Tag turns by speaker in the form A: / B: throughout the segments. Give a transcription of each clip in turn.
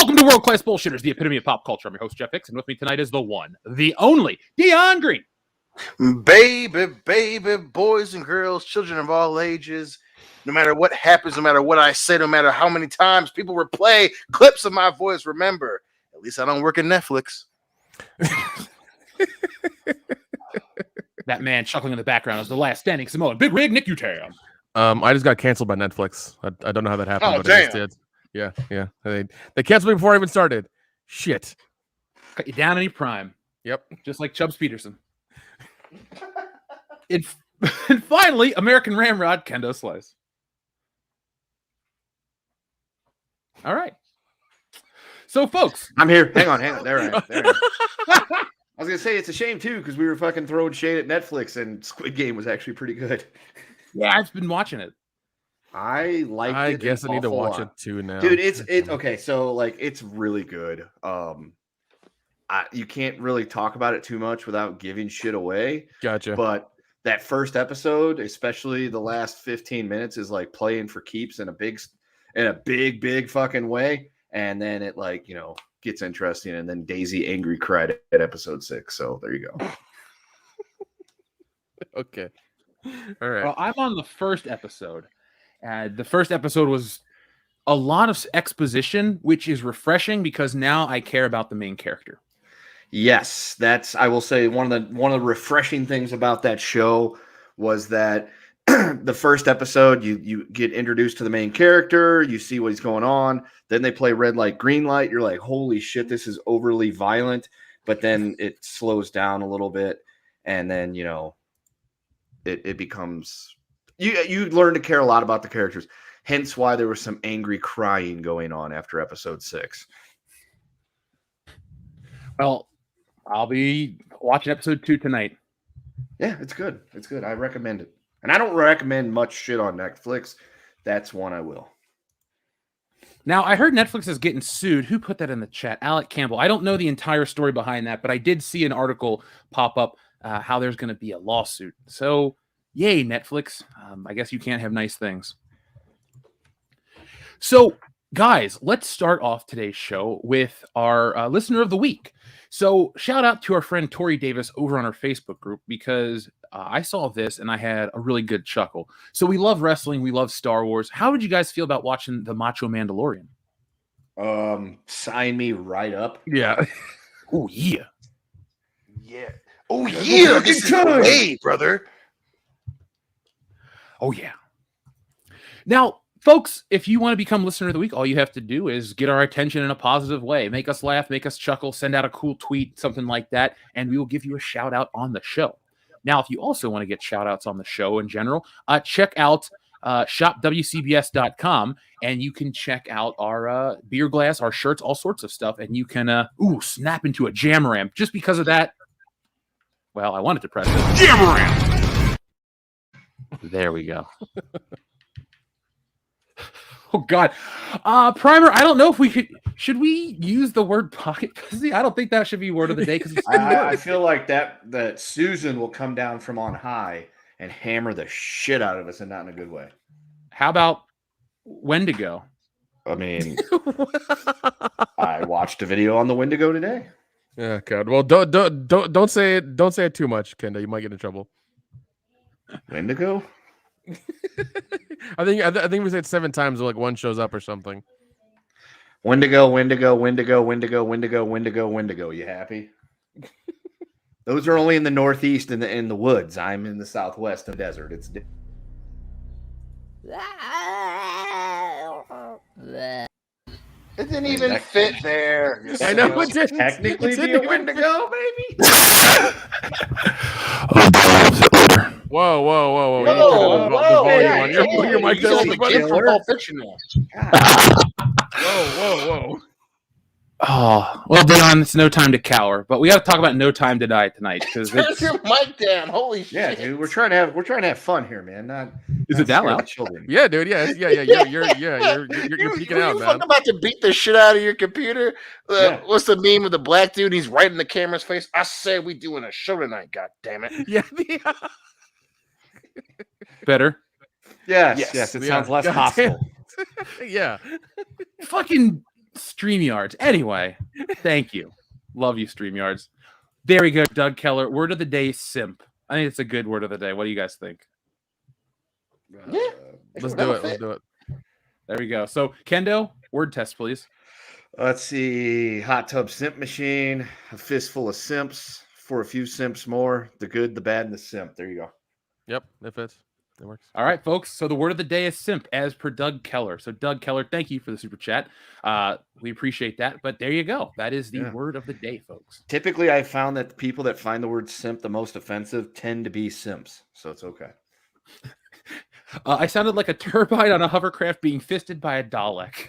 A: Welcome to World Class Bullshitters, the epitome of pop culture. I'm your host, Jeff Hicks, and with me tonight is the one, the only, Dion Green.
B: Baby, boys and girls, children of all ages, no matter what happens, no matter what I say, no matter how many times people replay clips of my voice, remember, at least I don't work at Netflix.
A: That man chuckling in the background is the last standing Samoan. Big Rig Nick Utam.
C: I just got canceled by Netflix. I don't know how that happened, but
B: damn.
C: I just did. Yeah. They canceled me before I even started. Shit.
A: Cut you down in your prime.
C: Yep.
A: Just like Chubbs Peterson. And finally, American Ramrod, Kendo Slice. All right. So, folks.
D: I'm here. Hang on. There I am. I was going to say, it's a shame, too, because we were fucking throwing shade at Netflix, and Squid Game was actually pretty good.
A: Yeah, I've been watching it.
D: I liked it.
C: I guess I need to watch it, too, now.
D: Dude, it's okay, so, like, it's really good. You can't really talk about it too much without giving shit away.
C: Gotcha.
D: But that first episode, especially the last 15 minutes, is, like, playing for keeps in a big fucking way. And then it, like, you know, gets interesting, and then Daisy angry cried at episode 6. So there you go.
C: Okay. All right.
A: Well, I'm on the first episode. The first episode was a lot of exposition, which is refreshing because now I care about the main character.
D: Yes, that's, I will say, one of the refreshing things about that show was that the first episode, you get introduced to the main character, you see what he's going on, then they play red light, green light, you're like, holy shit, this is overly violent, but then it slows down a little bit, and then, you know, it becomes, you learn to care a lot about the characters, hence why there was some angry crying going on after episode 6.
A: Well, I'll be watching episode 2 tonight.
D: Yeah, it's good. I recommend it. And I don't recommend much shit on Netflix. That's one I will.
A: Now, I heard Netflix is getting sued. Who put that in the chat? Alec Campbell. I don't know the entire story behind that, but I did see an article pop up how there's going to be a lawsuit. So, yay, Netflix. I guess you can't have nice things. So, guys, let's start off today's show with our listener of the week. So, shout out to our friend Tori Davis over on our Facebook group because I saw this and I had a really good chuckle. So, we love wrestling. We love Star Wars. How did you guys feel about watching The Macho Mandalorian?
D: Sign me right up.
C: Yeah.
A: Oh, yeah.
B: Yeah. Oh, yeah. This is the way, brother.
A: Oh, yeah. Now, folks, if you want to become listener of the week, all you have to do is get our attention in a positive way. Make us laugh, make us chuckle, send out a cool tweet, something like that, and we will give you a shout out on the show. Now, if you also want to get shout outs on the show in general, check out shopwcbs.com, and you can check out our beer glass, our shirts, all sorts of stuff, and you can snap into a jam-ram. Just because of that, well, I wanted to press it. Jam-ram! There we go. Oh, God. Primer, I don't know if we should we use the word pocket pussy? I don't think that should be word of the day because
D: I feel like that Susan will come down from on high and hammer the shit out of us, and not in a good way.
A: How about Wendigo?
D: I mean, I watched a video on the Wendigo today.
C: Yeah, God. Well, don't say it. Don't say it too much, Kenda. You might get in trouble.
D: Wendigo?
C: I think we said 7 times, like one shows up or something.
D: Wendigo. You happy? Those are only in the Northeast and in the woods. I'm in the Southwest of the desert. It's
B: It didn't even fit there.
C: I know it didn't.
D: Technically be a Wendigo, baby.
C: Whoa.
B: Whoa,
C: Your mic
B: you
C: down,
B: the
C: buddy.
B: kid from Pulp Fiction now.
C: Whoa.
A: Oh, well, Dion, it's no time to cower, but we got to talk about No Time to Die tonight because
B: Turn your mic down. Holy shit.
D: Yeah, dude, we're trying to have fun here, man.
A: Is it that loud?
D: Children.
C: Yeah, dude. Yeah. You're peeking out,
B: you
C: man.
B: fucking about to beat the shit out of your computer? What's the meme of the black dude? He's right in the camera's face. I said we doing a show tonight. God damn it.
C: Yeah.
A: Better.
D: Yes. It sounds less hostile.
C: Yeah.
A: Fucking StreamYards. Anyway, thank you. Love you, StreamYards. Very good, Doug Keller. Word of the day, simp. I think it's a good word of the day. What do you guys think?
B: Yeah.
C: Let's do it. Let's do it.
A: There we go. So, Kendo, word test, please.
D: Let's see. Hot tub simp machine. A fistful of simps. For a few simps more. The good, the bad, and the simp. There you go.
C: Yep, it fits. It works.
A: All right, folks. So the word of the day is simp, as per Doug Keller. So Doug Keller, thank you for the super chat. We appreciate that. But there you go. That is the word of the day, folks.
D: Typically, I found that the people that find the word simp the most offensive tend to be simps. So it's okay.
A: I sounded like a turbine on a hovercraft being fisted by a Dalek.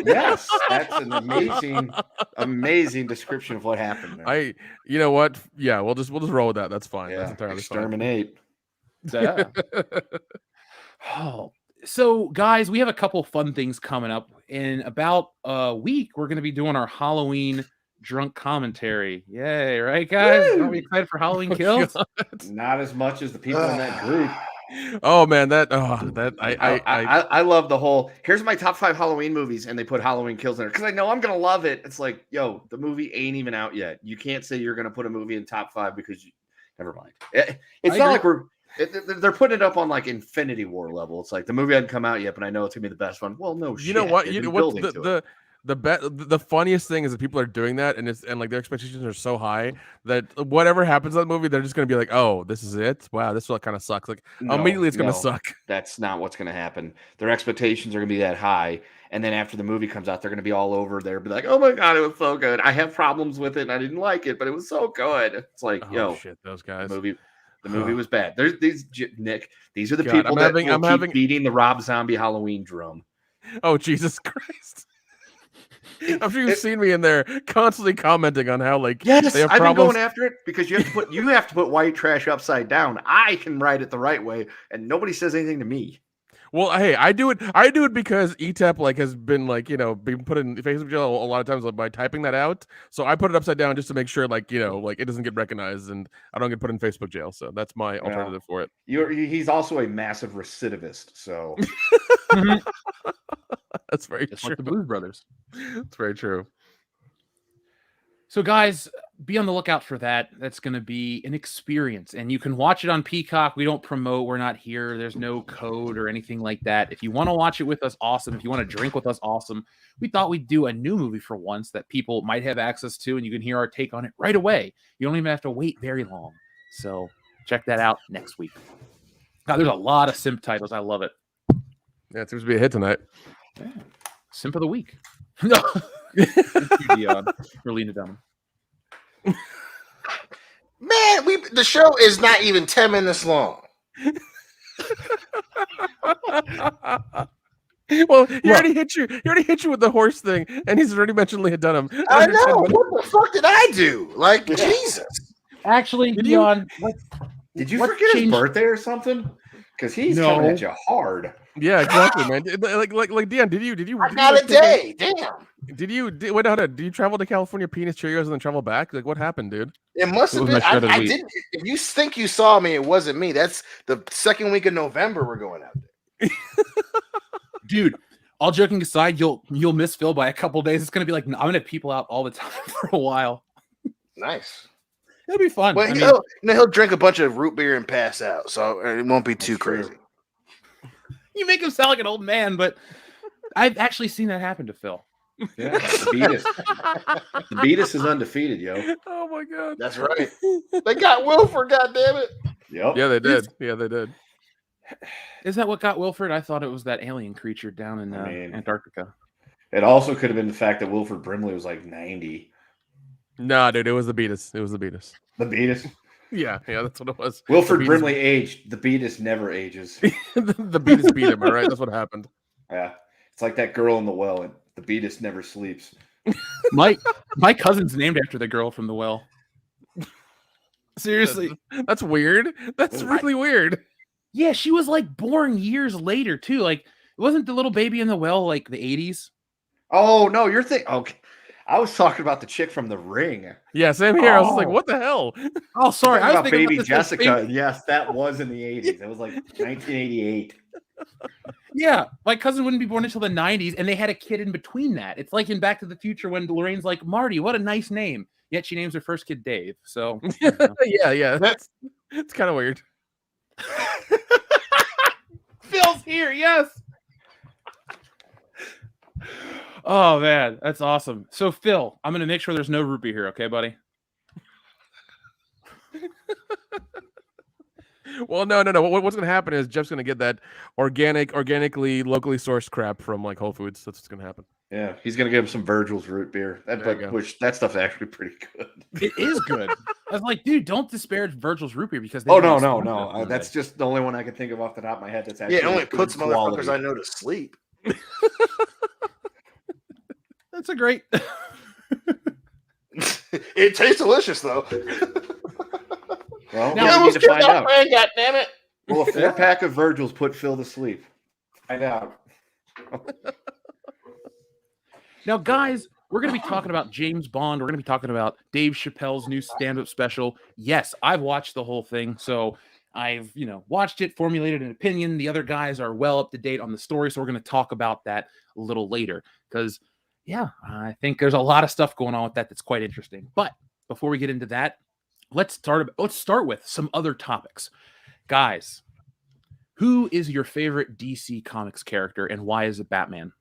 D: Yes, that's an amazing description of what happened there.
C: You know what? Yeah, we'll just roll with that. That's fine.
D: Yeah,
C: That's entirely
D: exterminate.
A: Yeah. Oh, so guys, we have a couple fun things coming up. In about a week, we're going to be doing our Halloween drunk commentary. Yay, right, guys?
D: Woo!
A: Are we excited for Halloween Kills?
D: Not as much as the people in that group.
C: Oh man, I
D: love the whole. Here's my top 5 Halloween movies, and they put Halloween Kills in there because I know I'm gonna love it. It's like, yo, the movie ain't even out yet. You can't say you're gonna put a movie in top 5 because never mind. It's not like they're putting it up on like Infinity War level. It's like the movie hadn't come out yet, but I know it's gonna be the best one. Well, no,
C: you know what? The funniest thing is that people are doing that, and like their expectations are so high that whatever happens in that movie, they're just gonna be like, "Oh, this is it. Wow, this kind of sucks." Like immediately, it's gonna suck.
D: That's not what's gonna happen. Their expectations are gonna be that high, and then after the movie comes out, they're gonna be all over there, be like, "Oh my god, it was so good. I have problems with it, and I didn't like it, but it was so good." It's like,
C: shit, those guys.
D: The movie was bad. There's these Nick. These are the people that keep beating the Rob Zombie Halloween drum.
C: Oh Jesus Christ! I'm sure you've seen me in there constantly commenting on how they have
D: I've
C: problems.
D: been going after it because you have to put white trash upside down. I can write it the right way, and nobody says anything to me.
C: Well, hey, I do it because ETEP has been being put in Facebook jail a lot of times by typing that out. So I put it upside down just to make sure it doesn't get recognized and I don't get put in Facebook jail. So that's my alternative for it.
D: He's also a massive recidivist. So
C: that's very
A: Just
C: true.
A: like the Blues Brothers.
C: That's very true.
A: So, guys, be on the lookout for that. That's going to be an experience, and you can watch it on Peacock. We don't promote. We're not here. There's no code or anything like that. If you want to watch it with us, awesome. If you want to drink with us, awesome. We thought we'd do a new movie for once that people might have access to, and you can hear our take on it right away. You don't even have to wait very long. So check that out next week. God, there's a lot of simp titles. I love it.
C: Yeah, it seems to be a hit tonight.
A: Yeah. Simp of the week. No. Thank you, Dion, for Lena Dunham.
B: Man, the show is not even 10 minutes long.
C: Well, he already hit you. He already hit you with the horse thing, and he's already mentioned Lena Dunham.
B: I know. What the fuck did I do? Like, Jesus.
A: Actually,
C: Did
A: Dion,
D: Did you
A: what
D: forget
A: changed-
D: his birthday or something? Because he's coming at you hard.
C: Yeah, exactly, man. Like Dion, did you?
B: I got a day. Damn.
C: Did you travel to California, penis Cheerios, and then travel back? Like, what happened, dude?
B: It must have
A: It was
B: been.
A: my shredded
B: I
A: wheat.
B: didn't. If you think you saw me, it wasn't me. That's the second week of November. We're going out there.
A: Dude, all joking aside, you'll miss Phil by a couple days. It's gonna be like I'm gonna have people out all the time for a while.
B: Nice.
A: It'll be fun.
B: Well,
A: I mean,
B: he'll drink a bunch of root beer and pass out, so it won't be too crazy.
A: you make him sound like an old man, but I've actually seen that happen to Phil.
D: Yeah, the Beatus is undefeated, yo.
C: Oh my god.
B: That's right. They got Wilford. Goddamn it.
D: Yep.
C: Yeah, they did. Yeah, they did.
A: Is that what got Wilford? I thought it was that alien creature down in Antarctica.
D: It also could have been the fact that Wilford Brimley was like 90.
C: Nah, dude, it was the Beatus. It was the Beatus.
D: The Beatus.
C: Yeah, that's what it was.
D: Wilford
C: The Beatus-
D: Brimley aged. The Beatus never ages.
C: the Beatus beat him. All right, that's what happened.
D: Yeah, it's like that girl in the well. And the Beatus never sleeps.
A: My cousin's named after the girl from the well. Seriously.
C: That's weird. That's really weird.
A: Yeah, she was like born years later too. Like, wasn't the little baby in the well like the 80s?
D: Oh no, you're thinking. Okay, I was talking about the chick from The Ring.
C: Yeah, same here. I was like, what the hell?
A: Oh, sorry. I was
D: About
A: thinking
D: Baby
A: about this
D: Jessica. Yes, that was in the 80s. It was like 1988.
A: Yeah, my cousin wouldn't be born until the 90s, and they had a kid in between that. It's like in Back to the Future when Lorraine's like, Marty, what a nice name. Yet she names her first kid Dave. So,
C: yeah. It's kind of weird.
A: Phil's here, yes. Oh, man, that's awesome. So, Phil, I'm going to make sure there's no root beer here, okay, buddy?
C: Well, no. What's going to happen is Jeff's going to get that organically, locally sourced crap from like Whole Foods. That's what's going to happen.
D: Yeah, he's gonna give him some Virgil's root beer. That stuff's actually pretty good.
A: It is good. I was like, dude, don't disparage Virgil's root beer because
D: no. That's just the only one I can think of off the top of my head. That's actually
B: it only puts motherfuckers I know to sleep.
A: That's a great.
B: It tastes delicious though.
D: Well,
A: now,
D: we need to find out.
B: Friend, God damn it!
D: Will a 4-pack of Virgil's put Phil to sleep? Find out.
A: Now, guys, we're going to be talking about James Bond. We're going to be talking about Dave Chappelle's new stand-up special. Yes, I've watched the whole thing, so I've, watched it, formulated an opinion. The other guys are well up to date on the story, so we're going to talk about that a little later because, I think there's a lot of stuff going on with that that's quite interesting. But before we get into that, let's start with some other topics. Guys, who is your favorite DC Comics character and why is it Batman?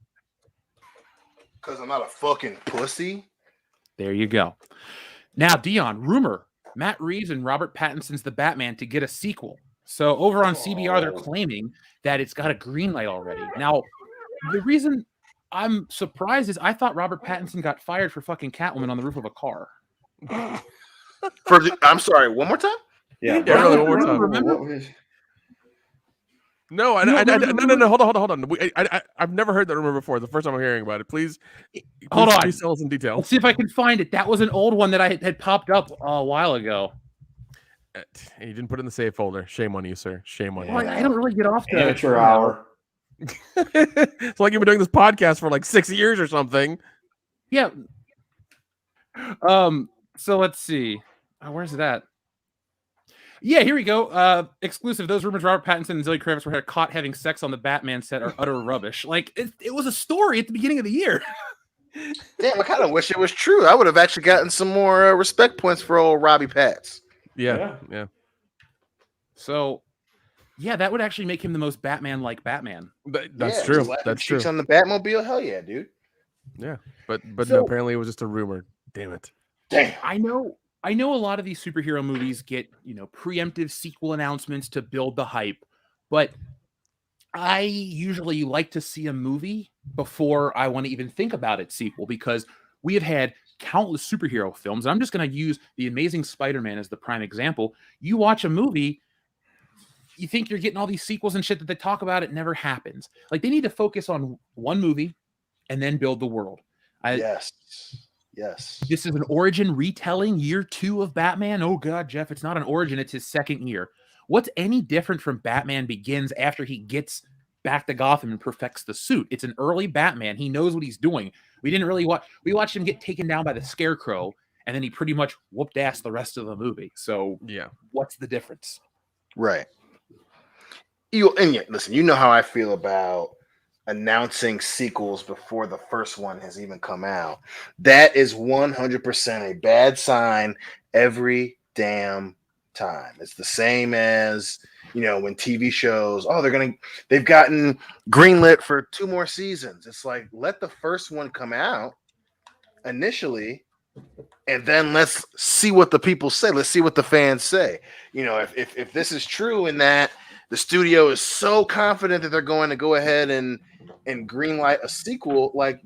B: Because I'm not a fucking pussy.
A: There you go. Now, Dion, rumor, Matt Reeves and Robert Pattinson's The Batman to get a sequel. So over on CBR, they're claiming that it's got a green light already. Now, the reason I'm surprised is I thought Robert Pattinson got fired for fucking Catwoman on the roof of a car.
B: I'm sorry, one more time?
C: Yeah, really, one more time.
A: Remember?
C: No, hold on. I've never heard that rumor before. The first time I'm hearing about it. Please
A: hold on.
C: Please tell us in detail.
A: Let's see if I can find it. That was an old one that I had popped up a while ago.
C: You didn't put it in the save folder. Shame on you, sir. Shame on you.
A: I don't really get off the
D: amateur hour.
C: It's like you've been doing this podcast for like 6 years or something.
A: Yeah. So let's see. Where's that? Yeah, here we go. Exclusive. Those rumors Robert Pattinson and Zoe Kravitz were caught having sex on the Batman set are utter rubbish. Like, it was a story at the beginning of the year.
B: Damn, I kind of wish it was true. I would have actually gotten some more respect points for old Robbie Pats.
C: Yeah.
A: So, that would actually make him the most Batman-like Batman.
C: That's true. That's true.
B: On the Batmobile, hell yeah, dude.
C: Yeah, but no, apparently it was just a rumor. Damn it.
B: Damn.
A: I know a lot of these superhero movies get, preemptive sequel announcements to build the hype, but I usually like to see a movie before I want to even think about its sequel because we have had countless superhero films. And I'm just going to use The Amazing Spider-Man as the prime example. You watch a movie, you think you're getting all these sequels and shit that they talk about. It never happens. Like, they need to focus on one movie and then build the world.
B: Yes.
A: This is an origin retelling, year 2 of Batman. Oh God, Jeff, it's not an origin, it's his second year. What's any different from Batman Begins after he gets back to Gotham and perfects the suit? It's an early Batman. He knows what he's doing. We didn't really we watched him get taken down by the Scarecrow, and then he pretty much whooped ass the rest of the movie. So what's the difference?
B: Right. Listen, you know how I feel about announcing sequels before the first one has even come out. That is 100% a bad sign every damn time. It's the same as, when TV shows, they've gotten greenlit for 2 more seasons. It's like, let the first one come out initially, and then let's see what the people say. Let's see what the fans say. If this is true in that the studio is so confident that they're going to go ahead and greenlight a sequel, like,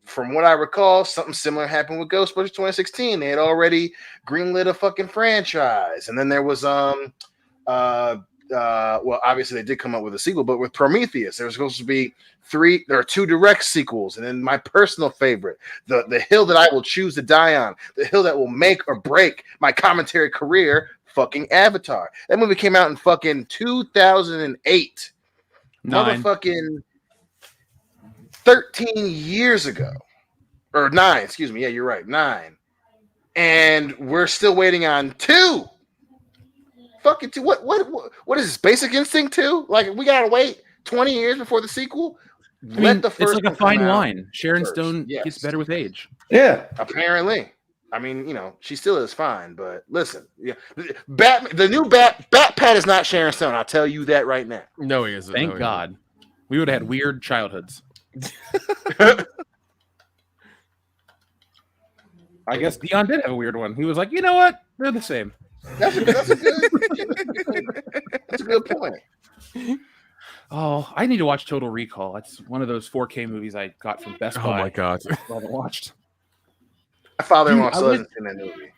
B: from what I recall, something similar happened with Ghostbusters 2016. They had already greenlit a fucking franchise. And then there was, obviously they did come up with a sequel, but with Prometheus, there was supposed to be 2 direct sequels. And then my personal favorite, the hill that I will choose to die on, the hill that will make or break my commentary career, fucking Avatar. That movie came out in fucking 2008.
A: 9.
B: Motherfucking 13 years ago. Or 9, excuse me. Yeah, you're right. 9. And we're still waiting on 2 fucking two. What is this? Basic Instinct 2? Like we gotta wait 20 years before the sequel. Let the first
A: it's like a fine wine. Sharon Stone gets better with age.
D: Yeah,
B: apparently. I mean, she still is fine, but listen, the new Bat Pat is not Sharon Stone. I'll tell you that right now.
C: No, he isn't.
A: Thank God. We would have had weird childhoods. I guess Dion did have a weird one. He was like, you know what? They're the same.
B: That's a good point.
A: Oh, I need to watch Total Recall. It's one of those 4K movies I got from Best Buy.
C: Oh my God.
A: I haven't watched.
B: My father-in-law still hasn't seen that movie.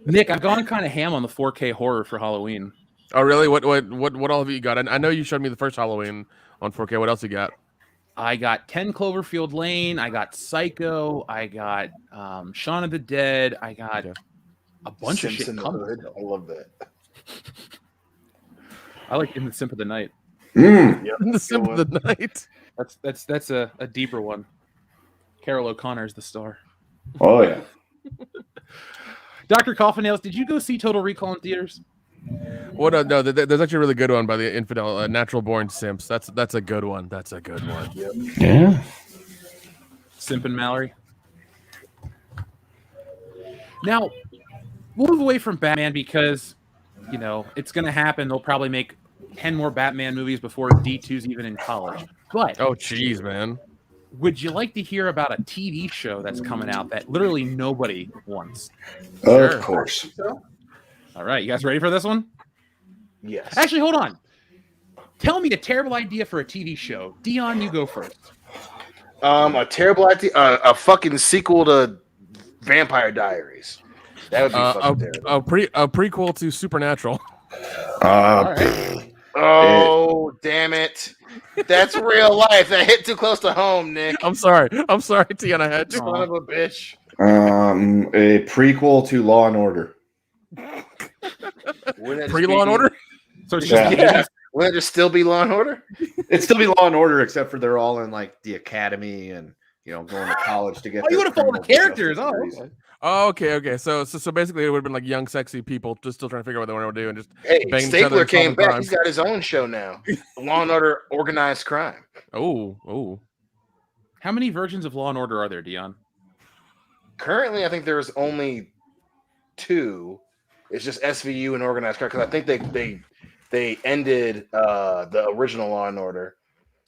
A: Nick, I've gone kind of ham on the 4K horror for Halloween.
C: Oh really? What all have you got? I know you showed me the first Halloween on 4K. What else you got?
A: I got 10 Cloverfield Lane. I got Psycho. I got Shaun of the Dead. I got a bunch of shit coming.
B: I love that.
A: I like In the Simp of the Night.
C: In the Simp of the Night.
A: That's a deeper one. Carol O'Connor's the star.
D: Oh yeah.
A: Dr. Coffinails, did you go see Total Recall in theaters?
C: What? No, there's actually a really good one by the Infidel, Natural Born Simps. That's a good one. That's a good one.
B: Yep.
D: Yeah.
A: Simp and Mallory. Now, we'll move away from Batman because, it's going to happen. They'll probably make 10 more Batman movies before D2's even in college. But
C: oh, jeez, man.
A: Would you like to hear about a TV show that's coming out that literally nobody wants?
D: Of course.
A: All right, you guys ready for this one?
B: Yes.
A: Actually, hold on. Tell me a terrible idea for a TV show. Dion, you go first.
B: A terrible idea. A fucking sequel to Vampire Diaries. That would be fucking terrible.
C: A prequel to Supernatural.
A: Right.
B: Oh, damn it. That's real life. That hit too close to home, Nick.
C: I'm sorry, Tiana. I had to.
B: Son of a bitch.
D: A prequel to Law and Order.
C: Pre-Law and Order?
A: So it's just
B: Will it just still be Law and Order?
D: It'd still be Law and Order, except for they're all in like the academy and going to college to get.
A: You would have followed the characters.
C: Okay. So basically, it would have been like young, sexy people just still trying to figure out what they want to do and just.
B: Hey, Stapler came back. He's got his own show now. Law and Order: Organized Crime.
C: Oh.
A: How many versions of Law and Order are there, Dion?
B: Currently, I think there's only 2. It's just SVU and Organized Crime because I think they ended the original Law and Order,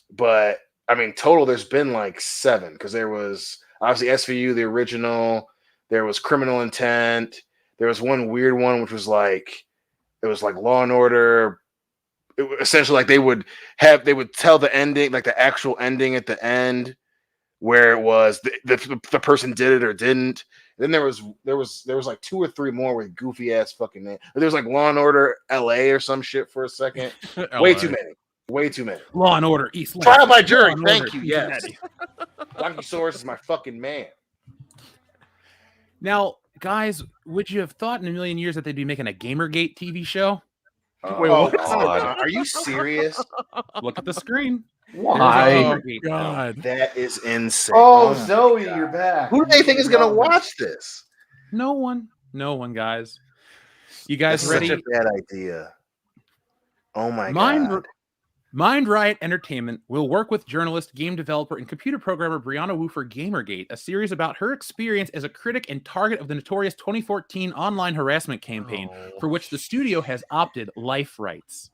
B: but I mean total there's been like 7 because there was obviously SVU the original, there was Criminal Intent, there was one weird one which was like it was like Law and Order. Essentially, like they would tell the ending, like the actual ending at the end, where it was the person did it or didn't. Then there was like 2 or 3 more with goofy ass fucking name. There was like Law and Order LA or some shit for a second. Way too many.
A: Law and Order East.
B: Trial by jury. Thank you. Yes. Bronchosaurus is my fucking man.
A: Now, guys, would you have thought in a million years that they'd be making a Gamergate TV show?
B: Wait, what? Are you serious?
A: Look at the screen.
D: Why?
C: Oh, God.
B: That is insane.
D: Oh, Zoe, you're back.
B: Who do they think is going to watch this?
A: No one, guys. You guys ready?
B: Such a bad idea. Oh my God.
A: Mind Riot Entertainment will work with journalist, game developer, and computer programmer Brianna Wu for Gamergate, a series about her experience as a critic and target of the notorious 2014 online harassment campaign, for which the studio has opted life rights.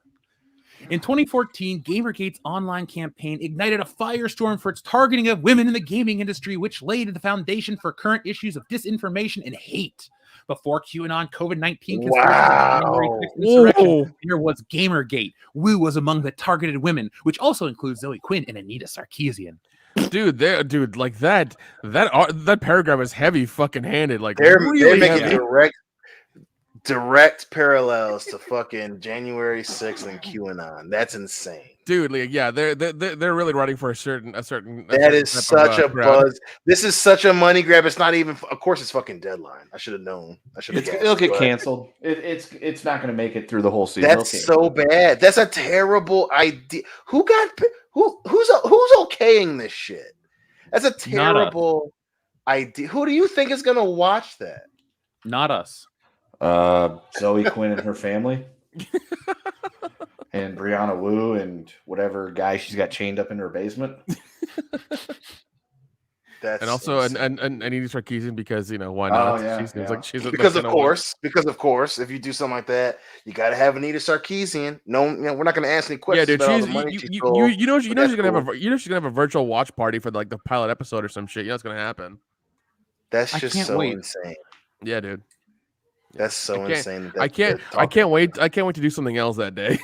A: In 2014, Gamergate's online campaign ignited a firestorm for its targeting of women in the gaming industry, which laid the foundation for current issues of disinformation and hate. Before QAnon, COVID-19 insurrection, there was Gamergate. Wu was among the targeted women, which also includes Zoe Quinn and Anita Sarkeesian.
C: Dude, like that paragraph is heavy fucking handed. Like
B: they're
C: really
B: making direct parallels to fucking January 6th and QAnon. That's insane.
C: Dude, like, yeah, they're really running for a certain.
B: That is such a buzz. This is such a money grab. It's not even. Of course, it's fucking Deadline. I should have known.
D: It'll get canceled. It's not going to make it through the whole season.
B: That's so bad. That's a terrible idea. Who's okaying this shit? That's a terrible idea. Who do you think is going to watch that?
A: Not us.
D: Zoe Quinn and her family, and Brianna Wu and whatever guy she's got chained up in her basement.
B: That's
C: And also,
B: insane.
C: and Edie Sarkeesian, because why not?
D: yeah,
C: She seems like she's
B: because of course, if you do something like that, you got to have Anita Sarkeesian. No, we're not going to ask any
C: Yeah,
B: questions
C: dude.
B: about all
C: She's
B: the money
C: you,
B: she
C: you,
B: stole.
C: you, you know she's
B: but that's
C: gonna
B: cool.
C: have she's gonna have a virtual watch party for like the pilot episode or some shit. You know what's gonna happen?
B: That's
A: I
B: just
A: can't
B: so
A: wait.
B: insane.
C: Yeah, dude.
B: That's so insane.
C: I can't wait to do something else that day.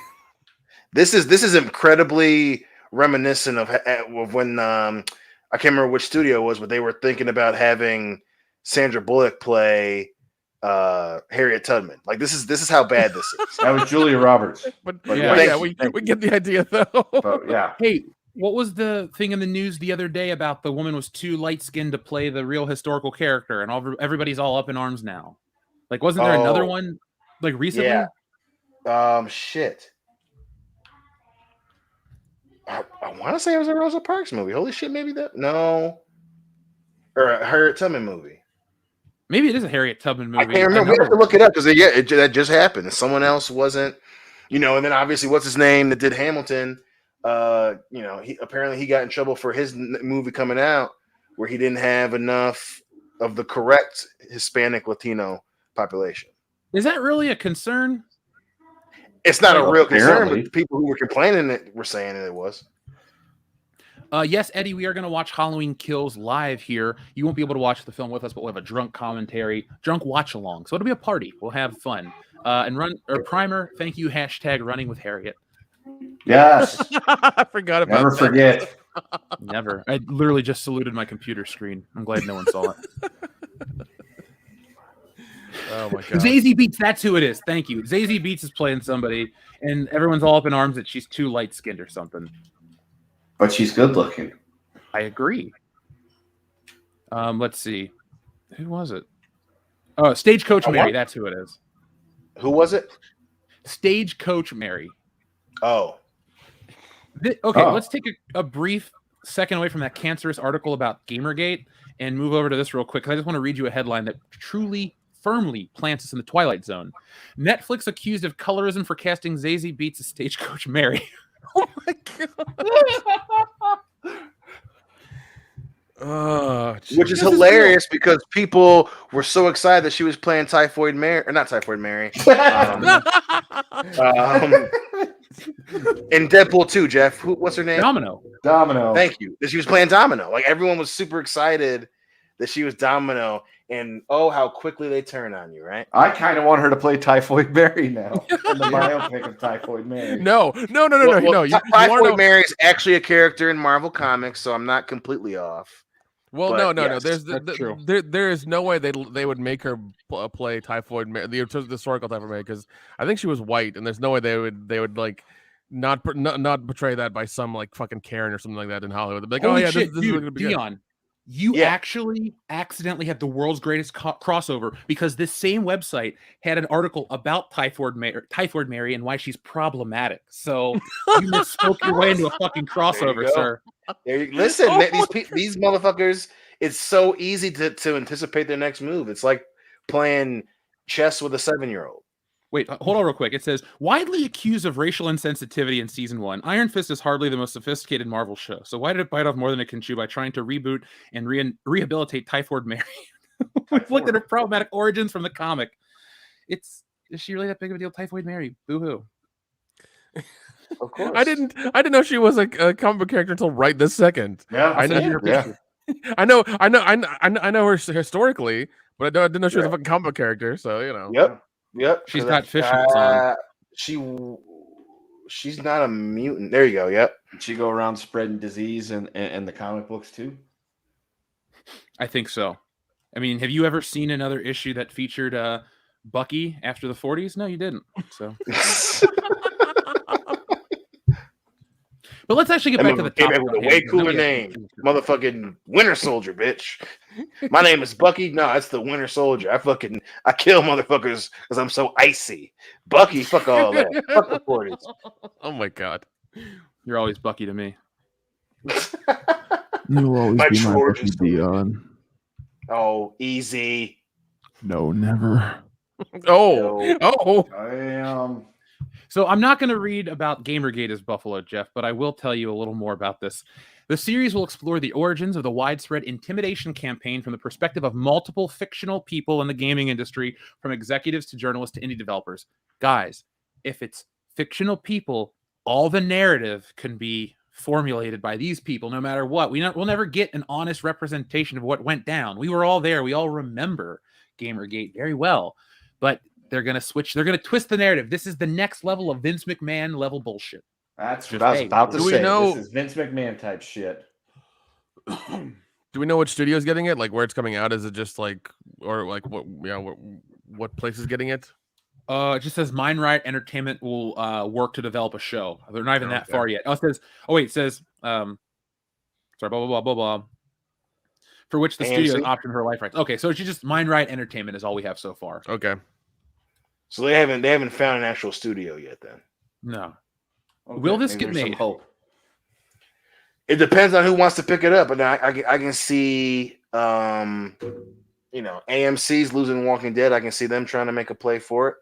B: This is incredibly reminiscent of when I can't remember which studio it was, but they were thinking about having Sandra Bullock play Harriet Tubman. Like this is how bad this is.
D: That was Julia Roberts.
C: But
A: Yeah.
C: yeah, we get the idea though.
D: But yeah,
A: Hey, what was the thing in the news the other day about the woman was too light-skinned to play the real historical character, and everybody's all up in arms now? Like, wasn't there another one like recently?
B: Yeah. Shit. I want to say it was a Rosa Parks movie. Holy shit, maybe that no, or a Harriet Tubman movie.
A: Maybe it is a Harriet Tubman movie.
B: I can't remember. We have to look it up because that just happened. And someone else wasn't, and then obviously what's his name that did Hamilton. He got in trouble for his movie coming out where he didn't have enough of the correct Hispanic Latino population.
A: Is that really a concern?
B: It's not a real concern,
D: apparently.
B: but the people who were complaining were saying that it was.
A: Yes, Eddie, we are going to watch Halloween Kills live here. You won't be able to watch the film with us, but we'll have a drunk commentary, drunk watch along. So it'll be a party. We'll have fun. Primer, thank you, #running with Harriet.
D: yes.
C: I forgot about
D: Never
C: that.
D: forget.
A: Never. I literally just saluted my computer screen. I'm glad no one saw it.
C: Oh my god.
A: Zazie Beats, that's who it is. Thank you. Zazie Beats is playing somebody, and everyone's all up in arms that she's too light-skinned or something.
D: But she's good looking.
A: I agree. Let's see. Who was it? Oh, Stagecoach Mary. That's who it is.
B: Who was it?
A: Stagecoach Mary.
B: Oh.
A: Let's take a brief second away from that cancerous article about Gamergate and move over to this real quick, because I just want to read you a headline that truly, firmly plants us in the Twilight Zone. Netflix accused of colorism for casting Zazie Beetz as Stagecoach Mary.
C: Oh my god.
B: Which is hilarious because people were so excited that she was playing Typhoid Mary, or not Typhoid Mary. In Deadpool 2, Jeff. What's her name?
A: Domino.
B: Thank you. That she was playing Domino. Like everyone was super excited that she was Domino, and oh, how quickly they turn on you, right?
D: I kind of want her to play Typhoid Mary now. In the biopic of Typhoid Mary.
C: No.
B: Typhoid Mary is actually a character in Marvel Comics, so I'm not completely off.
C: Well,
B: But
C: no.
B: yes,
A: that's true.
C: There is no way they would make her play Typhoid Mary, the historical Typhoid Mary, because I think she was white, and there's no way they would like not portray that by some like fucking Karen or something like that in Hollywood. They'd be like,
A: Holy
C: oh yeah,
A: shit,
C: this is
A: dude,
C: gonna be good.
A: Dion. You actually accidentally had the world's greatest crossover, because this same website had an article about Typhoid Mary and why she's problematic. So you misspoke your way into a fucking crossover, sir.
B: Listen, these motherfuckers. It's so easy to anticipate their next move. It's like playing chess with a 7-year-old.
A: Wait, hold on real quick. It says, widely accused of racial insensitivity in season 1, Iron Fist is hardly the most sophisticated Marvel show. So why did it bite off more than it can chew by trying to reboot and rehabilitate Typhoid Mary? We've looked at her problematic origins from the comic. Is she really that big of a deal? Typhoid Mary. Boo-hoo.
B: Of course.
C: I didn't know she was a comic book character until right this second.
D: Yeah,
C: I know. I know her historically, but I didn't know she was a fucking comic book character. So
B: Yep.
A: She's got fishnets on.
B: She's not a mutant. There you go. Yep.
D: Did she go around spreading disease in the comic books too?
A: I think so. I mean, have you ever seen another issue that featured Bucky after the 40s? No, you didn't. So, but let's actually get back to the topic.
B: With a way cooler name, motherfucking Winter Soldier, bitch. My name is Bucky. No, it's the Winter Soldier. I kill motherfuckers because I'm so icy. Bucky, fuck all that. Fuck the 40s.
C: Oh my god,
A: you're always Bucky to me.
E: You'll always
B: My
E: be my
B: George
E: Bucky, Dion.
B: Oh, easy.
E: No, never.
D: Damn.
A: So I'm not going to read about Gamergate as Buffalo, Jeff, but I will tell you a little more about this. The series will explore the origins of the widespread intimidation campaign from the perspective of multiple fictional people in the gaming industry, from executives to journalists to indie developers. Guys, if it's fictional people, all the narrative can be formulated by these people, no matter what. We'll never get an honest representation of what went down. We were all there. We all remember Gamergate very well. But they're going to switch. They're going to twist the narrative. This is the next level of Vince McMahon level bullshit.
D: That's what I was about to say.
C: Know,
D: this is Vince McMahon type shit.
C: Do we know which studio is getting it? Like where it's coming out? Is it just like, or like what place is getting it?
A: It just says Mind Riot Entertainment will work to develop a show. They're not even that far yet. It says sorry, blah blah blah blah blah. For which the studio optioned her life rights. Okay, so it's just Mind Riot Entertainment is all we have so far.
C: Okay.
B: So they haven't found an actual studio yet then.
A: No.
D: Okay,
A: will this get made?
D: Hope.
B: It depends on who wants to pick it up, but I can see AMC's losing Walking Dead. I can see them trying to make a play for it.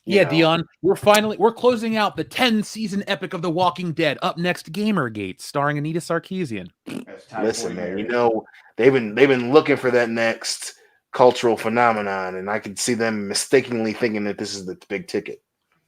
A: Dion, we're closing out the 10-season epic of The Walking Dead. Up next, Gamergate, starring Anita Sarkeesian.
B: Listen, man, they've been looking for that next cultural phenomenon, and I could see them mistakenly thinking that this is the big ticket.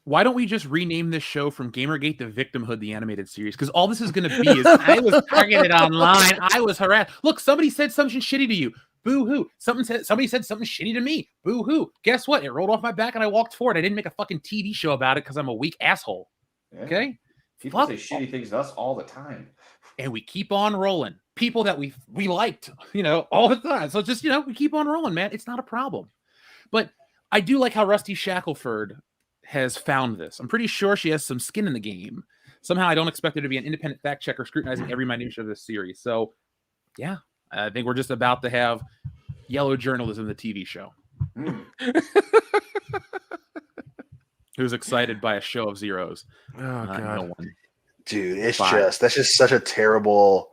A: Why don't we just rename this show from Gamergate to Victimhood, the animated series? Because all this is going to be is I was targeted online. I was harassed. Look, somebody said something shitty to you. Boo-hoo. Somebody said something shitty to me. Boo-hoo. Guess what? It rolled off my back and I walked forward. I didn't make a fucking TV show about it because I'm a weak asshole.
D: Yeah.
A: Okay?
D: People say shitty things to us all the time.
A: And we keep on rolling. People that we liked, all the time. So just, we keep on rolling, man. It's not a problem. But I do like how Rusty Shackelford has found this. I'm pretty sure she has some skin in the game. Somehow I don't expect her to be an independent fact checker scrutinizing every minutia of this series. So, yeah, I think we're just about to have yellow journalism, the TV show. Who's excited by a show of zeros?
C: Oh, God.
A: No one.
B: Dude, that's just such a terrible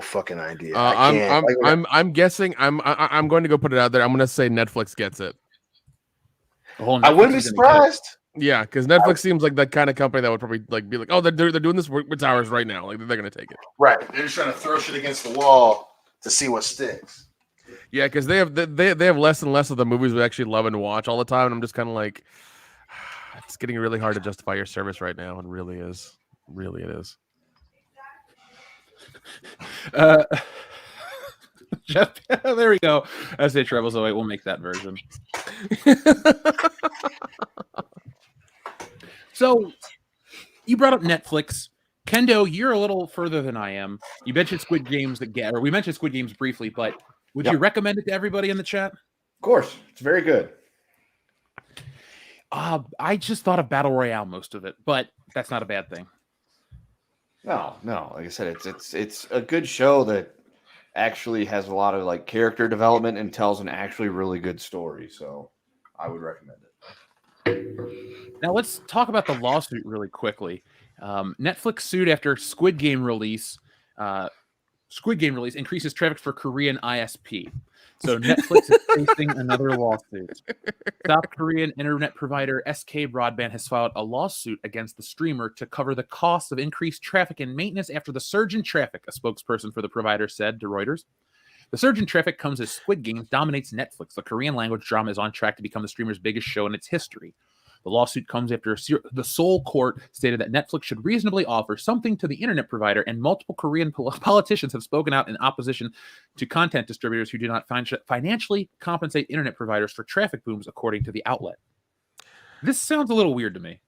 B: fucking idea.
C: I'm guessing. I'm going to go put it out there. I'm going to say Netflix gets it.
B: I wouldn't be surprised.
C: Yeah, because Netflix seems like that kind of company that would probably be like, oh, they're doing this. It's ours right now. Like they're going to take it.
B: Right. They're just trying to throw shit against the wall to see what sticks.
C: Yeah, because they have less and less of the movies we actually love and watch all the time, and I'm just kind of like, it's getting really hard to justify your service right now. It really is. Really, it is.
A: Jeff, there we go. As it travels away, we'll make that version. So, you brought up Netflix. Kendo, you're a little further than I am. You mentioned Squid Games we mentioned Squid Games briefly, but would you recommend it to everybody in the chat?
D: Of course, it's very good.
A: I just thought of Battle Royale most of it, but that's not a bad thing.
D: No. Like I said, it's a good show that actually has a lot of like character development and tells an actually really good story. So I would recommend it.
A: Now let's talk about the lawsuit really quickly. Netflix sued after Squid Game release increases traffic for Korean ISP. So Netflix is facing another lawsuit. South Korean internet provider SK Broadband has filed a lawsuit against the streamer to cover the costs of increased traffic and maintenance after the surge in traffic, a spokesperson for the provider said to Reuters. The surge in traffic comes as Squid Game dominates Netflix. The Korean language drama is on track to become the streamer's biggest show in its history. The lawsuit comes after the Seoul court stated that Netflix should reasonably offer something to the internet provider, and multiple Korean politicians have spoken out in opposition to content distributors who do not financially compensate internet providers for traffic booms, according to the outlet. This sounds a little weird to me.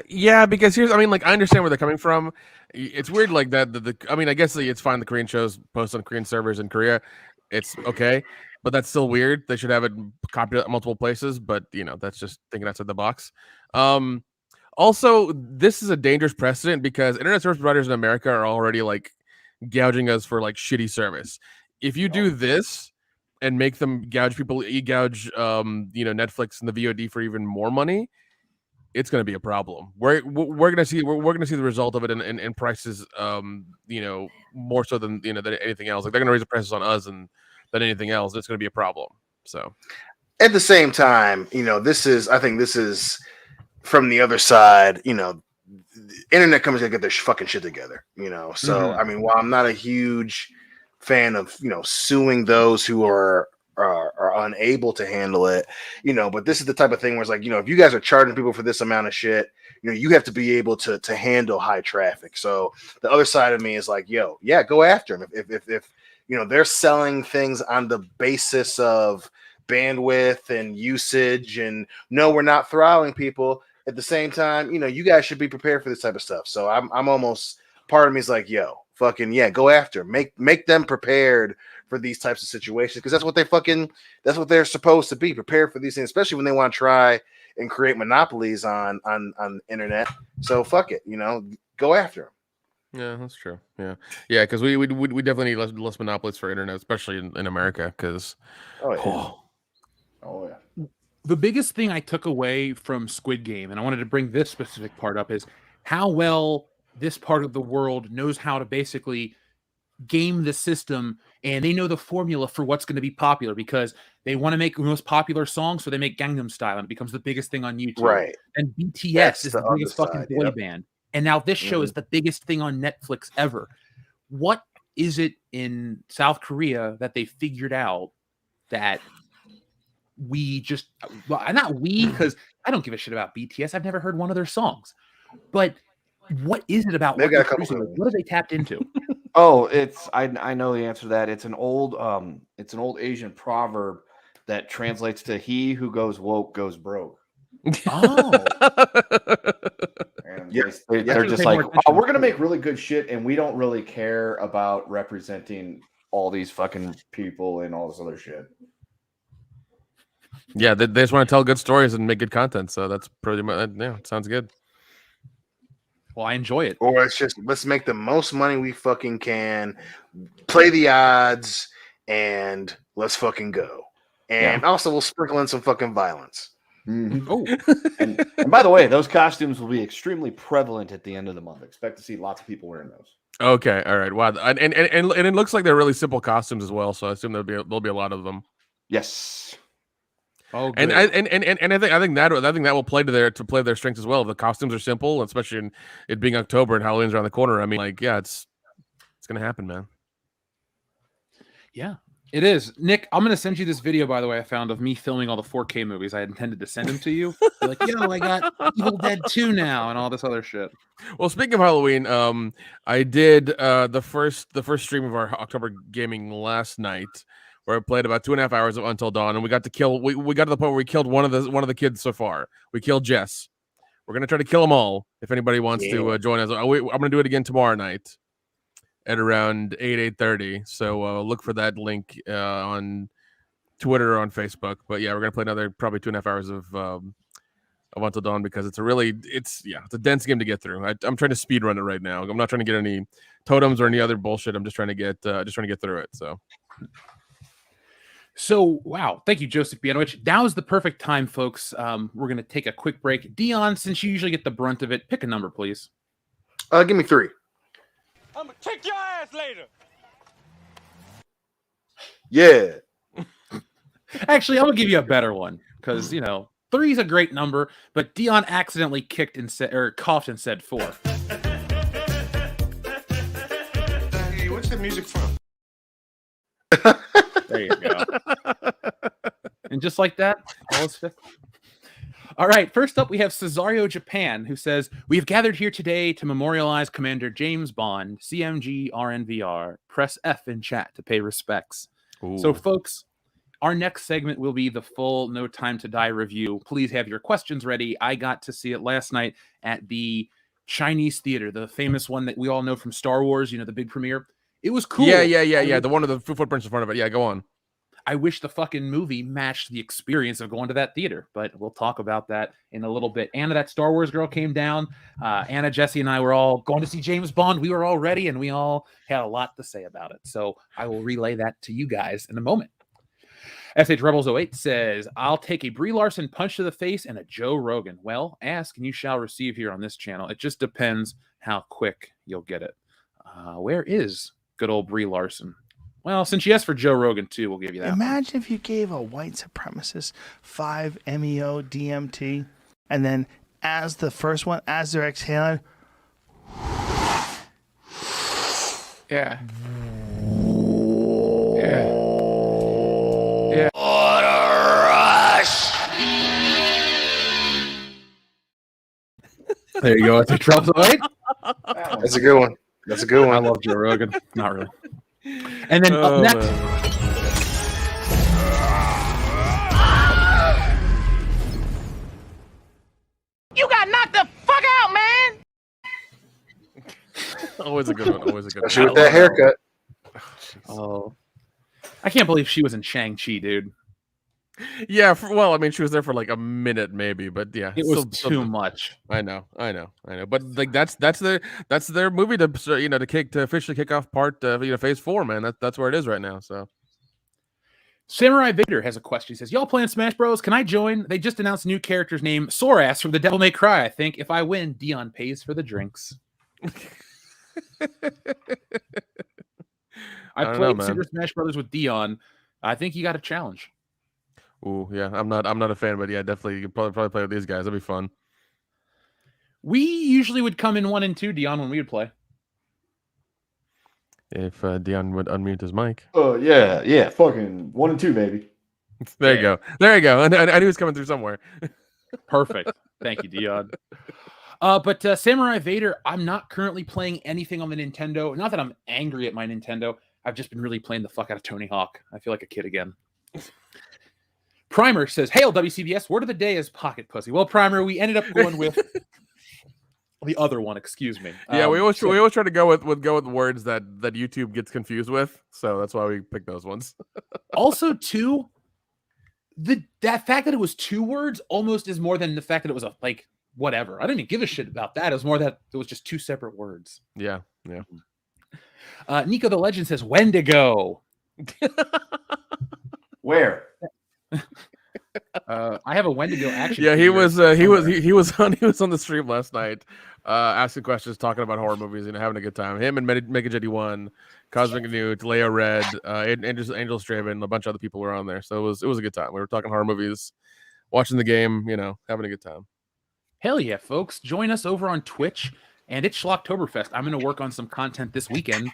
C: Yeah, because I understand where they're coming from. It's weird like that. I guess it's fine. The Korean shows post on Korean servers in Korea. It's okay. But that's still weird. They should have it copied at multiple places, but that's just thinking outside the box. Also, this is a dangerous precedent because internet service providers in America are already like gouging us for like shitty service. If you do this and make them gouge Netflix and the VOD for even more money, it's going to be a problem. We're going to see the result of it in prices, more so than than anything else. Like they're going to raise the prices on us and than anything else. It's going to be a problem. So
B: at the same time, I think this is from the other side, the internet companies gotta get their fucking shit together, So I mean, while I'm not a huge fan of suing those who are unable to handle it, but this is the type of thing where it's like, if you guys are charging people for this amount of shit, you have to be able to handle high traffic. So the other side of me is like, yo, yeah, go after them. If they're selling things on the basis of bandwidth and usage, and no, we're not throttling people. At the same time, you guys should be prepared for this type of stuff. So I'm almost, part of me is like, yo, fucking yeah, go after them. Make them prepared for these types of situations, because that's what they're supposed to be, prepared for these things, especially when they want to try and create monopolies on internet. So fuck it, go after them.
C: yeah, that's true. Yeah, because we definitely need less monopolies for internet, especially in America. Because
B: Oh yeah.
A: The biggest thing I took away from Squid Game, and I wanted to bring this specific part up, is how well this part of the world knows how to basically game the system, and they know the formula for what's going to be popular, because they want to make the most popular song, so they make Gangnam Style, and it becomes the biggest thing on YouTube.
B: Right.
A: And BTS
B: That's
A: is
B: the
A: the biggest
B: other
A: fucking
B: side,
A: boy
B: yep.
A: band. And now this show is the biggest thing on Netflix ever. What is it in South Korea that they figured out that we just, well, not we, because I don't give a shit about BTS. I've never heard one of their songs. But what is it about
B: They've
A: what
B: got
A: they're
B: a couple
A: producing?
B: good
A: Like, what have they tapped into?
D: Oh, I know the answer to that. It's an old Asian proverb that translates to "He who goes woke goes broke."
A: Oh,
D: And
B: Yep.
D: they're
A: Should've
D: just
A: paid
D: like,
A: more attention
D: oh, we're gonna
A: before.
D: make really good shit, and we don't really care about representing all these fucking people and all this other shit.
C: yeah, they just want to tell good stories and make good content. So that's pretty much, yeah, it sounds good.
A: well, I enjoy it.
B: Or it's just, let's make the most money we fucking can, play the odds, and let's fucking go. And also, we'll sprinkle in some fucking violence.
D: Mm-hmm.
A: Oh,
D: And by the way, those costumes will be extremely prevalent at the end of the month. Expect to see lots of people wearing those.
C: Okay, all right. Wow, and it looks like they're really simple costumes as well. So I assume there'll be a lot of them.
D: Yes.
A: oh,
C: And
A: good.
C: I think that will play to their strengths as well. The costumes are simple, especially in it being October and Halloween's around the corner. I mean, like, yeah, it's gonna happen, man.
A: Yeah, it is. Nick, I'm gonna send you this video, by the way, I found of me filming all the 4K movies. I had intended to send them to you. You're like, yo, I got Evil Dead 2 now and all this other shit.
C: Well, speaking of Halloween, I did the first stream of our October gaming last night, where I played about 2.5 hours of Until Dawn, and we got to kill. We got to the point where we killed one of the kids so far. We killed Jess. We're gonna try to kill them all. If anybody wants to join us, I'm gonna do it again tomorrow night at around 8:30. So look for that link on Twitter or on Facebook. But yeah, we're gonna play another probably 2.5 hours of Until Dawn, because it's a dense game to get through. I'm trying to speed run it right now. I'm not trying to get any totems or any other bullshit. I'm just trying to get through it.
A: So, wow. Thank you, Joseph Bianowicz. Now is the perfect time, folks. We're going to take a quick break. Dion, since you usually get the brunt of it, pick a number, please.
B: Give me 3.
E: I'm gonna kick your ass later.
B: Yeah.
A: Actually, I'm going to give you a better one, because, 3 is a great number, but Dion accidentally kicked and said, or coughed and said 4.
B: Hey, what's the music from?
A: There you go. And just like that, all is fixed. All right, first up, we have Cesario Japan, who says, we have gathered here today to memorialize Commander James Bond, CMG RNVR. Press F in chat to pay respects.
C: Ooh.
A: So, folks, our next segment will be the full No Time to Die review. Please have your questions ready. I got to see it last night at the Chinese theater, the famous one that we all know from Star Wars, the big premiere. It was cool.
C: Yeah. The one with the footprints in front of it. Yeah, go on.
A: I wish the fucking movie matched the experience of going to that theater, but we'll talk about that in a little bit. Anna, that Star Wars girl, came down. Anna, Jesse, and I were all going to see James Bond. We were all ready, and we all had a lot to say about it. So I will relay that to you guys in a moment. SH Rebels 08 says, I'll take a Brie Larson punch to the face and a Joe Rogan. Well, ask and you shall receive here on this channel. It just depends how quick you'll get it. Where is good old Brie Larson? Well, since you asked for Joe Rogan too, we'll give you that.
F: Imagine if you gave a white supremacist 5-MeO DMT, and then as the first one, as they're exhaling,
A: Yeah. Yeah. Yeah. There you go. It's a trouble, right?
B: That's a good one. That's a good
A: I
B: one.
A: love Joe Rogan. Not really. And then up next,
C: man.
E: You got knocked the fuck out, man!
C: Always a good one. Always a good one.
B: Especially with that haircut.
A: oh, I can't believe she was in Shang-Chi, dude.
C: Yeah, well, I mean, she was there for like a minute, maybe, but yeah,
A: It was too much.
C: I know. But like that's their movie to to officially kick off phase 4, man. That's where it is right now. So
A: Samurai Vader has a question. He says, "Y'all playing Smash Bros? Can I join? They just announced a new character's name, Sorass from The Devil May Cry. I think if I win, Dion pays for the drinks." I
C: don't
A: played
C: know,
A: Super
C: man.
A: Smash Brothers with Dion. I think you got a challenge.
C: Ooh, yeah, I'm not a fan, but yeah, definitely you could probably play with these guys. That'd be fun.
A: We usually would come in 1 and 2, Dion, when we would play.
C: If Dion would unmute his mic.
D: Oh yeah, fucking 1 and 2, baby.
C: There you go. There you go. And I knew he was coming through somewhere.
A: Perfect. Thank you, Dion. But Samurai Vader, I'm not currently playing anything on the Nintendo. Not that I'm angry at my Nintendo. I've just been really playing the fuck out of Tony Hawk. I feel like a kid again. Primer says, "Hail WCBS, word of the day is pocket pussy." Well, Primer, we ended up going with the other one. Excuse me.
C: Yeah, we always try to go with words that YouTube gets confused with, so that's why we pick those ones.
A: Also, too, that fact that it was 2 words almost is more than the fact that it was whatever. I didn't even give a shit about that. It was more that it was just 2 separate words.
C: Yeah.
A: Nico the Legend says, "Wendigo."
D: Where?
A: I have a Wendigo action.
C: Yeah, he
A: figure
C: was
A: somewhere.
C: on the stream last night, asking questions, talking about horror movies, having a good time. Him and Mega Jetty 1, Cosmic Newt, Leo Red, Angel Straven, a bunch of other people were on there. So it was a good time. We were talking horror movies, watching the game, having a good time.
A: Hell yeah, folks. Join us over on Twitch, and it's Schlocktoberfest. I'm going to work on some content this weekend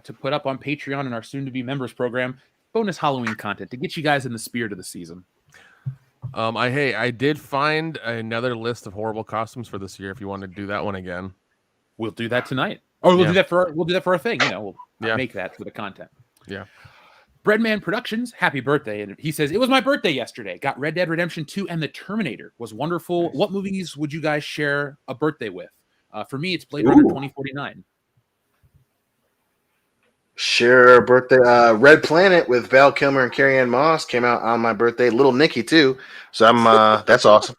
A: to put up on Patreon and our soon-to-be members program. Bonus Halloween content to get you guys in the spirit of the season.
C: I did find another list of horrible costumes for this year. If you want to do that one again,
A: we'll do that tonight, or we'll do that for our thing. We'll
C: Yeah.
A: make that for the content.
C: Yeah.
A: Breadman Productions, happy birthday. And he says, it was my birthday yesterday. Got Red Dead Redemption 2 and The Terminator. Was wonderful. What movies would you guys share a birthday with? For me, it's Blade Runner 2049.
B: Share a birthday. Red Planet with Val Kilmer and Carrie-Anne Moss came out on my birthday. Little Nicky too. So I'm that's awesome.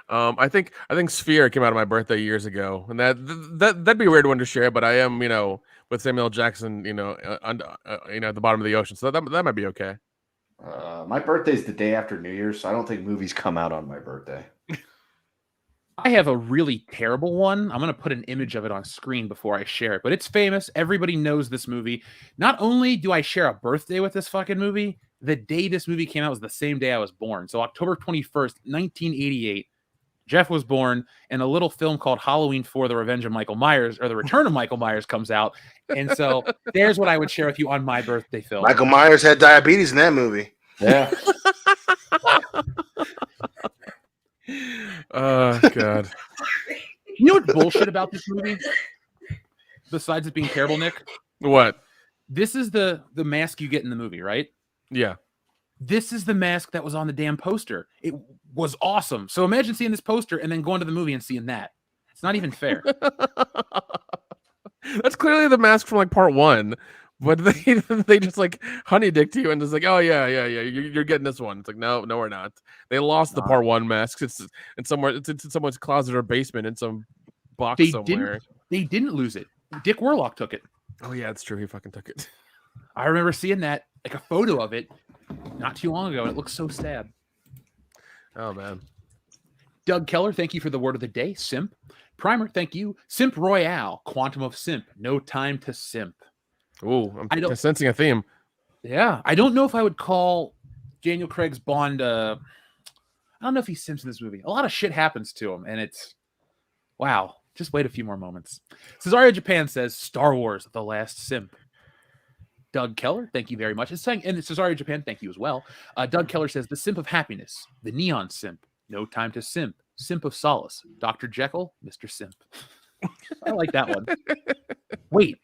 C: I think Sphere came out on my birthday years ago, and that'd be a weird one to share. But I am, with Samuel L. Jackson, at the bottom of the ocean, so that might be okay.
D: My birthday's the day after New Year's, so I don't think movies come out on my birthday.
A: I have a really terrible one. I'm going to put an image of it on screen before I share it, but it's famous. Everybody knows this movie. Not only do I share a birthday with this fucking movie, the day this movie came out was the same day I was born. So October 21st, 1988, Jeff was born, and a little film called Halloween 4: The Revenge of Michael Myers, or The Return of Michael Myers, comes out. And so there's what I would share with you on my birthday film.
B: Michael Myers had diabetes in that movie.
D: Yeah.
C: Oh God.
A: You know what's bullshit about this movie? Besides it being terrible, Nick?
C: What?
A: This is the mask you get in the movie, right?
C: Yeah.
A: This is the mask that was on the damn poster. It was awesome. So imagine seeing this poster and then going to the movie and seeing that. It's not even fair.
C: That's clearly the mask from part 1, but they just honey dick to you and just oh yeah, you're getting this one. It's no, we're not. They lost the part 1 masks. It's in somewhere. It's in someone's closet or basement in some box somewhere.
A: They didn't lose it. Dick Warlock took it.
C: Oh yeah, it's true. He fucking took it.
A: I remember seeing that, a photo of it, not too long ago, and it looks so sad.
C: Oh man.
A: Doug Keller, thank you for the word of the day. Simp. Primer, thank you. Simp Royale, Quantum of Simp. No time to simp.
C: Ooh,
A: I
C: I'm
A: don't-
C: sensing a theme.
A: Yeah, I don't know if I would call Daniel Craig's Bond. I don't know if he simps in this movie. A lot of shit happens to him, and it's wow. Just wait a few more moments. Cesario Japan says Star Wars: The Last Simp. Doug Keller, thank you very much. It's saying, and Cesario Japan, thank you as well. Doug Keller says the Simp of Happiness, the Neon Simp, No Time to Simp, Simp of Solace, Dr. Jekyll, Mr. Simp. I like that one. Wait,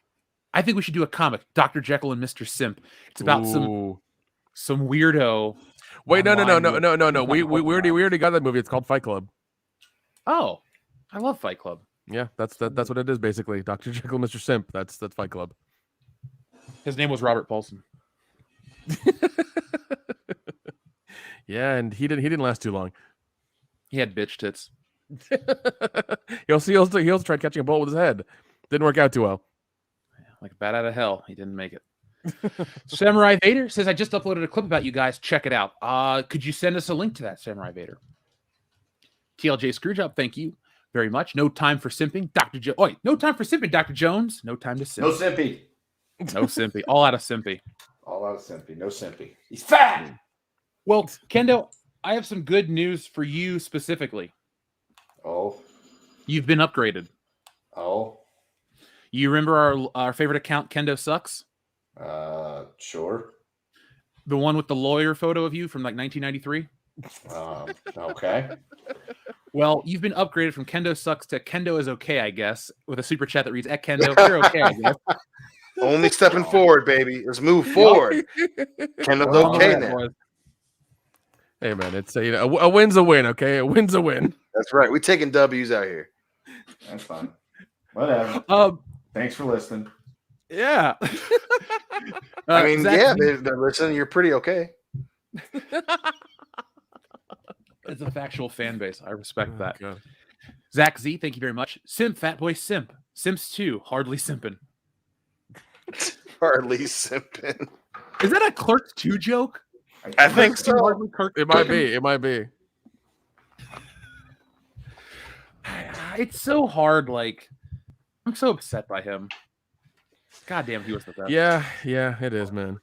A: I think we should do a comic, Dr. Jekyll and Mr. Simp. It's about some weirdo.
C: Wait, no.
A: online
C: We already got that movie. It's called Fight Club.
A: Oh, I love Fight Club.
C: Yeah, that's what it is basically. Dr. Jekyll, Mr. Simp. That's Fight Club.
A: His name was Robert Paulson.
C: Yeah, and he didn't last too long.
A: He had bitch tits.
C: He'll try catching a bullet with his head. Didn't work out too well.
A: Like a bat out of hell. He didn't make it. Samurai Vader says, I just uploaded a clip about you guys. Check it out. Could you send us a link to that, Samurai Vader? TLJ Screwjob, thank you very much. No time for simping. No time for simping, Dr. Jones. No time to simp.
D: No simpy.
A: No simpy. All out of simpy.
D: All out of simpy. No simpy. He's fat.
A: Well, Kendo, I have some good news for you specifically.
D: Oh.
A: You've been upgraded.
D: Oh.
A: You remember our favorite account, Kendo Sucks?
D: Sure.
A: The one with the lawyer photo of you from like 1993?
D: Okay.
A: Well, you've been upgraded from Kendo Sucks to Kendo is okay, I guess, with a super chat that reads, at Kendo, you're okay, I guess.
B: Only stepping forward, baby. Let's move forward. Kendo's okay now.
C: Hey man, it's a win's a win, okay? A win's a win.
B: That's right. We're taking W's out here.
D: That's fine. Whatever. Thanks for listening.
A: Yeah.
B: I mean,
A: Zach,
B: yeah, they're listening. You're pretty okay.
A: It's a factual fan base. I respect that.
C: God.
A: Zach Z, thank you very much. Simp, Fat Boy Simp. Simps 2, hardly simping.
B: Hardly simping.
A: Is that a Clerks 2 joke?
B: I think so.
C: It might be. It might be.
A: It's so hard. Like, I'm so upset by him. God damn, he was the best.
C: Yeah, it is, man.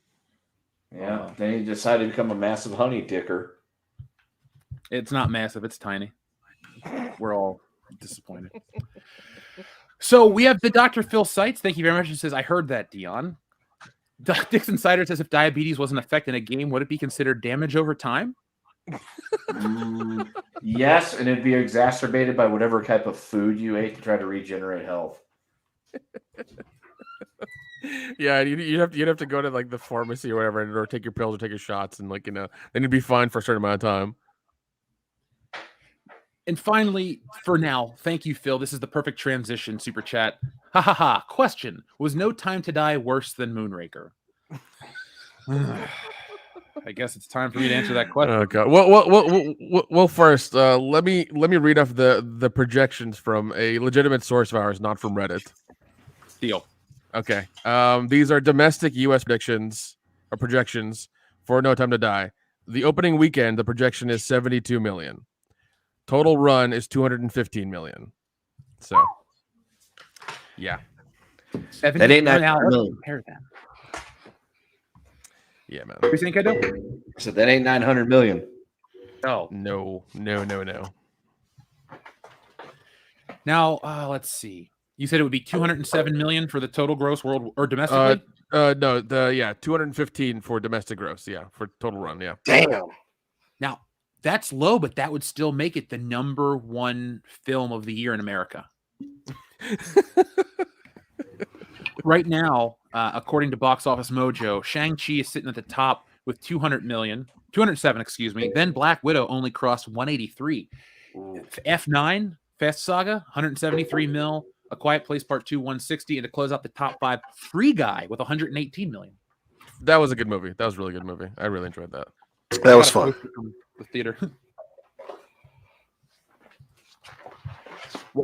D: Yeah. Then he decided to become a massive honey dicker.
A: It's not massive. It's tiny. We're all disappointed. So we have the Dr. Phil Seitz. Thank you very much. He says, I heard that, Dion. Dixon Sider says, if diabetes wasn't affecting a game, would it be considered damage over time?
D: Yes, and it'd be exacerbated by whatever type of food you ate to try to regenerate health.
C: Yeah, you'd have to go to like the pharmacy or whatever, or take your pills or take your shots, and then you'd be fine for a certain amount of time.
A: And finally, for now, thank you, Phil. This is the perfect transition, super chat. Ha ha ha. Question: was No Time to Die worse than Moonraker? I guess it's time for me to answer that question.
C: Oh god. Well. First, let me read off the projections from a legitimate source of ours, not from Reddit.
A: Deal.
C: Okay. These are domestic U.S. predictions or projections for No Time to Die. The opening weekend, the projection is 72 million. Total run is 215 million. So, yeah.
D: That ain't that million.
A: Compare that.
C: Yeah, man.
A: What do you think I do?
D: So that ain't 900 million.
A: Oh.
C: No.
A: Now, let's see. You said it would be 207 million for the total gross world or domestically?
C: No, 215 for domestic gross. Yeah, for total run. Yeah.
B: Damn.
A: Now, that's low, but that would still make it the #1 film of the year in America. Right now, according to Box Office Mojo, Shang-Chi is sitting at the top with 207, excuse me. Then Black Widow only crossed 183. F9, Fast Saga, 173 mil. A Quiet Place Part 2, 160. And to close out the top 5, Free Guy with 118 million.
C: That was a good movie. That was a really good movie. I really enjoyed that.
B: That was fun.
A: The theater.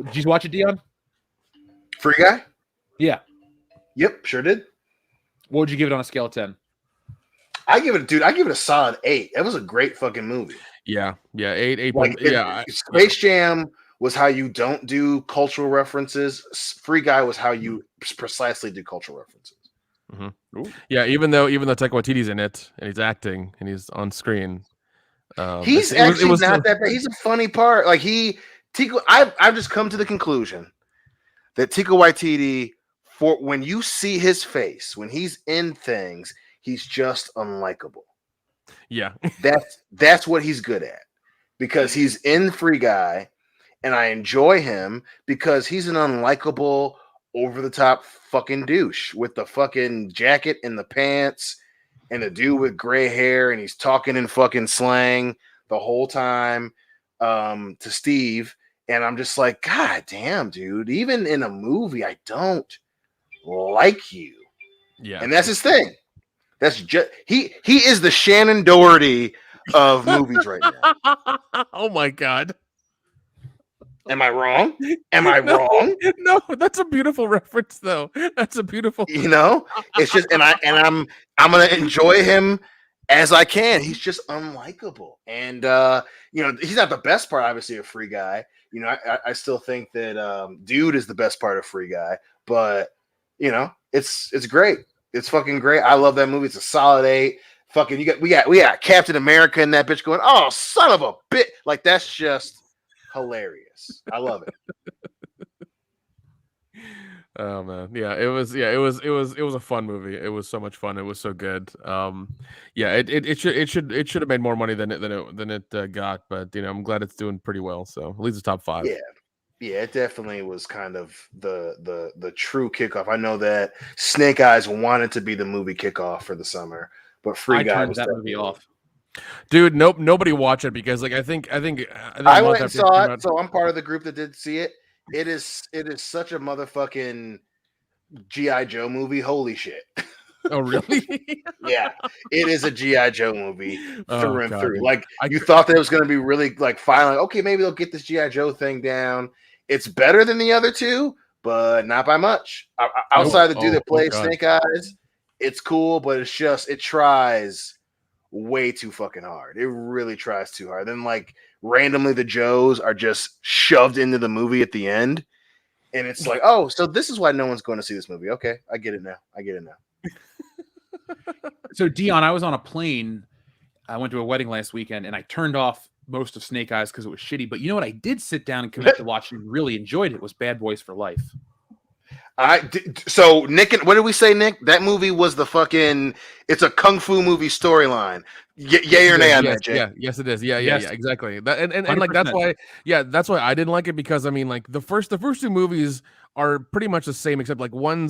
A: Did you watch it, Dion?
B: Free Guy?
A: Yeah.
B: Yep, sure did.
A: What would you give it on a scale of 10?
B: I give it a solid 8. It was a great fucking movie.
C: Yeah, 8.
B: Space Jam was how you don't do cultural references. Free Guy was how you precisely do cultural references.
C: Yeah, even though Taika Waititi's in it and he's acting and he's on screen,
B: he's actually not that bad. He's a funny part. Like I've just come to the conclusion that Taika Waititi, for when you see his face when he's in things, he's just unlikable.
C: Yeah,
B: that's what he's good at, because he's in Free Guy, and I enjoy him because he's an unlikable, over the top fucking douche with the fucking jacket and the pants and the dude with gray hair, and he's talking in fucking slang the whole time to Steve. And I'm just like, God damn, dude, even in a movie, I don't like you.
C: Yeah.
B: And that's his thing. That's just he is the Shannon Doherty of movies right now.
C: Oh my God.
B: Am I wrong? Am I wrong?
C: No, that's a beautiful reference, though. That's a beautiful.
B: It's just, and I'm gonna enjoy him as I can. He's just unlikable, and he's not the best part, obviously, of Free Guy. I still think that Dude is the best part of Free Guy, but it's great. It's fucking great. I love that movie. It's a solid 8. Fucking, we got Captain America and that bitch going, oh, son of a bit. Like, that's just hilarious. I love it.
C: Oh man, yeah, it was a fun movie. It was so much fun. It was so good. It should have made more money than it got, but I'm glad it's doing pretty well. So at least it's top 5.
B: Yeah, it definitely was kind of the true kickoff. I know that Snake Eyes wanted to be the movie kickoff for the summer, but Free Guy was
A: that movie off.
B: Dude,
C: nobody watched it because I think
B: I went and saw it, so I'm part of the group that did see it. It is such a motherfucking G.I. Joe movie. Holy shit.
C: Oh, really?
B: Yeah, it is a G.I. Joe movie through and through.
C: Dude.
B: Like, you thought that it was going to be really, like, finally, okay, maybe they'll get this G.I. Joe thing down. It's better than the other two, but not by much. Outside the dude that plays Snake Eyes, it's cool, but it's just, it tries way too fucking hard. It really tries too hard. Then, like, randomly the Joes are just shoved into the movie at the end, and it's like, oh, so this is why no one's going to see this movie. Okay, I get it now.
A: So, Dion, I was on a plane. I went to a wedding last weekend, and I turned off most of Snake Eyes because it was shitty. But you know what? I did sit down and commit to watch and really enjoyed it. Was Bad Boys for Life.
B: So Nick, what did we say, Nick? That movie was the fucking. It's a kung fu movie storyline. Yay or nay on that, Jay?
C: Yeah, yes, it is. Yeah, exactly. That, and
A: 100%.
C: like that's why I didn't like it, because I mean, like the first 2 movies are pretty much the same, except like one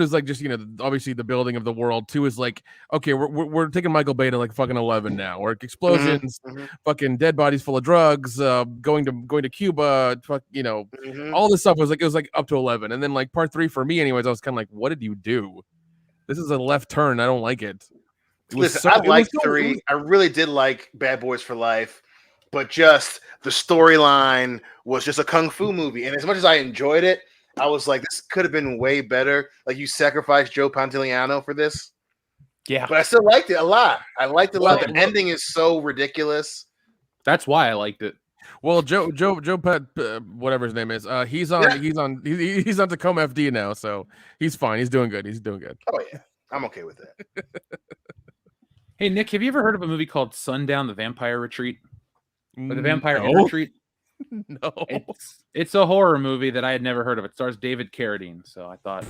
C: is like just obviously the building of the world. 2 is like, okay, we're taking Michael Bay to like fucking 11 now, or explosions, fucking dead bodies full of drugs, going to Cuba, all this stuff was like up to 11, and then like part 3 for me, anyways, I was kind of like, what did you do? This is a left turn. I don't like it.
B: Listen, I liked 3. I really did like Bad Boys for Life, but just the storyline was just a kung fu movie, and as much as I enjoyed it, I was like, this could have been way better. Like, you sacrificed Joe Pantoliano for this.
A: Yeah.
B: But I still liked it a lot. I liked it a lot. The ending is so ridiculous.
A: That's why I liked it.
C: Well, Joe Pet, whatever his name is, he's on Tacoma FD now, so he's fine. He's doing good.
B: Oh yeah, I'm okay with that.
A: Hey Nick, have you ever heard of a movie called Sundown: The Vampire Retreat? Or The Vampire Retreat?
C: No.
A: It's a horror movie that I had never heard of. It stars David Carradine, so I thought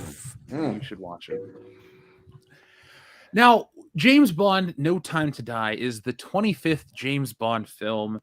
A: you should watch it. Now, James Bond: No Time to Die is the 25th James Bond film.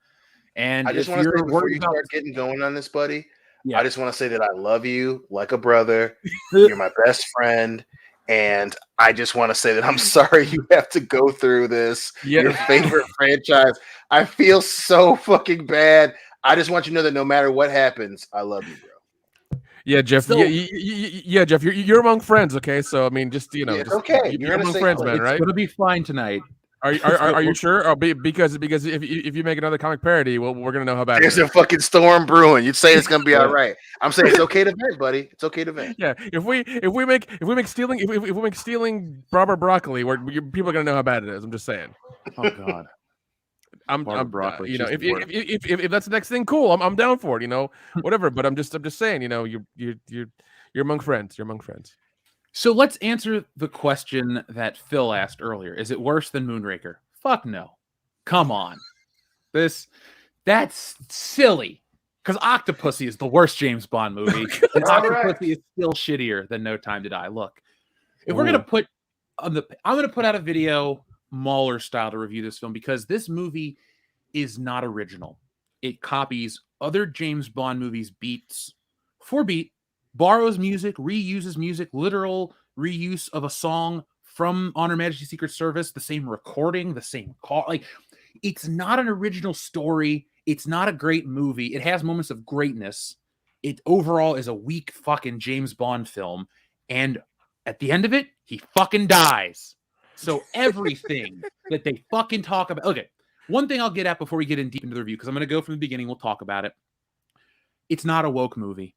A: And
B: I just want to say, before you start getting going on this, buddy, I just want to say that I love you like a brother. You're my best friend. And I just want to say that I'm sorry you have to go through this. Your favorite franchise. I feel so fucking bad. I just want you to know that no matter what happens, I love you, bro.
C: Yeah, Jeff. So, Jeff. You're among friends, okay? So I mean, just
B: it's okay.
C: You're among friends, man, right?
A: It's gonna be fine tonight.
C: Are you sure? Because if you make another comic parody, well, we're gonna know how bad.
B: There's a fucking storm brewing. You'd say it's gonna be all right. I'm saying it's okay to vent, buddy. It's okay to vent.
C: Yeah. If we make stealing Robert Broccoli, people are gonna know how bad it is. I'm just saying.
A: Oh God.
C: I'm broccoli. If that's the next thing, cool. I'm down for it. Whatever. But I'm just saying. You're among friends. You're among friends.
A: So let's answer the question that Phil asked earlier. Is it worse than Moonraker? Fuck no. Come on. That's silly. Because Octopussy is the worst James Bond movie. And Octopussy is still shittier than No Time to Die. Look, if we're gonna put I'm gonna put out a video Mauler style to review this film because this movie is not original. It copies other James Bond movies beats for beat, borrows music, reuses music, literal reuse of a song from On Her Majesty's Secret Service, the same recording, the same call. Like, it's not an original story. It's not a great movie. It has moments of greatness. It overall is a weak fucking James Bond film. And at the end of it, he fucking dies. So everything that they fucking talk about. Okay, one thing I'll get at before we get in deep into the review, because I'm going to go from the beginning. We'll talk about it. It's not a woke movie.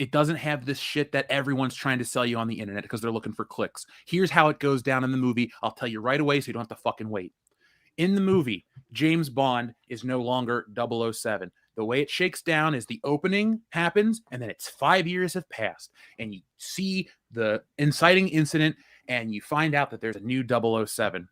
A: It doesn't have this shit that everyone's trying to sell you on the internet because they're looking for clicks. Here's how it goes down in the movie. I'll tell you right away so you don't have to fucking wait. In the movie, James Bond is no longer 007. The way it shakes down is the opening happens, and then it's 5 years have passed, and you see the inciting incident, and you find out that there's a new 007.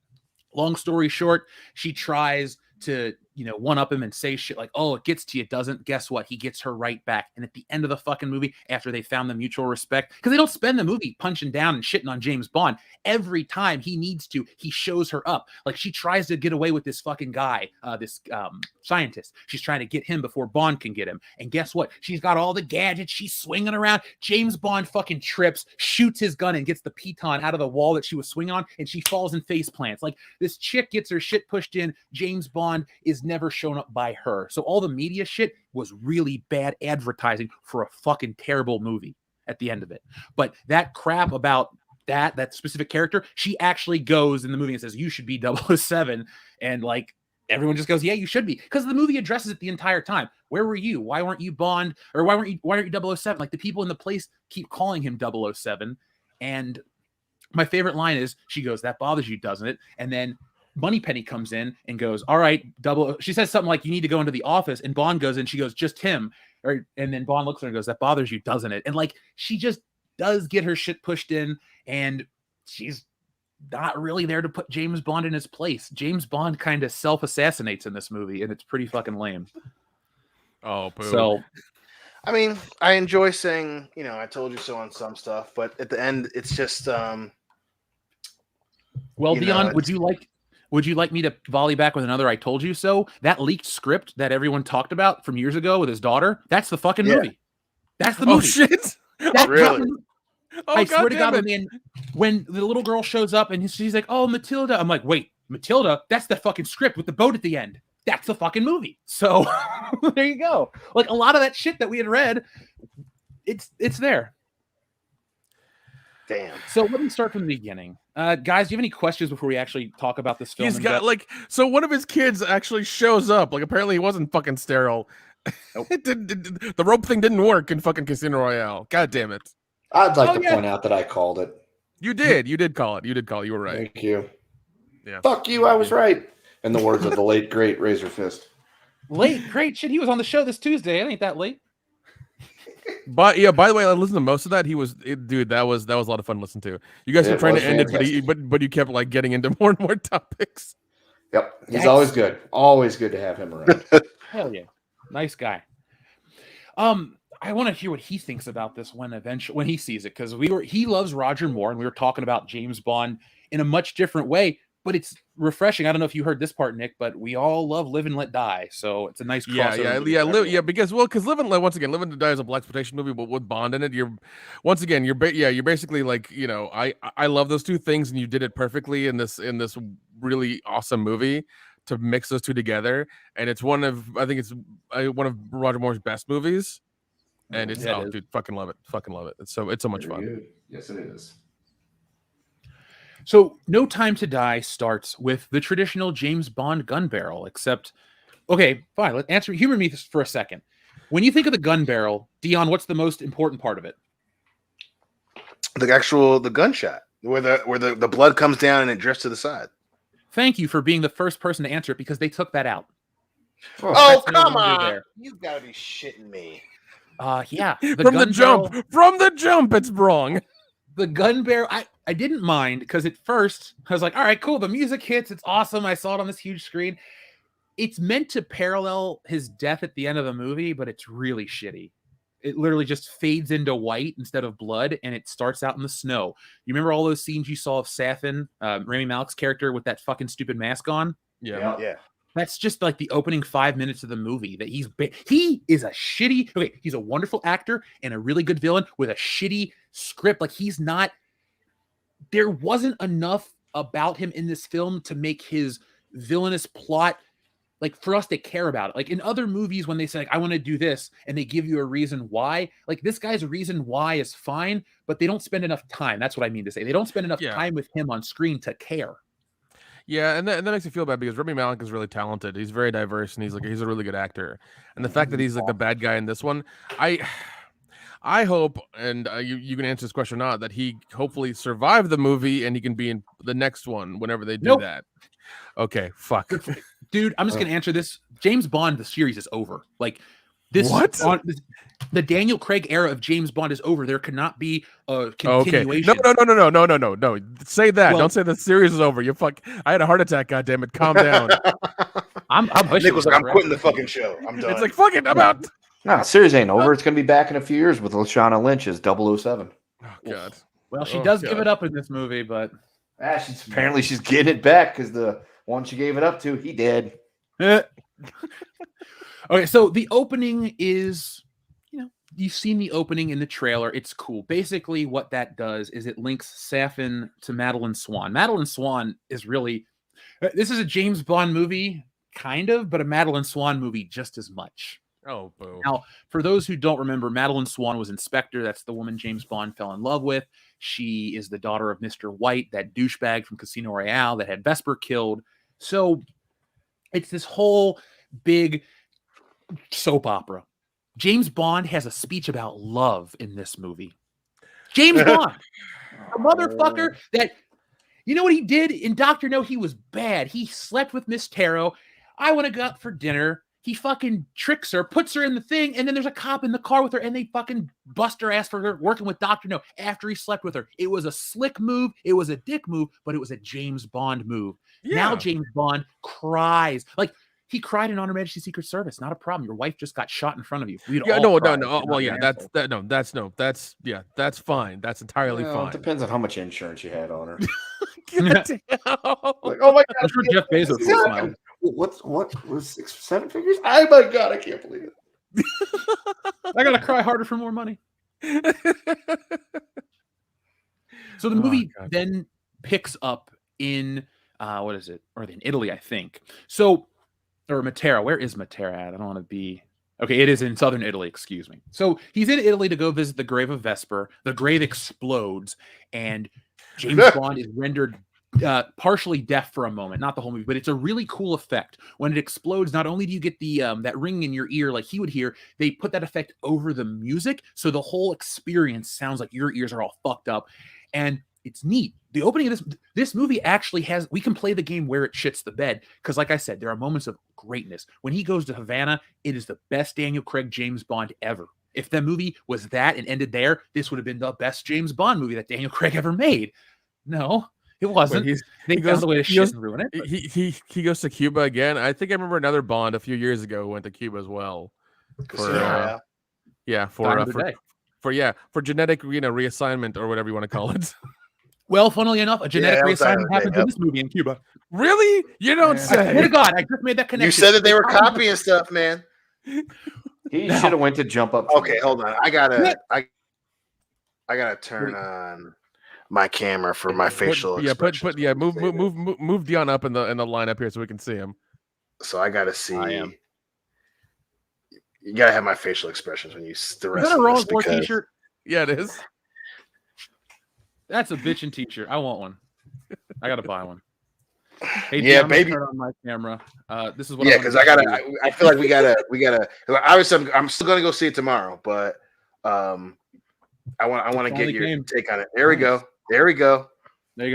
A: Long story short, she tries to, one up him and say shit like, oh, it gets to you, doesn't. Guess what? He gets her right back. And at the end of the fucking movie, after they found the mutual respect, because they don't spend the movie punching down and shitting on James Bond. Every time he needs to, he shows her up. Like, she tries to get away with this fucking guy, this scientist. She's trying to get him before Bond can get him. And guess what? She's got all the gadgets. She's swinging around. James Bond fucking trips, shoots his gun, and gets the piton out of the wall that she was swinging on, and she falls and face plants. Like, this chick gets her shit pushed in. James Bond is never shown up by her. So all the media shit was really bad advertising for a fucking terrible movie at the end of it. But that crap about that specific character, she actually goes in the movie and says, you should be 007. And like, everyone just goes, yeah, you should be. Because the movie addresses it the entire time. Where were you? Why weren't you Bond? Or why aren't you 007? Like, the people in the place keep calling him 007. And my favorite line is, she goes, that bothers you, doesn't it? And then Moneypenny comes in and goes, all right, she says something like, you need to go into the office. And Bond goes in, she goes, just him. And then Bond looks at her and goes, that bothers you, doesn't it? And like, she just does get her shit pushed in, and she's not really there to put James Bond in his place. James Bond kind of self-assassinates in this movie, and it's pretty fucking lame.
C: Oh, poo.
A: So,
B: I mean, I enjoy saying, I told you so on some stuff, but at the end, it's just,
A: well, Dion, would you like me to volley back with another I told you so? That leaked script that everyone talked about from years ago with his daughter, that's the fucking movie. That's the movie.
C: Oh, shit.
A: That's
B: really?
A: I swear to God, when the little girl shows up and she's like, oh, Matilda. I'm like, wait, Matilda? That's the fucking script with the boat at the end. That's the fucking movie. So there you go. Like, a lot of that shit that we had read, it's there.
B: Damn.
A: So let me start from the beginning. Guys, do you have any questions before we actually talk about this film?
C: He's got so one of his kids actually shows up. Like, apparently he wasn't fucking sterile.
A: Nope.
C: The rope thing didn't work in fucking Casino Royale. God damn it.
D: I'd like to point out that I called it.
C: You did. You did call it. You were right.
D: Thank you.
C: Yeah.
D: Fuck you. I was right. In the words of the late, great Razor Fist.
A: Late, great shit. He was on the show this Tuesday. It ain't that late.
C: But yeah, by the way, I listened to most of that. Dude, that was a lot of fun to listen to. You guys were trying to end it, but you kept like getting into more and more topics.
D: Yep. He's always good. Always good to have him around.
A: Hell yeah. Nice guy. I want to hear what he thinks about this when he sees it, because he loves Roger Moore, and we were talking about James Bond in a much different way, but it's refreshing. I don't know if you heard this part, Nick, but we all love Live and Let Die, so it's a nice crossover.
C: Because Live and Let Die is a blaxploitation movie, but with Bond in it, you're basically like, I love those two things, and you did it perfectly in this really awesome movie to mix those two together, and it's one of Roger Moore's best movies. And it's dude, fucking love it. It's so much fun.
D: Good. Yes, it is.
A: So No Time to Die starts with the traditional James Bond gun barrel, except, okay, fine. Humor me for a second. When you think of the gun barrel, Dion, what's the most important part of it?
B: The gunshot, where the blood comes down and it drifts to the side.
A: Thank you for being the first person to answer it, because they took that out.
B: Oh, come on. You've got to be shitting me.
A: Yeah.
C: From the jump, it's wrong.
A: the gun barrel, I didn't mind because at first I was like, all right, cool. The music hits. It's awesome. I saw it on this huge screen. It's meant to parallel his death at the end of the movie, but it's really shitty. It literally just fades into white instead of blood, and it starts out in the snow. You remember all those scenes you saw of Safin, Rami Malek's character, with that fucking stupid mask on?
C: Yeah.
A: That's just like the opening 5 minutes of the movie. That he is a shitty. Okay, he's a wonderful actor and a really good villain with a shitty script. Like he's not. There wasn't enough about him in this film to make his villainous plot like for us to care about it. Like in other movies, when they say like, I want to do this, and they give you a reason why, like this guy's reason why is fine, but they don't spend enough time. That's what I mean to say. They don't spend enough time with him on screen to care.
C: Yeah, and that makes me feel bad because Rami Malek is really talented. He's very diverse, and he's a really good actor. And the fact that he's like the bad guy in this one, I hope, and you can answer this question or not, that he hopefully survived the movie and he can be in the next one whenever they do that. Okay, fuck.
A: Dude, I'm just going to answer this. James Bond, the series is over. Like, this.
C: What?
A: The Daniel Craig era of James Bond is over. There cannot be a continuation.
C: No. Say that. Don't say the series is over. You fuck. I had a heart attack, goddammit. Calm down.
B: Nick was like, I'm quitting the fucking show. I'm done.
C: It's like, fuck it. I'm out.
D: No, series ain't over. It's going to be back in a few years with Lashana Lynch as 007.
C: Oh, God.
A: Well, she does give it up in this movie, but...
D: Apparently she's getting it back because the one she gave it up to, he did.
A: Okay, so the opening is, you've seen the opening in the trailer. It's cool. Basically, what that does is it links Safin to Madeline Swan. Madeline Swan is really... This is a James Bond movie, kind of, but a Madeline Swan movie just as much.
C: Oh, boo.
A: Now, for those who don't remember, Madeline Swan was Inspector. That's the woman James Bond fell in love with. She is the daughter of Mr. White, that douchebag from Casino Royale that had Vesper killed. So it's this whole big soap opera. James Bond has a speech about love in this movie. James Bond, a motherfucker that, you know what he did in Dr. No? He was bad. He slept with Miss Tarot. I want to go out for dinner. He fucking tricks her, puts her in the thing, and then there's a cop in the car with her, and they fucking bust her ass for her working with Dr. No after he slept with her. It was a slick move. It was a dick move, but it was a James Bond move. Yeah. Now James Bond cries. Like, he cried in On Her Majesty's Secret Service. Not a problem. Your wife just got shot in front of you.
C: No. Well, yeah, that's fine. That's entirely fine.
D: It depends on how much insurance you had on her.
C: Like,
D: oh my God.
A: I'm sure Jeff Bezos will smile.
D: What was 6 or 7 figures? Oh my God, I can't believe it.
A: I gotta cry harder for more money. So the movie then picks up in what is it? Or in Italy, I think. So, or Matera. Where is Matera at? I don't want to be. Okay, it is in southern Italy. Excuse me. So he's in Italy to go visit the grave of Vesper. The grave explodes, and James Bond is rendered partially deaf for a moment, not the whole movie, but it's a really cool effect. When it explodes, not only do you get the that ring in your ear like he would hear, they put that effect over the music, so the whole experience sounds like your ears are all fucked up, and it's neat. The opening of this movie actually has, we can play the game where it shits the bed, because like I said, there are moments of greatness. When he goes to Havana, it is the best Daniel Craig James Bond ever. If the movie was that and ended there, this would have been the best James Bond movie that Daniel Craig ever made. No, it wasn't. They found a way to shit and ruin it.
C: He goes to Cuba again. I think I remember another Bond a few years ago who went to Cuba as well. For genetic reassignment or whatever you want to call it.
A: Well, funnily enough, a genetic reassignment happens in this movie in Cuba.
C: Really? You don't say.
A: I swear to God, I just made that connection.
B: You said that they were copying stuff, man.
D: He should have went to jump up.
B: Okay, hold on. I gotta turn on my camera for my facial expressions.
C: Move Dion up in the lineup here so we can see him.
B: So I gotta see. You gotta have my facial expressions when you the rest.
A: Is that a
B: of
A: Raw
B: this
A: War
B: because...
A: t-shirt?
C: Yeah, it is.
A: That's a bitchin' t-shirt. I want one. I gotta buy one. Hey,
B: yeah,
A: Dion,
B: baby.
A: Turn on my camera. This is what.
B: Yeah, because I feel like we gotta. Obviously, I'm still gonna go see it tomorrow, but I want to get your take on it. There we go. There you go,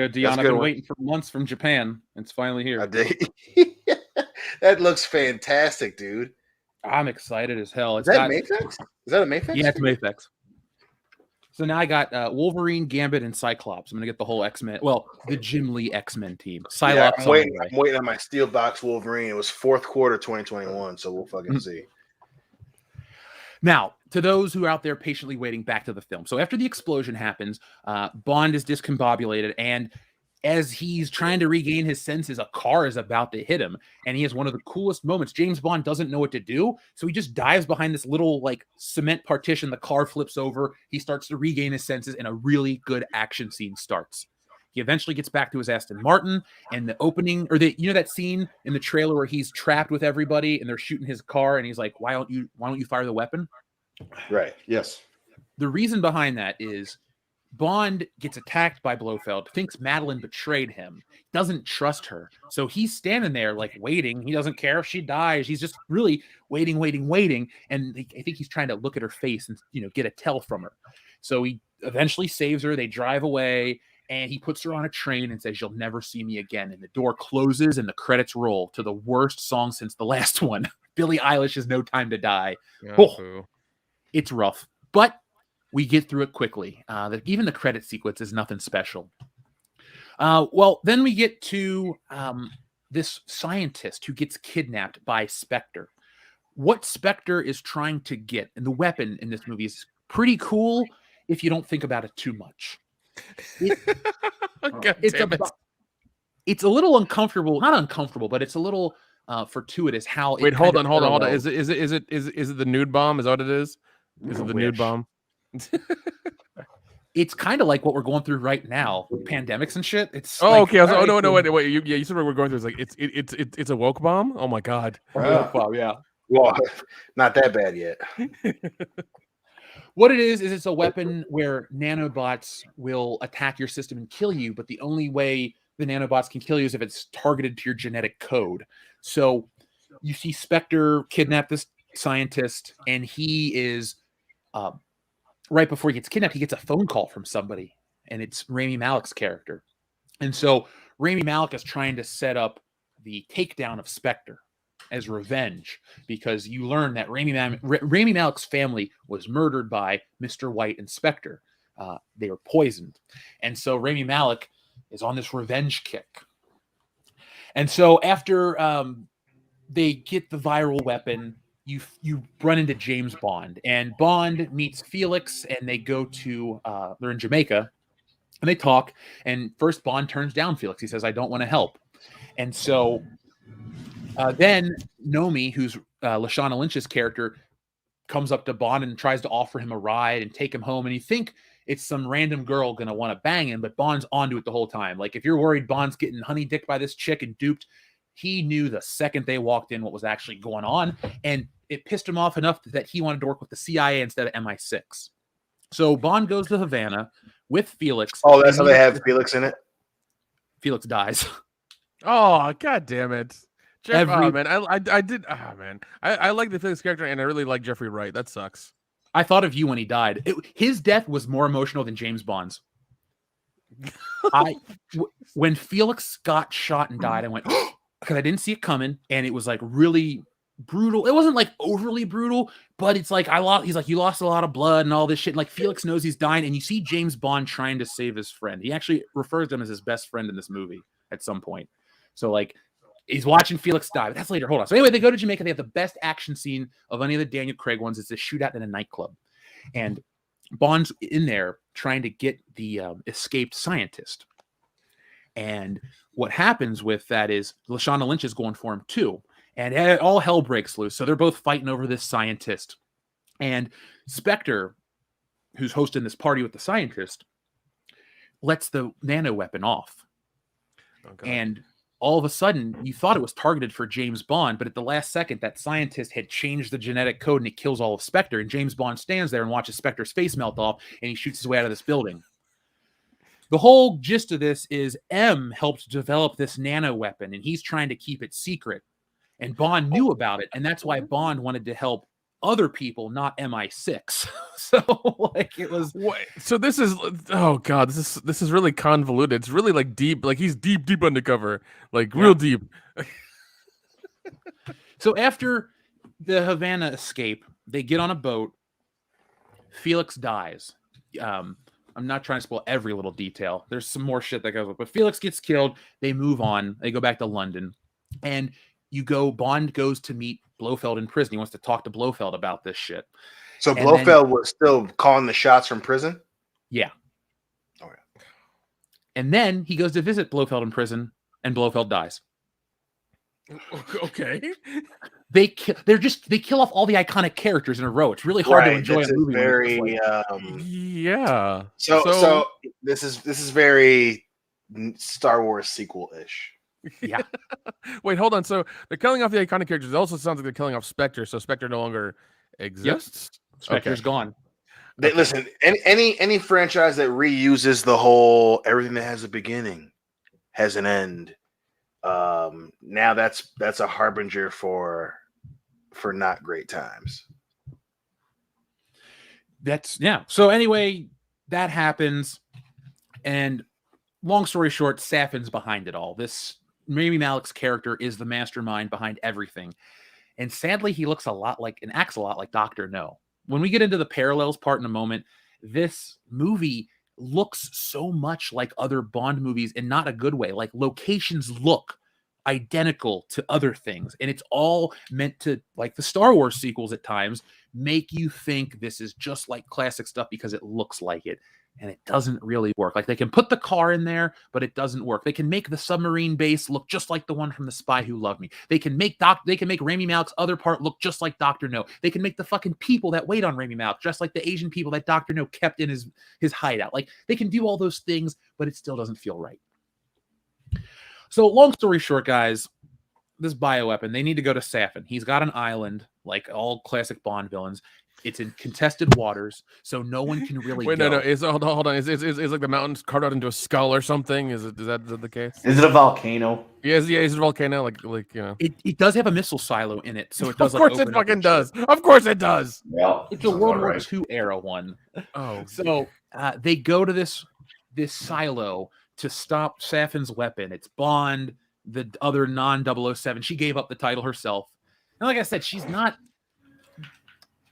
A: Dion. I've been waiting for months from Japan. It's finally here.
B: That looks fantastic, dude.
A: I'm excited as hell.
B: Is that Mayfix? Is that a Mayfix?
A: Yeah, it's Mayfix. So now I got Wolverine, Gambit, and Cyclops. I'm gonna get the whole X-Men. Well, the Jim Lee X-Men team.
B: Yeah,
A: Cyclops.
B: I'm waiting on my steel box Wolverine. It was fourth quarter 2021, so we'll fucking see.
A: Now, to those who are out there patiently waiting, back to the film. So after the explosion happens, Bond is discombobulated, and as he's trying to regain his senses, a car is about to hit him, and he has one of the coolest moments. James Bond doesn't know what to do, so he just dives behind this little like cement partition. The car flips over. He starts to regain his senses, and a really good action scene starts. He eventually gets back to his Aston Martin, and the opening, or that scene in the trailer where he's trapped with everybody and they're shooting his car, and he's like, "Why don't you fire the weapon?"
D: Right. Yes.
A: The reason behind that is Bond gets attacked by Blofeld, thinks Madeline betrayed him, doesn't trust her. So he's standing there like waiting. He doesn't care if she dies. He's just really waiting. And I think he's trying to look at her face and, get a tell from her. So he eventually saves her. They drive away, and he puts her on a train and says, "You'll never see me again." And the door closes and the credits roll to the worst song since the last one. Billie Eilish's "No Time to Die." Oh, it's rough, but we get through it quickly. Even the credit sequence is nothing special. Well, then we get to this scientist who gets kidnapped by Spectre. What Spectre is trying to get, and the weapon in this movie is pretty cool if you don't think about it too much. It's a little uncomfortable, not uncomfortable, but it's a little fortuitous how.
C: Wait, hold on. Is it the nude bomb? Is that what it is? Is it the nude bomb?
A: It's kind of like what we're going through right now, pandemics and shit. It's
C: okay. No, wait. You said what we're going through. It's like it's a woke bomb. Oh my god.
A: Woke bomb, yeah.
B: Well, not that bad yet.
A: What it is it's a weapon where nanobots will attack your system and kill you, but the only way the nanobots can kill you is if it's targeted to your genetic code. So you see Spectre kidnap this scientist, and he is right before he gets kidnapped, he gets a phone call from somebody, and it's Rami Malek's character. And so Rami Malek is trying to set up the takedown of Spectre as revenge, because you learn that Rami Malek's family was murdered by Mr. White and Spectre. They were poisoned. And so Rami Malek is on this revenge kick. And so after they get the viral weapon, you run into James Bond, and Bond meets Felix, and they go to they're in Jamaica, and they talk. And first Bond turns down Felix. He says, "I don't want to help." And so then Nomi, who's Lashana Lynch's character, comes up to Bond and tries to offer him a ride and take him home. And you think it's some random girl going to want to bang him, but Bond's onto it the whole time. Like, if you're worried Bond's getting honey dicked by this chick and duped, he knew the second they walked in what was actually going on. And it pissed him off enough that he wanted to work with the CIA instead of MI6. So Bond goes to Havana with Felix.
B: Oh, that's how they have Felix in it?
A: Felix dies.
C: Oh, god damn it. I like the Felix character, and I really like Jeffrey Wright. That sucks.
A: I thought of you when he died. His death was more emotional than James Bond's. When Felix got shot and died, I went, because I didn't see it coming, and it was like really brutal. It wasn't like overly brutal, but it's like he's like, "You lost a lot of blood and all this shit." And like, Felix knows he's dying, and you see James Bond trying to save his friend. He actually refers to him as his best friend in this movie at some point. So like, he's watching Felix die, but that's later. Hold on. So anyway, they go to Jamaica. They have the best action scene of any of the Daniel Craig ones. It's a shootout in a nightclub, and Bond's in there trying to get the escaped scientist. And what happens with that is Lashana Lynch is going for him too, and all hell breaks loose. So they're both fighting over this scientist, and Spectre, who's hosting this party with the scientist, lets the nano weapon off. And all of a sudden, you thought it was targeted for James Bond, but at the last second, that scientist had changed the genetic code, and it kills all of Spectre. And James Bond stands there and watches Spectre's face melt off, and he shoots his way out of this building. The whole gist of this is M helped develop this nano weapon, and he's trying to keep it secret. And Bond knew about it, and that's why Bond wanted to help other people, not MI6. So like, it was.
C: So this is, oh god, this is really convoluted. It's really like deep, like he's deep undercover, like real deep.
A: So after the Havana escape, they get on a boat. Felix dies. I'm not trying to spoil every little detail. There's some more shit that goes up, but Felix gets killed. They move on. They go back to London, and Bond goes to meet Blofeld in prison. He wants to talk to Blofeld about this shit.
B: So
A: And
B: Blofeld was still calling the shots from prison?
A: Yeah.
B: Oh, yeah.
A: And then he goes to visit Blofeld in prison, and Blofeld dies.
C: Okay.
A: They kill off all the iconic characters in a row. It's really hard to enjoy a movie.
B: Very,
C: yeah.
B: So this is very Star Wars sequel-ish.
A: Yeah.
C: Wait, hold on. So they're killing off the iconic characters. It also sounds like they're killing off Spectre. So Spectre no longer exists.
A: Spectre's gone.
B: Listen, any franchise that reuses the whole everything that has a beginning has an end. Now that's a harbinger for not great times.
A: So anyway, that happens, and long story short, Safin's behind it all. This Rami Malek's character is the mastermind behind everything, and sadly, he looks a lot like and acts a lot like Dr. No. When we get into the parallels part in a moment, this movie looks so much like other Bond movies in not a good way. Like locations look identical to other things, and it's all meant to, like the Star Wars sequels at times, make you think this is just like classic stuff because it looks like it, and it doesn't really work. Like they can put the car in there, but it doesn't work. They can make the submarine base look just like the one from The Spy Who Loved Me. They can make Rami Malek's other part look just like Dr. No. They can make the fucking people that wait on Rami Malek just like the Asian people that Dr. No kept in his hideout. Like they can do all those things, but it still doesn't feel right. So long story short, guys, this bioweapon, they need to go to Safin. He's got an island, like all classic Bond villains. It's in contested waters, so no one can really
C: Wait,
A: go.
C: no. Hold on. Is like the mountains carved out into a skull or something? Is that the case?
D: Is it a volcano?
C: Yeah, is it a volcano? Like you know.
A: It does have a missile silo in it, so it does.
C: Of course it fucking does. Of course it does.
D: Yeah,
A: it's a World War II era one.
C: Oh,
A: so they go to this silo to stop Safin's weapon. It's Bond, the other non-007. She gave up the title herself, and like I said, she's not.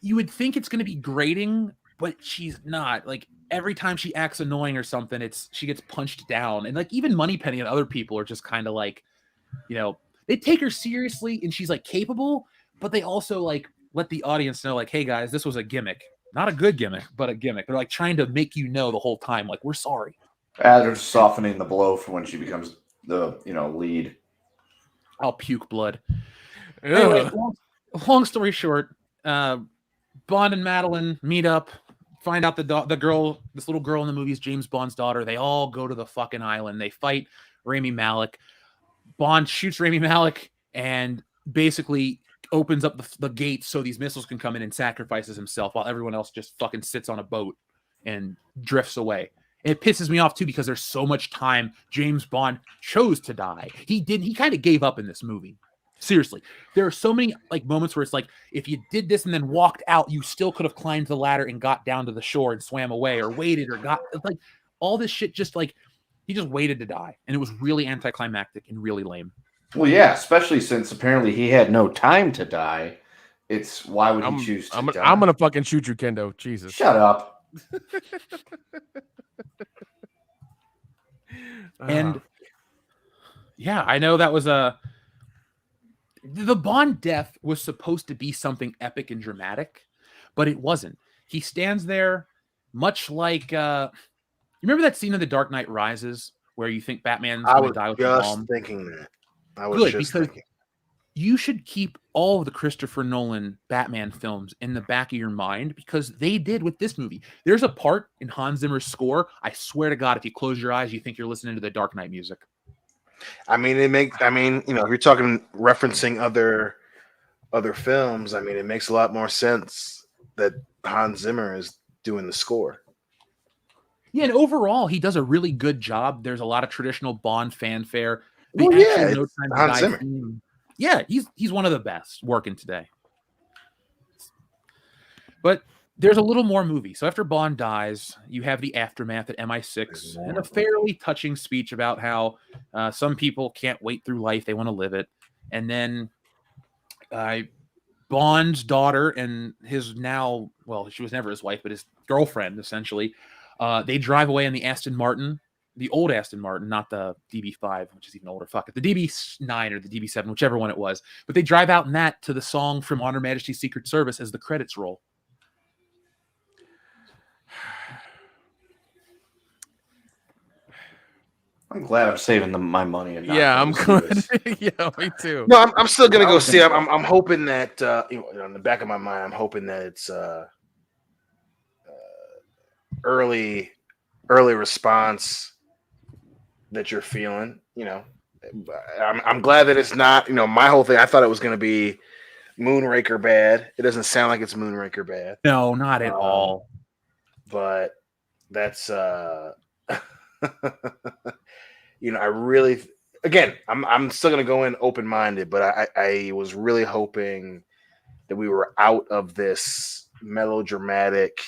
A: You would think it's going to be grating, but she's not. Like every time she acts annoying or something, she gets punched down. And like even Moneypenny and other people are just kind of like, they take her seriously and she's like capable, but they also like let the audience know like, hey guys, this was a gimmick. Not a good gimmick, but a gimmick. They're like trying to make you know the whole time, like, we're sorry.
D: They're softening the blow for when she becomes the lead.
A: I'll puke blood. Anyway, long story short, Bond and Madeline meet up, find out the girl, this little girl in the movie is James Bond's daughter. They all go to the fucking island. They fight Rami Malek. Bond shoots Rami Malek and basically opens up the gates so these missiles can come in and sacrifices himself while everyone else just fucking sits on a boat and drifts away. It pisses me off too because there's so much time James Bond chose to die. He kind of gave up in this movie. Seriously, there are so many like moments where it's like, if you did this and then walked out, you still could have climbed the ladder and got down to the shore and swam away, or waited, or got like all this shit. Just like he just waited to die, and it was really anticlimactic and really lame.
D: Well, yeah, especially since apparently he had no time to die. It's why would he choose to die?
C: I'm gonna fucking shoot you, Kendo. Jesus,
D: shut up.
A: And yeah, I know that was the Bond death was supposed to be something epic and dramatic, but it wasn't. He stands there much like you remember that scene in The Dark Knight Rises where you think Batman's going to die with the bomb?
B: I was just thinking that. I was just thinking.
A: You should keep all of the Christopher Nolan Batman films in the back of your mind, because they did with this movie. There's a part in Hans Zimmer's score, I swear to God, if you close your eyes, you think you're listening to the Dark Knight music.
B: I mean, if you're talking referencing other films, I mean, it makes a lot more sense that Hans Zimmer is doing the score.
A: Yeah, and overall, he does a really good job. There's a lot of traditional Bond fanfare.
B: No Time to
A: Hans
B: Die
A: Zimmer. Theme, yeah, he's one of the best working today. But there's a little more movie. So after Bond dies, you have the aftermath at MI6 and a fairly touching speech about how some people can't wait through life. They want to live it. And then Bond's daughter and his now, well, she was never his wife, but his girlfriend, essentially, they drive away in the Aston Martin, the old Aston Martin, not the DB5, which is even older. Fuck it. The DB9 or the DB7, whichever one it was. But they drive out in that to the song from On Her Majesty's Secret Service as the credits roll.
D: I'm glad I'm saving my money. And not
C: Yeah, I'm
D: going to
C: good.
D: see this.
C: Yeah, me too.
B: No, I'm still gonna
D: I
B: go
D: was
B: see.
D: gonna
B: I'm hoping that in the back of my mind, I'm hoping that it's early response that you're feeling. I'm glad that it's not. My whole thing. I thought it was gonna be Moonraker bad. It doesn't sound like it's Moonraker bad.
A: No, not at all.
B: But that's I really, again, I'm still gonna go in open minded, but I was really hoping that we were out of this melodramatic,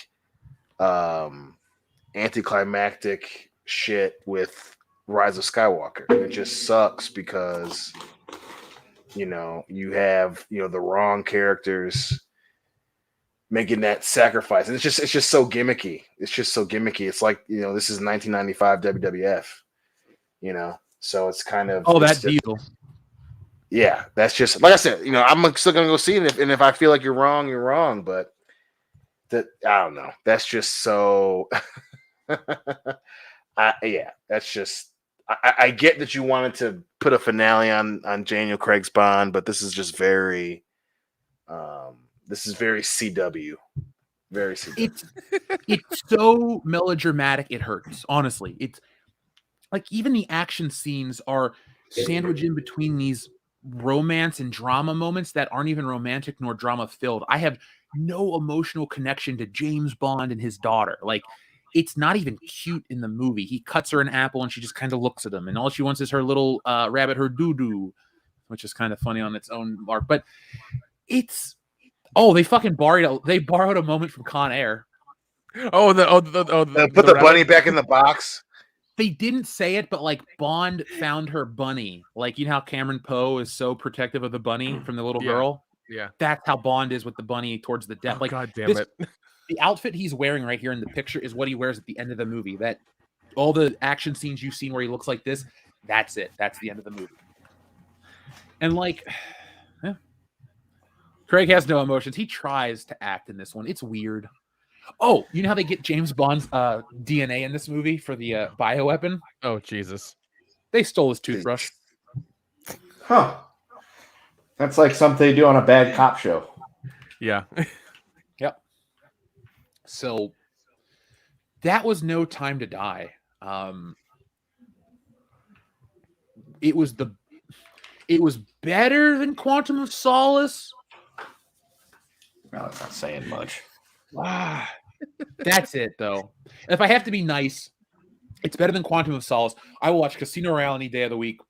B: anticlimactic shit with Rise of Skywalker. It just sucks because you have the wrong characters making that sacrifice, and it's just so gimmicky. It's like this is 1995 WWF. So it's kind of
A: That deal.
B: Yeah, that's just like I said. I'm still gonna go see it, and if I feel like you're wrong, you're wrong. But I don't know. That's just so. That's just. I get that you wanted to put a finale on Daniel Craig's Bond, but this is just very. This is very CW. Very CW.
A: It's so melodramatic, it hurts. Honestly, it's like even the action scenes are sandwiched in between these romance and drama moments that aren't even romantic nor drama filled. I have no emotional connection to James Bond and his daughter. Like, it's not even cute in the movie. He cuts her an apple and she just kind of looks at him, and all she wants is her little rabbit, her doo-doo, which is kind of funny on its own mark. But it's they fucking borrowed a moment from Con Air.
B: Put the bunny back in the box.
A: They didn't say it, but like Bond found her bunny. Like, how Cameron Poe is so protective of the bunny from the little girl?
C: Yeah.
A: That's how Bond is with the bunny towards the death. Like,
C: God damn it.
A: The outfit he's wearing right here in the picture is what he wears at the end of the movie. That all the action scenes you've seen where he looks like this, that's it. That's the end of the movie. And like, Craig has no emotions. He tries to act in this one. It's weird. Oh, you know how they get James Bond's DNA in this movie for the bioweapon?
C: Oh, Jesus.
A: They stole his toothbrush.
D: Huh. That's like something they do on a bad cop show.
C: Yeah.
A: Yep. So that was No Time to Die. It was better than Quantum of Solace.
D: Well, that's not saying much.
A: That's it, though. If I have to be nice, it's better than Quantum of Solace. I will watch Casino Royale any day of the week.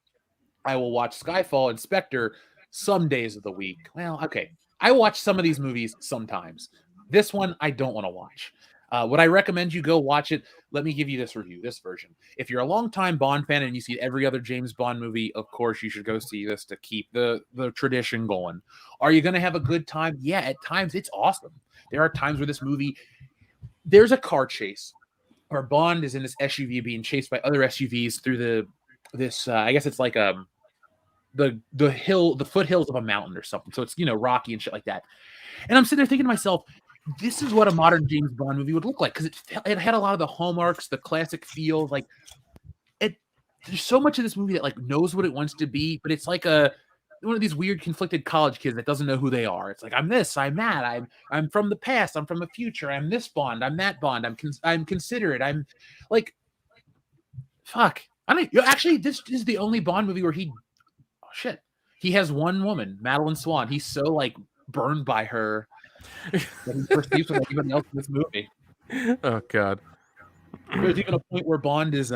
A: I will watch Skyfall and Spectre some days of the week. Well, okay. I watch some of these movies sometimes. This one, I don't want to watch. Would I recommend you go watch it? Let me give you this review, this version. If you're a longtime Bond fan and you see every other James Bond movie, of course you should go see this to keep the tradition going. Are you going to have a good time? Yeah, at times it's awesome. There are times where this movie, there's a car chase where Bond is in this SUV being chased by other SUVs through this I guess it's like the foothills of a mountain or something. So it's rocky and shit like that. And I'm sitting there thinking to myself, this is what a modern James Bond movie would look like, because it had a lot of the hallmarks, the classic feel. Like there's so much of this movie that like knows what it wants to be, but it's like one of these weird conflicted college kids that doesn't know who they are. It's like, I'm this, I'm that, I'm from the past, I'm from the future, I'm this Bond, I'm that Bond, I'm considerate, I'm like, fuck. I mean, actually, this is the only Bond movie where he has one woman, Madeline Swan. He's so like burned by her that he perceives with anybody else in this movie.
C: Oh God.
A: There's even a point where Bond is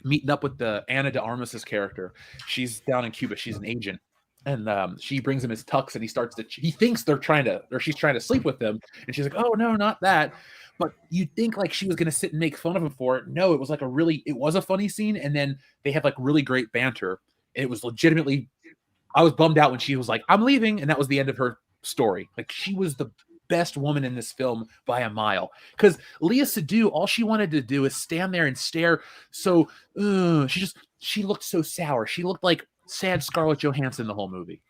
A: meeting up with the Ana de Armas's character. She's down in Cuba. She's an agent, and she brings him his tux, and he thinks she's trying to sleep with him, and she's like, "Oh no, not that." But you'd think like she was gonna sit and make fun of him for it. No, it was like it was a funny scene, and then they have like really great banter. It was legitimately. I was bummed out when she was like, "I'm leaving," and that was the end of her story. Like, she was the best woman in this film by a mile. Because Lea Seydoux, all she wanted to do is stand there and stare. So she looked so sour. She looked like sad Scarlett Johansson the whole movie.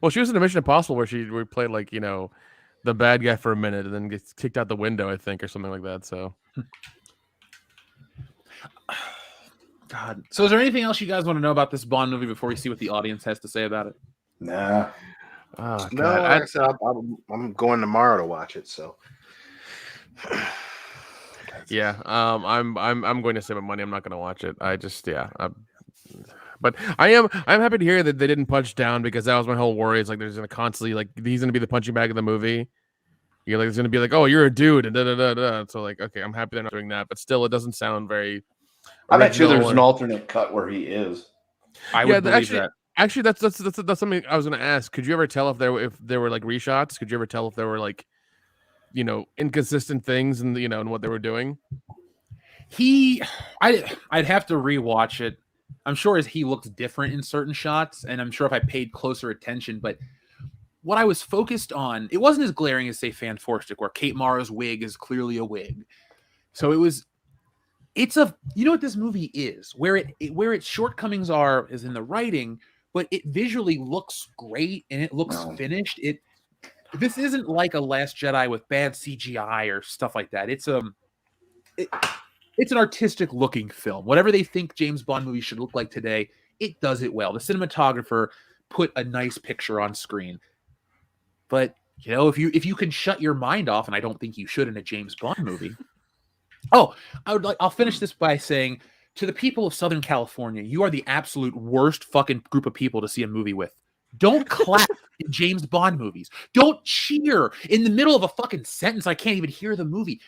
C: Well, she was in a Mission Impossible where she played like, you know, the bad guy for a minute and then gets kicked out the window, I think, or something like that. So,
A: God. So, is there anything else you guys want to know about this Bond movie before we see what the audience has to say about it?
B: Nah.
C: oh,
B: No,
C: God.
B: like I said, I'm going tomorrow to watch it. So
C: Yeah, I'm going to save my money. I'm not going to watch it. But I'm happy to hear that they didn't punch down, because that was my whole worry. It's like there's going to constantly, like, he's going to be the punching bag of the movie. You're like, it's going to be like, oh, you're a dude, and da da da da. So like, okay, I'm happy they're not doing that, but still, it doesn't sound very.
D: I bet you there's
C: original
D: an alternate cut where he is.
A: I would believe
C: actually,
A: that.
C: Actually, that's something I was going to ask. Could you ever tell if there were like reshots? Could you ever tell if there were like, you know, inconsistent things and in what they were doing?
A: I'd have to rewatch it. I'm sure he looks different in certain shots, and I'm sure if I paid closer attention, but what I was focused on, it wasn't as glaring as, say, Fan Forstic, where Kate Mara's wig is clearly a wig. So you know what this movie is, where its shortcomings is in the writing, but it visually looks great and it looks finished. This isn't like a Last Jedi with bad CGI or stuff like that. It's an artistic looking film. Whatever they think James Bond movies should look like today, it does it well. The cinematographer put a nice picture on screen. But, you know, if you can shut your mind off, and I don't think you should in a James Bond movie. I'll finish this by saying, to the people of Southern California, you are the absolute worst fucking group of people to see a movie with. Don't clap in James Bond movies. Don't cheer in the middle of a fucking sentence. I can't even hear the movie.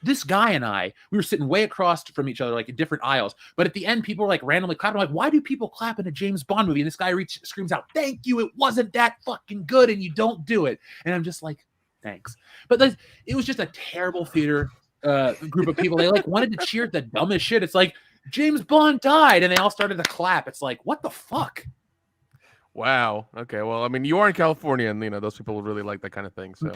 A: This guy and we were sitting way across from each other, like in different aisles. But at the end, people were like randomly clapping. I'm like, why do people clap in a James Bond movie? And this guy screams out, "Thank you. It wasn't that fucking good, and you don't do it." And I'm just like, thanks. But it was just a terrible theater group of people. They like wanted to cheer at the dumbest shit. It's like, James Bond died, and they all started to clap. It's like, what the fuck?
C: Wow. Okay. Well, I mean, you are in California, and those people would really like that kind of thing. So.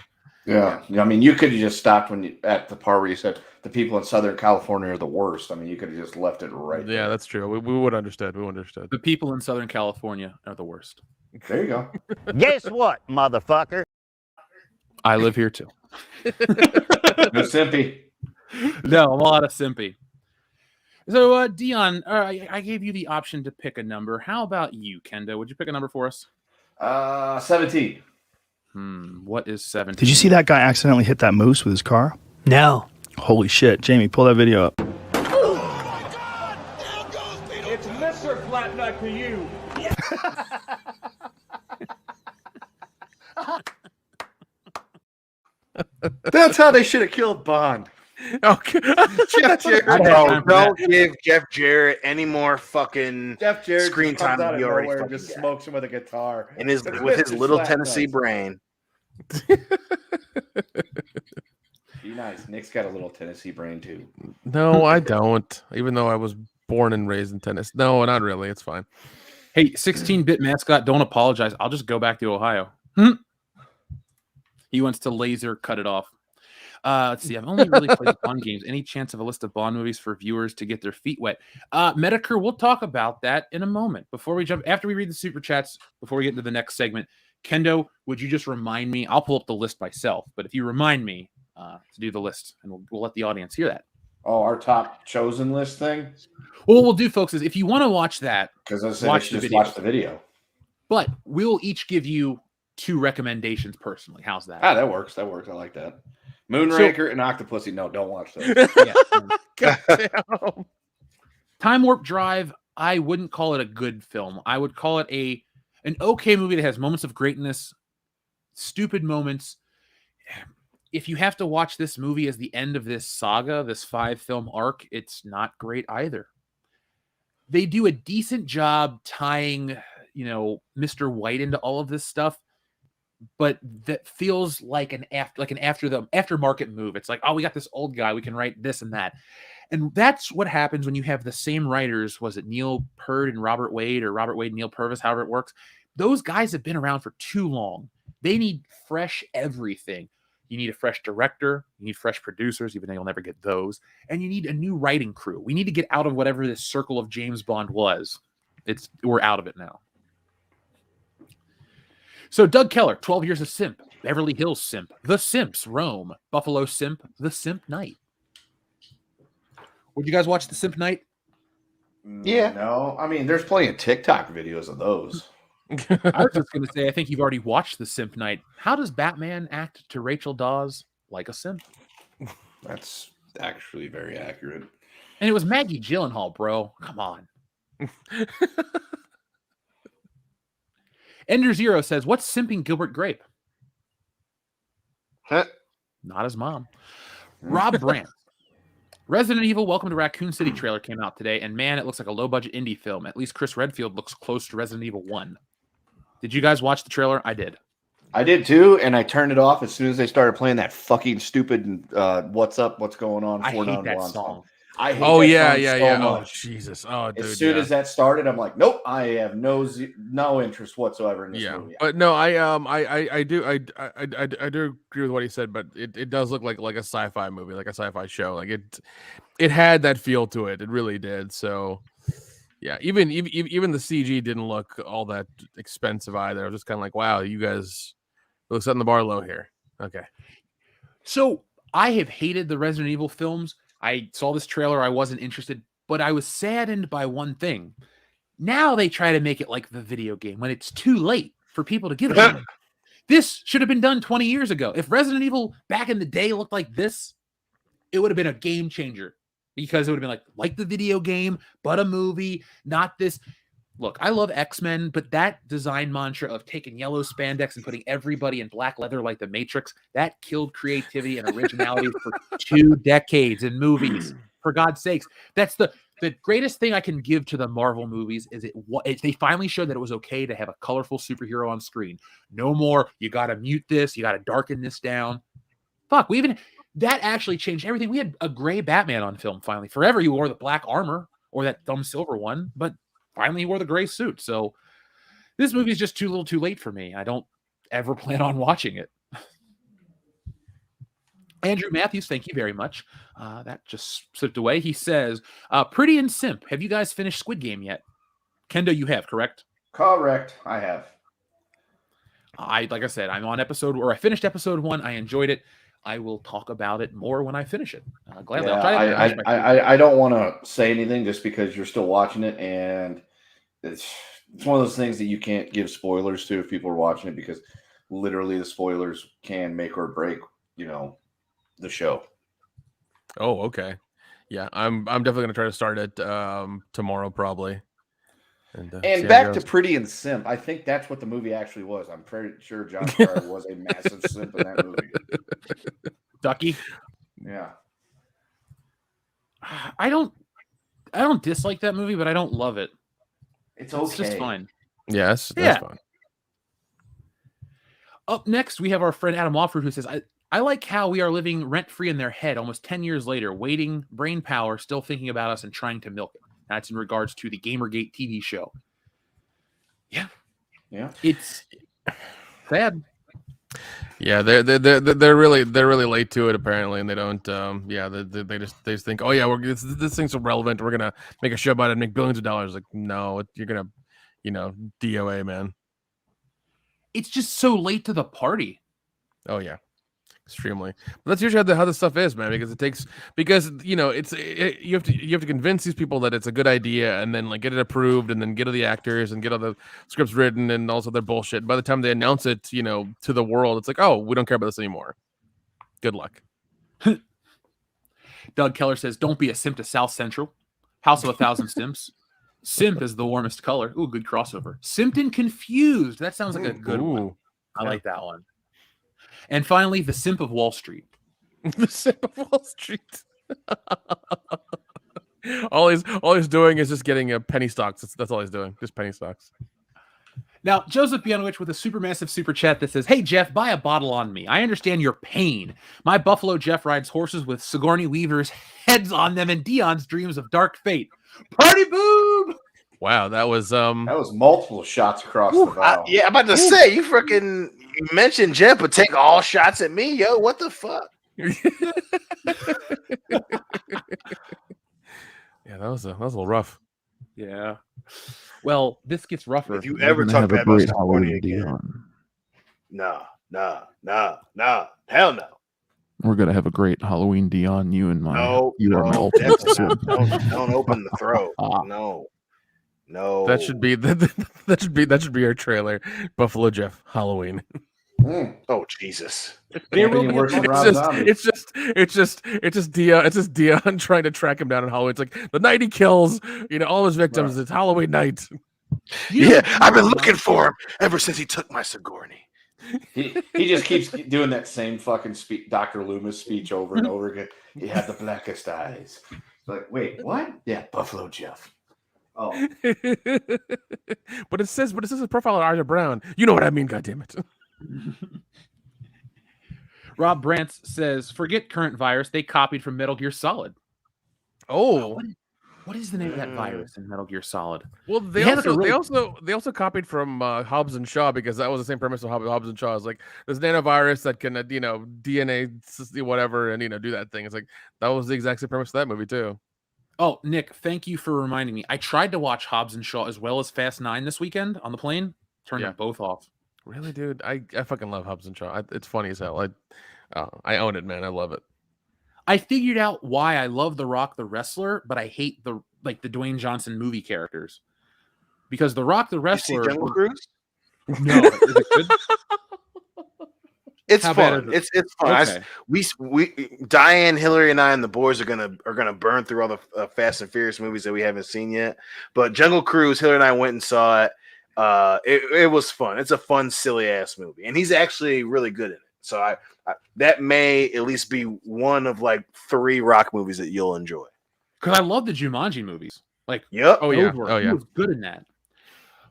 D: Yeah. I mean, you could have just stopped at the part where you said the people in Southern California are the worst. I mean, you could have just left it right there.
C: Yeah, that's true. We would understand. We understood.
A: The people in Southern California are the worst.
D: There you go.
E: Guess what, motherfucker?
A: I live here too.
D: No simpy.
A: No, I'm all out of simpy. So, Dion, I gave you the option to pick a number. How about you, Kendo? Would you pick a number for us?
D: 17.
A: What is 17?
F: Did you see that guy accidentally hit that moose with his car?
G: No.
F: Holy shit. Jamie, pull that video up.
G: It's Mr. Flatnut to you.
D: That's how they should have killed Bond.
C: Okay.
D: Jeff Jarrett.
B: Don't give Jeff Jarrett any more fucking
D: Jeff Jarrett
B: screen
D: just comes
B: time
D: out
B: than
D: of
B: he already
D: nowhere and
B: fucking
D: just
B: got.
D: smokes him with a guitar.
B: And with his
D: Mr.
B: little
D: Flatnuts.
B: Tennessee brain.
D: Be nice. Nick's got a little Tennessee brain too.
C: No, I don't. Even though I was born and raised in Tennessee. No, not really. It's fine.
A: Hey, 16-bit mascot, don't apologize. I'll just go back to Ohio. He wants to laser cut it off. Let's see. I've only really played Bond games. Any chance of a list of Bond movies for viewers to get their feet wet? Medicare, we'll talk about that in a moment. After we read the super chats, before we get into the next segment, Kendo, would you just remind me? I'll pull up the list myself, but if you remind me to do the list, and we'll let the audience hear that.
D: Oh, our top chosen list thing?
A: Well, what we'll do, folks, is if you want to watch that,
D: Because I said
A: watch the
D: just
A: video.
D: watch the video.
A: But we'll each give you 2 recommendations personally. How's that?
D: That works. I like that. Moonraker and Octopussy. No, don't watch those.
A: Yeah. Time Warp Drive, I wouldn't call it a good film. I would call it an okay movie that has moments of greatness, stupid moments. If you have to watch this movie as the end of this saga, this 5-film arc, it's not great either. They do a decent job tying, Mr. White into all of this stuff, but that feels like an aftermarket move. It's like, oh, we got this old guy, we can write this and that. And that's what happens when you have the same writers. Was it Neil Peart and Robert Wade, or Robert Wade and Neil Purvis, however it works? those guys have been around for too long. They need fresh everything. You need a fresh director. You need fresh producers, even though you'll never get those. And you need a new writing crew. We need to get out of whatever this circle of James Bond was. We're out of it now. So Doug Keller, 12 Years of Simp, Beverly Hills Simp, The Simps, Rome, Buffalo Simp, The Simp Night. Would you guys watch The Simp Night?
B: Yeah.
D: No, I mean, there's plenty of TikTok videos of those.
A: I was just going to say, I think you've already watched The Simp Night. How does Batman act to Rachel Dawes like a simp?
D: That's actually very accurate.
A: And it was Maggie Gyllenhaal, bro. Come on. Ender Zero says, what's simping Gilbert Grape?
B: Huh?
A: Not his mom. Rob Brandt. Resident Evil Welcome to Raccoon City trailer came out today, and man, it looks like a low-budget indie film. At least Chris Redfield looks close to Resident Evil 1. Did you guys watch the trailer? I did.
D: I did too, and I turned it off as soon as they started playing that fucking stupid "What's Up, What's Going On."
A: I hate that
D: non-blonde
A: song.
D: I hate
C: Oh
D: that
C: yeah.
D: song so
C: Oh
D: much.
C: Jesus. Oh dude.
D: As soon as that started, I'm like, nope, I have no interest whatsoever in this movie.
C: But no, I do agree with what he said, but it does look like a sci-fi movie, like a sci-fi show. Like it had that feel to it. It really did. So yeah, even the CG didn't look all that expensive either. I was just kind of like, wow, you guys really setting the bar low here. Okay.
A: So I have hated the Resident Evil films. I saw this trailer. I wasn't interested, but I was saddened by one thing. Now they try to make it like the video game when it's too late for people to give it. This should have been done 20 years ago. If Resident Evil back in the day looked like this, it would have been a game changer because it would have been like the video game, but a movie, not this. Look, I love X-Men, but that design mantra of taking yellow spandex and putting everybody in black leather like the Matrix, that killed creativity and originality for 2 decades in movies. For God's sakes, that's the greatest thing I can give to the Marvel movies is they finally showed that it was okay to have a colorful superhero on screen. No more, you got to mute this, you got to darken this down. Fuck, that actually changed everything. We had a gray Batman on film finally. Forever you wore the black armor or that dumb silver one, but finally he wore the gray suit. So this movie is just too little too late for me. I don't ever plan on watching it. Andrew Matthews, thank you very much. That just slipped away. He says, Pretty and Simp, have you guys finished Squid Game yet? Kendo, you have, correct?
D: Correct. I have.
A: Like I said, I'm on I finished episode 1. I enjoyed it. I will talk about it more when I finish it. Gladly.
D: Yeah, I don't want to say anything just because you're still watching it, and it's one of those things that you can't give spoilers to if people are watching it because literally the spoilers can make or break, the show.
C: Oh, okay. Yeah, I'm definitely gonna try to start it tomorrow probably.
D: And back to Pretty and Simp. I think that's what the movie actually was. I'm pretty sure John Cryer was a massive simp in that movie.
A: Ducky?
D: Yeah.
A: I don't dislike that movie, but I don't love it.
D: It's okay.
A: It's just fine.
C: Yes, that's fine.
A: Up next, we have our friend Adam Wofford who says, I like how we are living rent-free in their head almost 10 years later, waiting, brain power, still thinking about us and trying to milk it. That's in regards to the Gamergate TV show. Yeah. It's sad.
C: Yeah, they're really late to it apparently, and they don't. They just think, oh yeah, this thing's so relevant. We're gonna make a show about it and make billions of dollars. Like, no, you're gonna, DOA, man.
A: It's just so late to the party.
C: Oh yeah. Extremely, but that's usually how this stuff is, man. Because you have to convince these people that it's a good idea, and then get it approved, and then get all the actors and get all the scripts written, and also their bullshit. By the time they announce it, to the world, it's like, oh, we don't care about this anymore. Good luck.
A: Doug Keller says, "Don't be a simp to South Central, House of a Thousand Simps. Simp is the warmest color. Ooh, good crossover. Simped and Confused. That sounds like a good one. I like that one." And finally, The Simp of Wall Street.
C: The Simp of Wall Street. all he's doing is just getting penny stocks. That's all he's doing. Just penny stocks.
A: Now, Joseph Bianowicz with a supermassive super chat that says, "Hey, Jeff, buy a bottle on me. I understand your pain. My Buffalo Jeff rides horses with Sigourney Weaver's heads on them and Dion's dreams of dark fate. Party boob!"
C: Wow, that was
D: That was multiple shots across the bow.
B: Yeah, I'm about to say you mentioned Jeff, but take all shots at me, yo. What the fuck?
C: Yeah, that was a little rough.
A: Yeah. Well, this gets rougher.
B: If you ever talk bad about Sigourney again, no, hell no.
H: We're gonna have a great Halloween Dion. You and my
B: No, don't open the throat. No.
C: That should be that should be our trailer. Buffalo Jeff Halloween.
B: Oh Jesus!
C: It's just Dion trying to track him down in Halloween. It's like the night he kills, all his victims. Right. It's Halloween night.
B: Yeah, I've been looking for him ever since he took my Sigourney.
D: He just keeps doing that same fucking Dr. Loomis speech over and over again. He had the blackest eyes. It's like, wait, what? Yeah, Buffalo Jeff. Oh,
C: but it says a profile of Arthur Brown. You know what I mean? God damn it.
A: Rob Brantz says, "Forget current virus. They copied from Metal Gear Solid."
C: Oh,
A: what is the name of that virus in Metal Gear Solid?
C: Well, they also copied from Hobbs and Shaw, because that was the same premise of Hobbs and Shaw. It's like this nanovirus that can DNA whatever and do that thing. It's like that was the exact same premise of that movie too.
A: Oh, Nick, thank you for reminding me. I tried to watch Hobbs and Shaw as well as Fast 9 this weekend on the plane. Turned them both off.
C: Really, dude? I fucking love Hobbs and Shaw. It's funny as hell. I own it, man. I love it.
A: I figured out why I love The Rock the wrestler, but I hate the Dwayne Johnson movie characters. Because The Rock the wrestler.
B: You see Jungle Cruise?
A: No, is it good?
B: It's fun. It's fun.
A: Okay.
B: We Diane, Hillary, and I and the boys are gonna burn through all the Fast and Furious movies that we haven't seen yet. But Jungle Cruise, Hillary and I went and saw it. It was fun. It's a fun, silly ass movie, and he's actually really good in it. So I that may at least be one of like 3 Rock movies that you'll enjoy.
A: Because I love the Jumanji movies. Like,
B: yep.
C: Oh yeah.
A: He was good in that.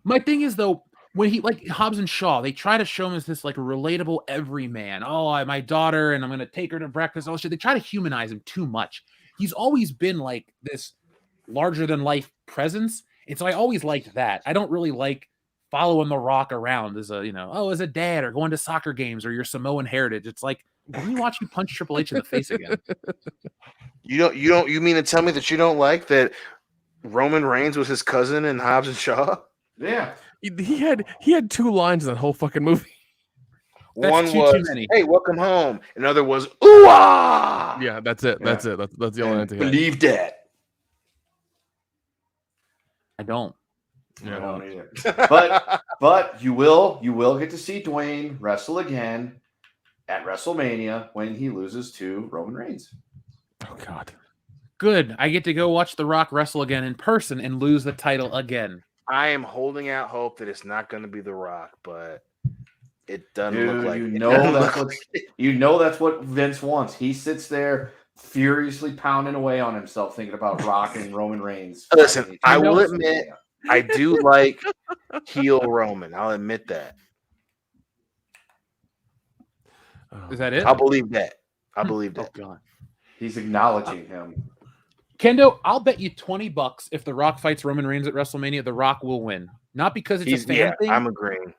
A: My thing is though, when he like Hobbs and Shaw, they try to show him as this like relatable everyman. Oh, my daughter, and I'm gonna take her to breakfast. All shit. They try to humanize him too much. He's always been like this larger than life presence, and so I always liked that. I don't really like following The Rock around as a dad, or going to soccer games, or your Samoan heritage. It's like, let me watch you punch Triple H in the face again.
B: You mean to tell me that you don't like that Roman Reigns was his cousin in Hobbs and Shaw?
D: Yeah.
C: He had 2 lines in that whole fucking movie.
B: One was, "Hey, welcome home." Another was, "Ooh-ah!"
C: Yeah, that's it. That's it. That's the only line to
D: believe that.
A: I don't.
D: Yeah, I don't either. But you will get to see Dwayne wrestle again at WrestleMania when he loses to Roman Reigns.
C: Oh God.
A: Good. I get to go watch The Rock wrestle again in person and lose the title again.
B: I am holding out hope that it's not going to be The Rock, but it doesn't look like
D: that's what Vince wants. He sits there furiously pounding away on himself, thinking about Rock and Roman Reigns.
B: Listen, I will admit, I do like heel Roman. I'll admit that.
A: Is that it?
B: I'll believe that. Oh,
A: God.
D: He's acknowledging him.
A: Kendo, I'll bet you $20 if The Rock fights Roman Reigns at WrestleMania, The Rock will win. Not because it's a fan thing.
B: I'm agreeing.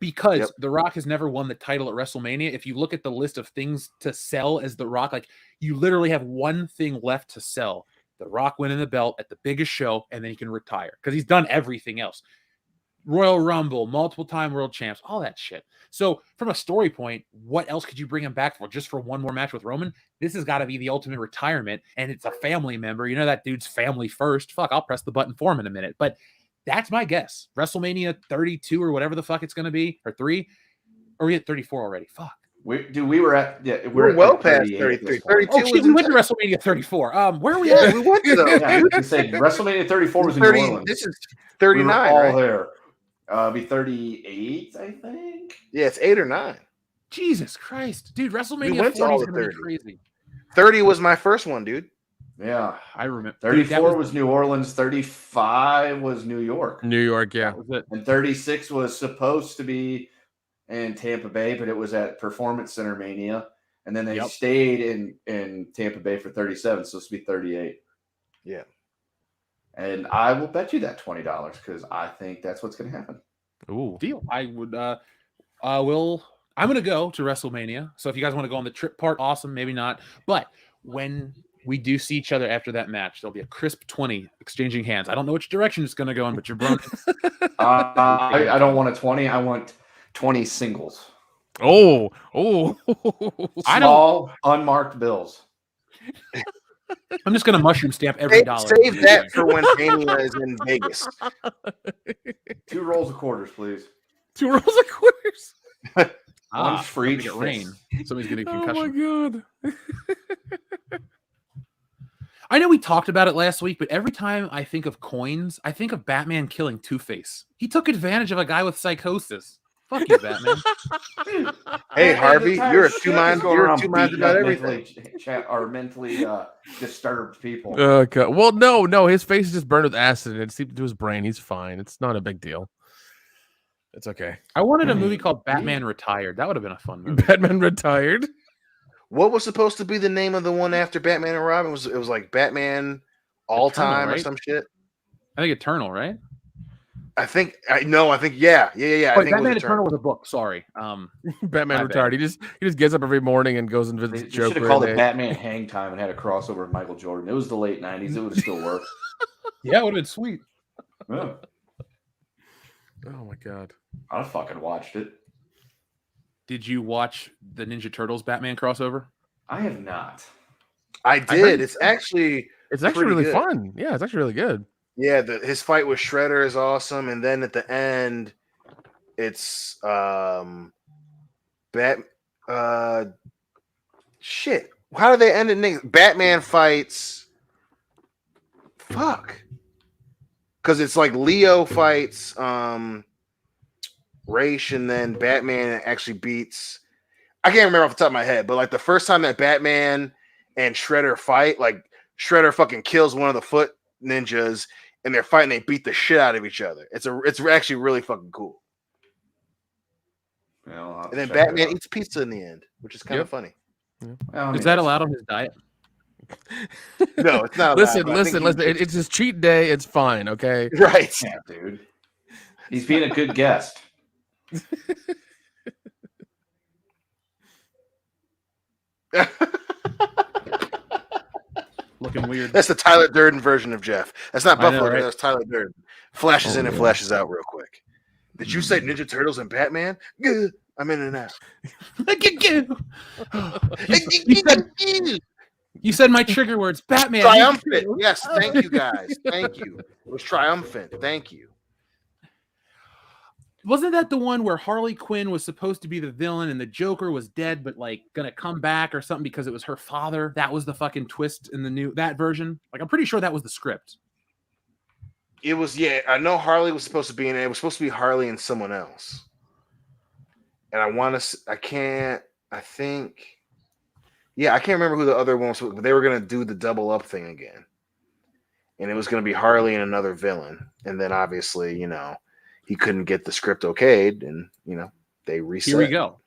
A: Because The Rock has never won the title at WrestleMania. If you look at the list of things to sell as The Rock, like you literally have one thing left to sell. The Rock winning the belt at the biggest show, and then he can retire because he's done everything else. Royal Rumble, multiple-time world champs, all that shit. So from a story point, what else could you bring him back for? Just for one more match with Roman? This has got to be the ultimate retirement, and it's a family member. That dude's family first. Fuck, I'll press the button for him in a minute. But that's my guess. WrestleMania 32 or whatever the fuck it's going to be, or 3. Or we at 34 already. Fuck.
D: We were at
B: we're well past 33. 32
A: oh, shit, we went to WrestleMania 34. Where are we at?
B: We went to those.
D: You said WrestleMania 34 was in New Orleans.
B: This is 39,
D: we were all
B: right?
D: there. Be 38, I think.
B: Yeah, it's 8 or 9.
A: Jesus Christ, dude! WrestleMania 40 is going to be crazy.
B: 30 was my first one, dude.
D: Yeah,
A: I remember.
D: 34 was New Orleans. 35 was New York.
C: New York, yeah.
A: That was it.
D: And 36 was supposed to be in Tampa Bay, but it was at Performance Center Mania. And then they stayed in Tampa Bay for 37, so it's supposed to be 38.
B: Yeah.
D: And I will bet you that $20 because I think that's what's going to happen.
C: Ooh.
A: Deal. I would. I'm gonna go to WrestleMania. So if you guys want to go on the trip part, awesome. Maybe not. But when we do see each other after that match, there'll be a crisp 20 exchanging hands. I don't know which direction it's gonna go in, but you're Bronin.
D: I don't want a 20. I want 20 singles.
C: Oh.
D: Small, unmarked bills.
A: I'm just gonna mushroom stamp every dollar.
B: Save that for when Mania is in Vegas.
D: 2 rolls of quarters, please.
C: 2 rolls of quarters.
D: One for each
A: Get rain. Somebody's getting a
C: Oh
A: concussion.
C: my god.
A: I know we talked about it last week, but every time I think of coins, I think of Batman killing Two-Face. He took advantage of a guy with psychosis. Fuck you, Batman.
B: Hey, Harvey, you're a two minds about everything.
D: Mentally disturbed people.
C: Oh god. Well, no, his face is just burned with acid and it seeped into his brain. He's fine. It's not a big deal. It's okay.
A: I wanted a movie called Batman Retired. That would have been a fun movie.
C: Batman Retired.
B: What was supposed to be the name of the one after Batman and Robin? It was like Batman All
A: Eternal,
B: Time or
A: right?
B: some shit.
A: I think Eternal, right?
B: I think yeah. I
A: Wait,
B: think it
A: Batman
B: was
A: Eternal was a book. Sorry.
C: Batman
A: My
C: Retired. He just gets up every morning and goes and visits
D: They
C: Joker.
D: should have called it Batman Hang Time and had a crossover with Michael Jordan. It was the late 90s. It would have still worked.
A: Yeah, it would have been sweet.
D: Yeah.
C: Oh my god.
D: I fucking watched it.
A: Did you watch the Ninja Turtles Batman crossover?
D: I have not.
B: I did. It's actually
C: really
B: good.
C: fun. Yeah, it's actually really good.
B: Yeah, his fight with Shredder is awesome, and then at the end, it's shit. How do they end it? Batman fights. Fuck. Because it's like Leo fights Raish, and then Batman actually beats. I can't remember off the top of my head, but like the first time that Batman and Shredder fight, like Shredder fucking kills one of the foot ninjas, and they're fighting. They beat the shit out of each other. It's actually really fucking cool.
D: Well,
B: and then Batman eats pizza in the end, which is kind of funny.
D: Well,
A: Is that allowed on his diet?
B: No, it's not.
C: Listen. It's his cheat day. It's fine. Okay.
B: Right.
D: Yeah, dude. He's being a good guest.
A: Looking weird.
B: That's the Tyler Durden version of Jeff. That's not
A: I know,
B: Buffalo.
A: right?
B: That's Tyler Durden. Flashes in and
H: yeah.
B: flashes out real quick. Did you say Ninja Turtles and Batman? Good. I'm in and out.
A: You said my trigger words, Batman.
B: Triumphant. Yes, thank you guys. Thank you. It was triumphant. Thank you.
A: Wasn't that the one where Harley Quinn was supposed to be the villain and the Joker was dead, but like gonna come back or something because it was her father? That was the fucking twist in that version. Like I'm pretty sure that was the script.
B: It was, yeah. I know Harley was supposed to be in it. It was supposed to be Harley and someone else. And I can't remember who the other one was, but they were gonna do the double up thing again. And it was gonna be Harley and another villain. And then obviously, he couldn't get the script okayed, and they reset.
A: Here we go.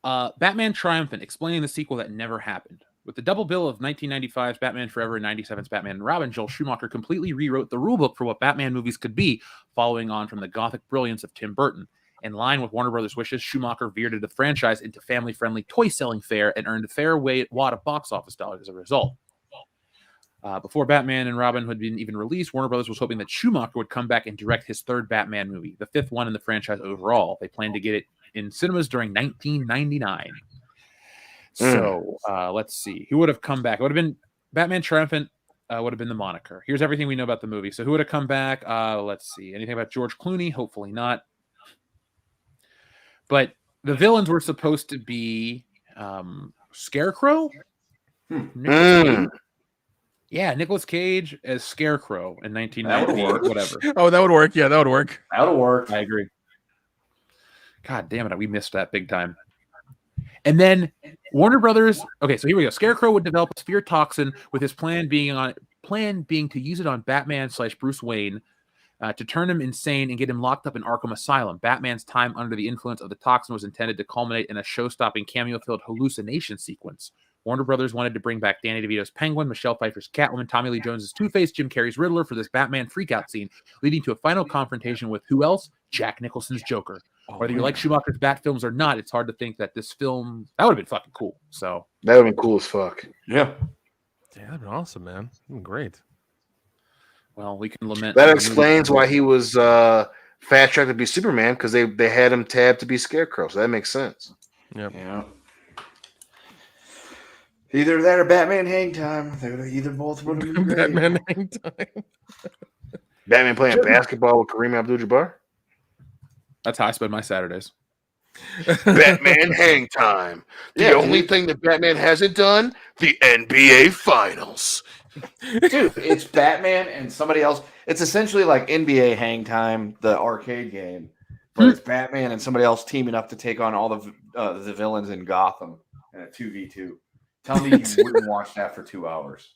A: Batman Triumphant, explaining the sequel that never happened. With the double bill of 1995's Batman Forever and 97's Batman and Robin, Joel Schumacher completely rewrote the rulebook for what Batman movies could be, following on from the gothic brilliance of Tim Burton. In line with Warner Brothers' wishes, Schumacher veered the franchise into family-friendly toy-selling fare and earned a fair wad of box office dollars as a result. Before Batman and Robin had been even released, Warner Brothers was hoping that Schumacher would come back and direct his third Batman movie, the fifth one in the franchise overall. They planned to get it in cinemas during 1999. So let's see. Who would have come back? It would have been Batman Triumphant, would have been the moniker. Here's everything we know about the movie. So who would have come back? Let's see. Anything about George Clooney? Hopefully not. But the villains were supposed to be Scarecrow? Yeah, Nicolas Cage as Scarecrow in 1990, whatever.
C: Oh, that would work. Yeah, that would work.
D: That would work.
A: I agree. God damn it, we missed that big time. And then Warner Brothers. Okay, so here we go. Scarecrow would develop a sphere toxin, with his plan being to use it on Batman/Bruce Wayne to turn him insane and get him locked up in Arkham Asylum. Batman's time under the influence of the toxin was intended to culminate in a show-stopping, cameo-filled hallucination sequence. Warner Brothers wanted to bring back Danny DeVito's Penguin, Michelle Pfeiffer's Catwoman, Tommy Lee Jones's Two-Face, Jim Carrey's Riddler for this Batman freakout scene, leading to a final confrontation with who else? Jack Nicholson's Joker. Whether you like Schumacher's Bat films or not, it's hard to think that this film that would have been fucking cool. So
B: that would have been cool as fuck.
D: Yeah,
C: that'd been awesome, man. Great.
A: Well, we can lament.
B: That explains why he was fast tracked to be Superman, because they had him tabbed to be Scarecrow. So that makes sense.
C: Yep.
D: Yeah. Either that or Batman hang time. They would either both would have been great.
C: Batman hang time.
B: Batman playing basketball with Kareem Abdul-Jabbar.
A: That's how I spend my Saturdays.
B: Batman hang time. The only thing that Batman hasn't done, the NBA Finals.
D: Dude, it's Batman and somebody else. It's essentially like NBA Hang Time, the arcade game, but it's Batman and somebody else teaming up to take on all the villains in Gotham in a 2v2. Tell me you wouldn't watch that for 2 hours.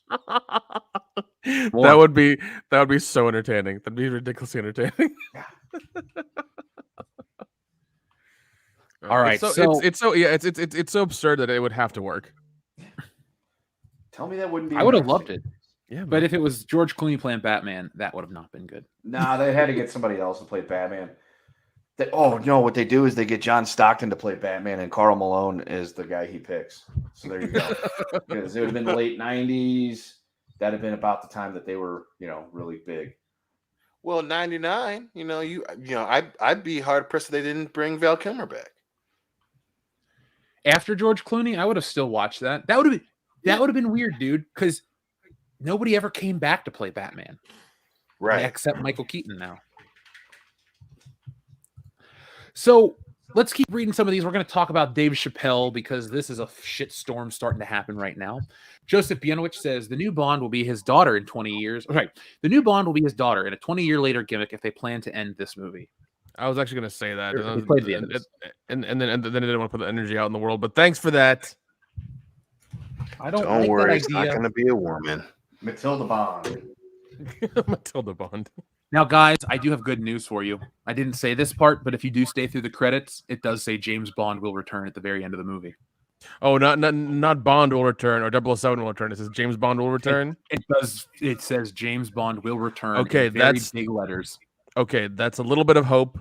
C: That would be so entertaining. That'd be ridiculously entertaining.
A: All right,
C: it's so absurd that it would have to work.
D: Tell me that wouldn't be.
A: I would have loved it.
C: Yeah,
A: but if it was George Clooney playing Batman, that would have not been good.
D: Nah, they had to get somebody else to play Batman. What they do is they get John Stockton to play Batman, and Karl Malone is the guy he picks. So there you go. Because it would have been the late '90s. That'd have been about the time that they were, really big.
B: Well, '99. I'd be hard pressed if they didn't bring Val Kilmer back.
A: After George Clooney, I would have still watched that. That would have been weird, dude, because nobody ever came back to play Batman.
B: Right.
A: Except Michael Keaton now. So let's keep reading some of these. We're going to talk about Dave Chappelle because this is a shit storm starting to happen right now. Joseph Bienowicz says the new Bond will be his daughter in 20 years. Right. The new Bond will be his daughter in a 20-year later gimmick if they plan to end this movie.
C: I was actually going to say that.
A: And
C: then I didn't want to put the energy out in the world, but thanks for that.
A: I don't
B: like worry,
A: that
B: it's
A: idea.
B: not going to be a woman.
D: Matilda Bond.
C: Matilda Bond.
A: Now, guys, I do have good news for you. I didn't say this part, but if you do stay through the credits, it does say James Bond will return at the very end of the movie.
C: Oh, not Bond will return or 007 will return. It says James Bond will return.
A: It does. It says James Bond will return.
C: Okay,
A: in very
C: that's
A: big letters.
C: Okay, that's a little bit of hope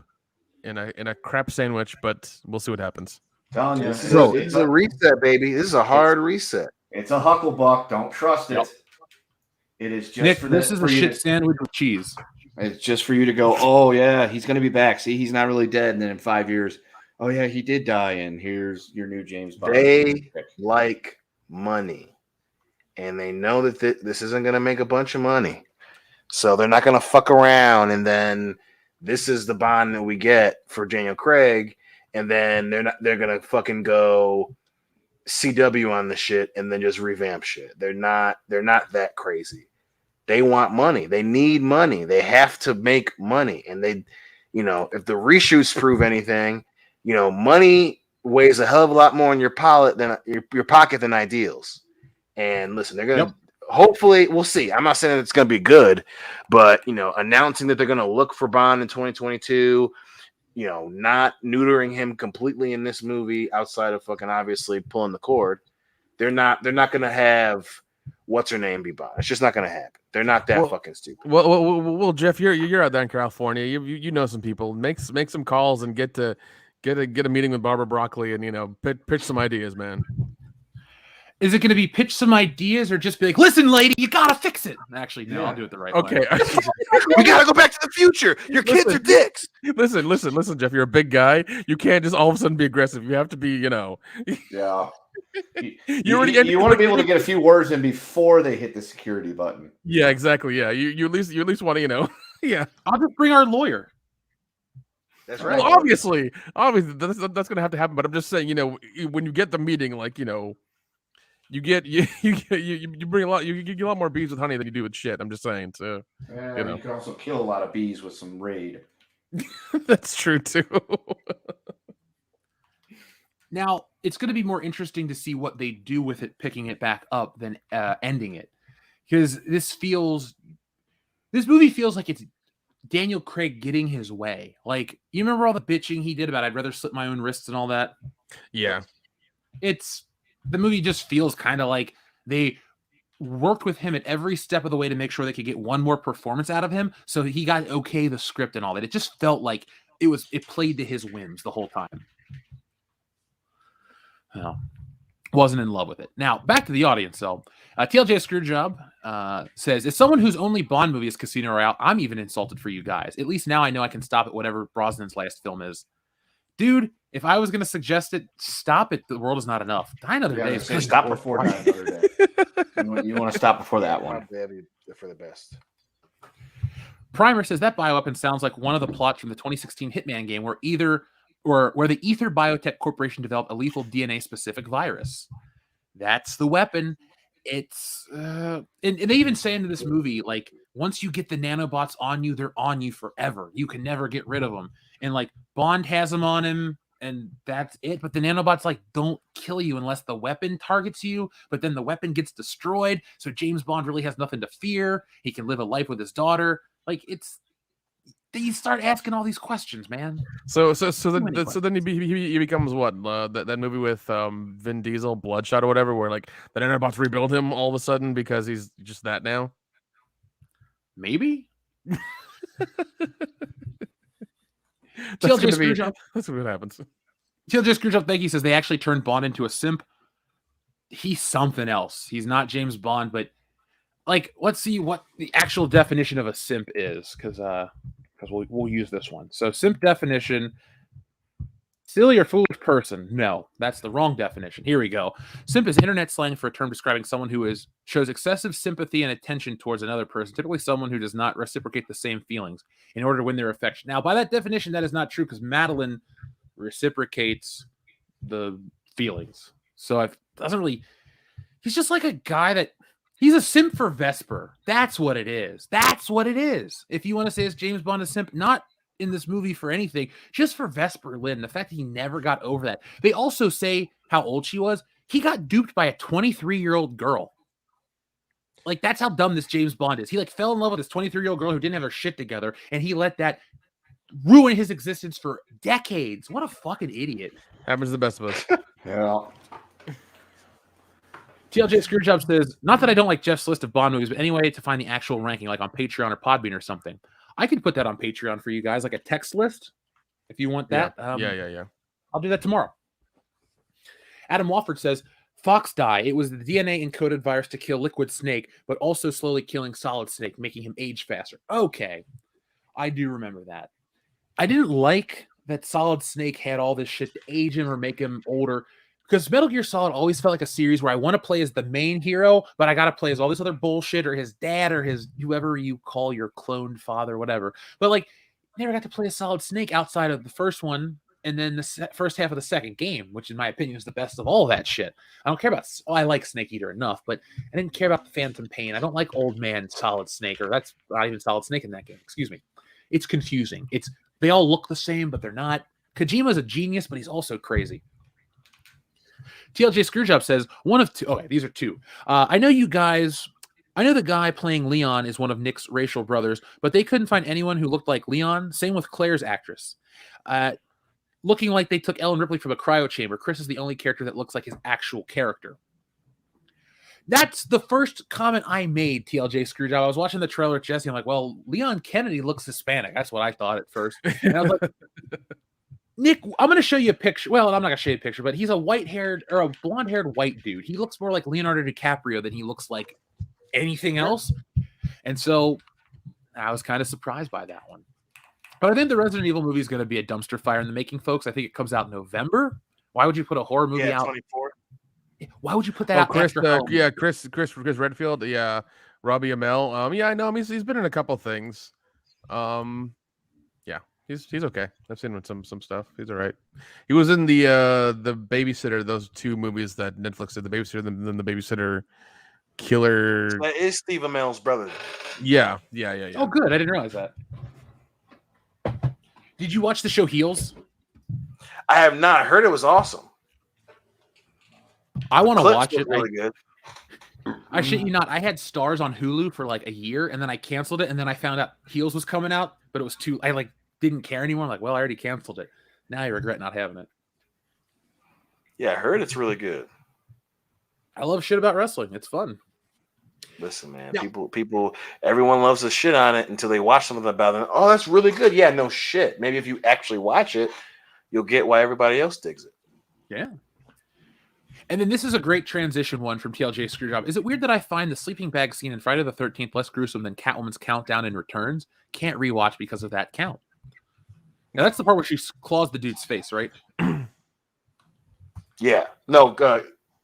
C: in a crap sandwich, but we'll see what happens.
D: Telling you,
B: It's a reset, baby. This is a hard reset.
D: It's a hucklebuck. Don't trust it.
A: Yep.
D: It is just
A: Nick,
D: for
A: this is a shit sandwich with cheese.
D: It's just for you to go, oh, yeah, he's going to be back. See, he's not really dead. And then in 5 years, oh, yeah, he did die. And here's your new James Bond.
B: They like money. And they know that this isn't going to make a bunch of money. So they're not going to fuck around. And then this is the Bond that we get for Daniel Craig. And then they're going to fucking go CW on the shit and then just revamp shit. They're not that crazy. They want money. They need money. They have to make money. And they, if the reshoots prove anything, money weighs a hell of a lot more in your pocket than ideals. And listen, they're going to hopefully, we'll see. I'm not saying that it's going to be good, but announcing that they're going to look for Bond in 2022, not neutering him completely in this movie outside of fucking obviously pulling the cord. They're not going to have what's her name be Bond. It's just not going to happen. They're not that fucking stupid.
C: Well, Jeff, you're out there in California. You know some people. Make some calls and get a meeting with Barbara Broccoli and pitch some ideas, man.
A: Is it going to be pitch some ideas or just be like, listen, lady, you got to fix it? Actually, no, I'll do it the right way.
C: Okay.
B: We got to go back to the future. Your kids are dicks.
C: Listen, Jeff, you're a big guy. You can't just all of a sudden be aggressive. You have to be,
D: Yeah.
C: You want
D: to be able to get a few words in before they hit the security button.
C: Yeah, exactly. Yeah. You at least want to, yeah.
A: I'll just bring our lawyer.
B: That's right.
C: Well, obviously that's going to have to happen. But I'm just saying, when you get the meeting, like, you bring a lot. You get a lot more bees with honey than you do with shit. I'm just saying. So
D: you can also kill a lot of bees with some Raid.
C: That's true too.
A: Now it's going to be more interesting to see what they do with it, picking it back up than ending it, because this movie feels like it's Daniel Craig getting his way. Like, you remember all the bitching he did about I'd rather slit my own wrists and all that.
C: Yeah,
A: it's the movie just feels kind of like they worked with him at every step of the way to make sure they could get one more performance out of him. So he got okay the script and all that. It just felt like it played to his whims the whole time. Well, wasn't in love with it. Now, back to the audience, though. TLJ Screwjob says, as someone whose only Bond movie is Casino Royale, I'm even insulted for you guys. At least now I know I can stop at whatever Brosnan's last film is. Dude, if I was going to suggest it, stop it. The World Is Not Enough. Die Another Day.
D: Stop before Die Another Day. You want to stop before that one.
B: For the best.
A: Primer says that bioweapon sounds like one of the plots from the 2016 Hitman game where the Ether Biotech Corporation developed a lethal DNA-specific virus. That's the weapon. It's and they even say into this movie, like, once you get the nanobots on you, they're on you forever. You can never get rid of them. And like Bond has them on him, and that's it. But the nanobots like don't kill you unless the weapon targets you. But then the weapon gets destroyed, so James Bond really has nothing to fear. He can live a life with his daughter. Like you start asking all these questions, man.
C: So then he becomes what? That movie with Vin Diesel, Bloodshot or whatever, where like the nanobots rebuild him all of a sudden because he's just that now.
A: Maybe.
C: That's what happens.
A: TLJ Screwjob, thank you, says they actually turned Bond into a simp. He's something else. He's not James Bond, but like, let's see what the actual definition of a simp is, because we'll use this one. So, simp definition: silly or foolish person. No, that's the wrong definition. Here we go. Simp is internet slang for a term describing someone who shows excessive sympathy and attention towards another person, typically someone who does not reciprocate the same feelings in order to win their affection. Now, by that definition, that is not true because Madeline reciprocates the feelings. So it doesn't really. He's just like a guy that. He's a simp for Vesper. That's what it is. That's what it is. If you want to say it's James Bond a simp, not in this movie for anything, just for Vesper Lynn. The fact that he never got over that. They also say how old she was. He got duped by a 23-year-old girl. Like, that's how dumb this James Bond is. He like fell in love with this 23-year-old girl who didn't have her shit together, and he let that ruin his existence for decades. What a fucking idiot.
C: Happens to the best of us.
D: Yeah.
A: TLJ Screwjob says, not that I don't like Jeff's list of Bond movies, but anyway, to find the actual ranking, like on Patreon or Podbean or something. I could put that on Patreon for you guys, like a text list, if you want that.
C: Yeah.
A: I'll do that tomorrow. Adam Wofford says, Fox Die. It was the DNA encoded virus to kill Liquid Snake, but also slowly killing Solid Snake, making him age faster. Okay. I do remember that. I didn't like that Solid Snake had all this shit to age him or make him older. Because Metal Gear Solid always felt like a series where I want to play as the main hero, but I got to play as all this other bullshit or his dad or his whoever you call your cloned father, whatever. But like, never got to play a Solid Snake outside of the first one and then the first half of the second game, which in my opinion is the best of all that shit. I don't care about. I like Snake Eater enough, but I didn't care about the Phantom Pain. I don't like Old Man Solid Snake, or that's not even Solid Snake in that game. Excuse me. It's confusing. They all look the same, but they're not. Kojima's a genius, but he's also crazy. TLJ Screwjob says, one of two. Okay, these are two. I know you guys. I know the guy playing Leon is one of Nick's racial brothers, but they couldn't find anyone who looked like Leon. Same with Claire's actress. Looking like they took Ellen Ripley from a cryo chamber. Chris is the only character that looks like his actual character. That's the first comment I made, TLJ Screwjob. I was watching the trailer with Jesse. I'm like, well, Leon Kennedy looks Hispanic. That's what I thought at first. And I was like, Nick, I'm going to show you a picture. Well, I'm not going to show you a picture, but he's a white-haired or a blonde-haired white dude. He looks more like Leonardo DiCaprio than he looks like anything else. And so I was kind of surprised by that one. But I think the Resident Evil movie is going to be a dumpster fire in the making, folks. I think it comes out in November. Why would you put a horror movie out?
B: 24.
A: Why would you put that out?
C: Chris Redfield. Yeah, Robbie Amell. Yeah, I know him. He's been in a couple things. Yeah, he's okay. I've seen him in some stuff. He's all right. He was in the Babysitter. Those two movies that Netflix did. The Babysitter, and then the Babysitter Killer.
B: That is Steve Amell's brother.
C: Yeah.
A: Oh, good. I didn't realize that. Did you watch the show Heels?
B: I have not. I heard it was awesome.
A: I want to watch it.
B: Really good.
A: I shit you not. I had Stars on Hulu for like a year, and then I canceled it, and then I found out Heels was coming out, but it was too. I like didn't care anymore. I'm like, well, I already canceled it. Now I regret not having it.
B: Yeah, I heard it's really good.
A: I love shit about wrestling. It's fun.
B: Listen, man,
A: Yeah.
B: people, everyone loves the shit on it until they watch something about it. Oh, that's really good. Yeah, no shit. Maybe if you actually watch it, you'll get why everybody else digs it.
A: Yeah. And then this is a great transition one from TLJ Screwjob. Is it weird that I find the sleeping bag scene in Friday the 13th less gruesome than Catwoman's countdown and returns? Can't rewatch because of that count. Now that's the part where she claws the dude's face, right?
B: Yeah. No.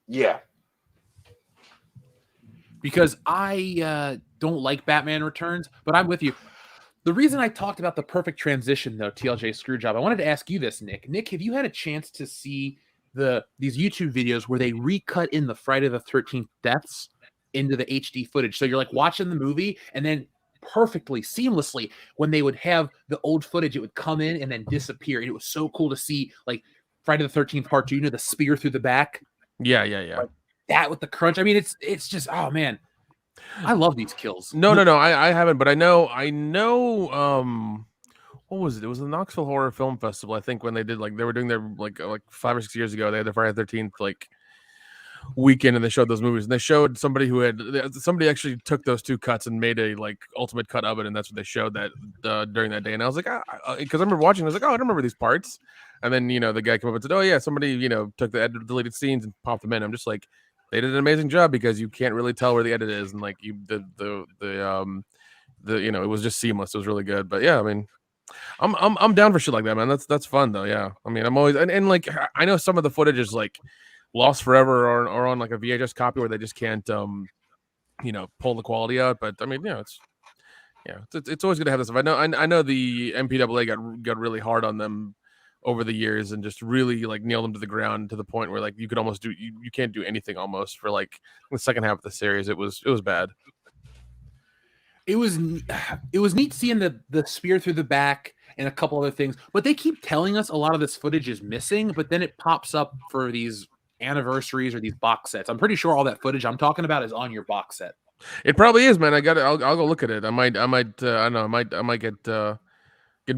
B: Yeah.
A: Because I don't like Batman Returns, but I'm with you. The reason I talked about the perfect transition, though, TLJ Screwjob, I wanted to ask you this, Nick. Nick, have you had a chance to see these YouTube videos where they recut in the Friday the 13th deaths into the HD footage? So you're like watching the movie, and then perfectly, seamlessly, when they would have the old footage, it would come in and then disappear. And it was so cool to see, like, Friday the 13th part 2, the spear through the back.
C: Yeah.
A: Like, that with the crunch. I mean, it's just, oh man, I love these kills.
C: No, I haven't, but I know. What was it? It was the Knoxville Horror Film Festival, I think, when they were doing their like 5 or 6 years ago. They had the Friday the 13th weekend, and they showed those movies, and they showed somebody actually took those two cuts and made a ultimate cut of it, and that's what they showed that during that day. And I was like, because I remember watching, I was like, oh, I don't remember these parts. And then the guy came up and said, oh yeah, somebody took the deleted scenes and popped them in. I'm just like, they did an amazing job, because you can't really tell where the edit is, and it was just seamless. It was really good. But yeah, I mean, I'm down for shit like that, man. That's fun though. Yeah, I mean, I'm always and like, I know some of the footage is like lost forever or on like a VHS copy where they just can't pull the quality out. But I mean, it's always good to have this stuff. I know the MPAA got really hard on them over the years and just really like nailed them to the ground, to the point where like you could almost you can't do anything almost for like the second half of the series. It was bad.
A: It was neat seeing the spear through the back and a couple other things, but they keep telling us a lot of this footage is missing, but then it pops up for these anniversaries or these box sets. I'm pretty sure all that footage I'm talking about is on your box set.
C: It probably is, man. I'll go look at it. I might I don't know, I might get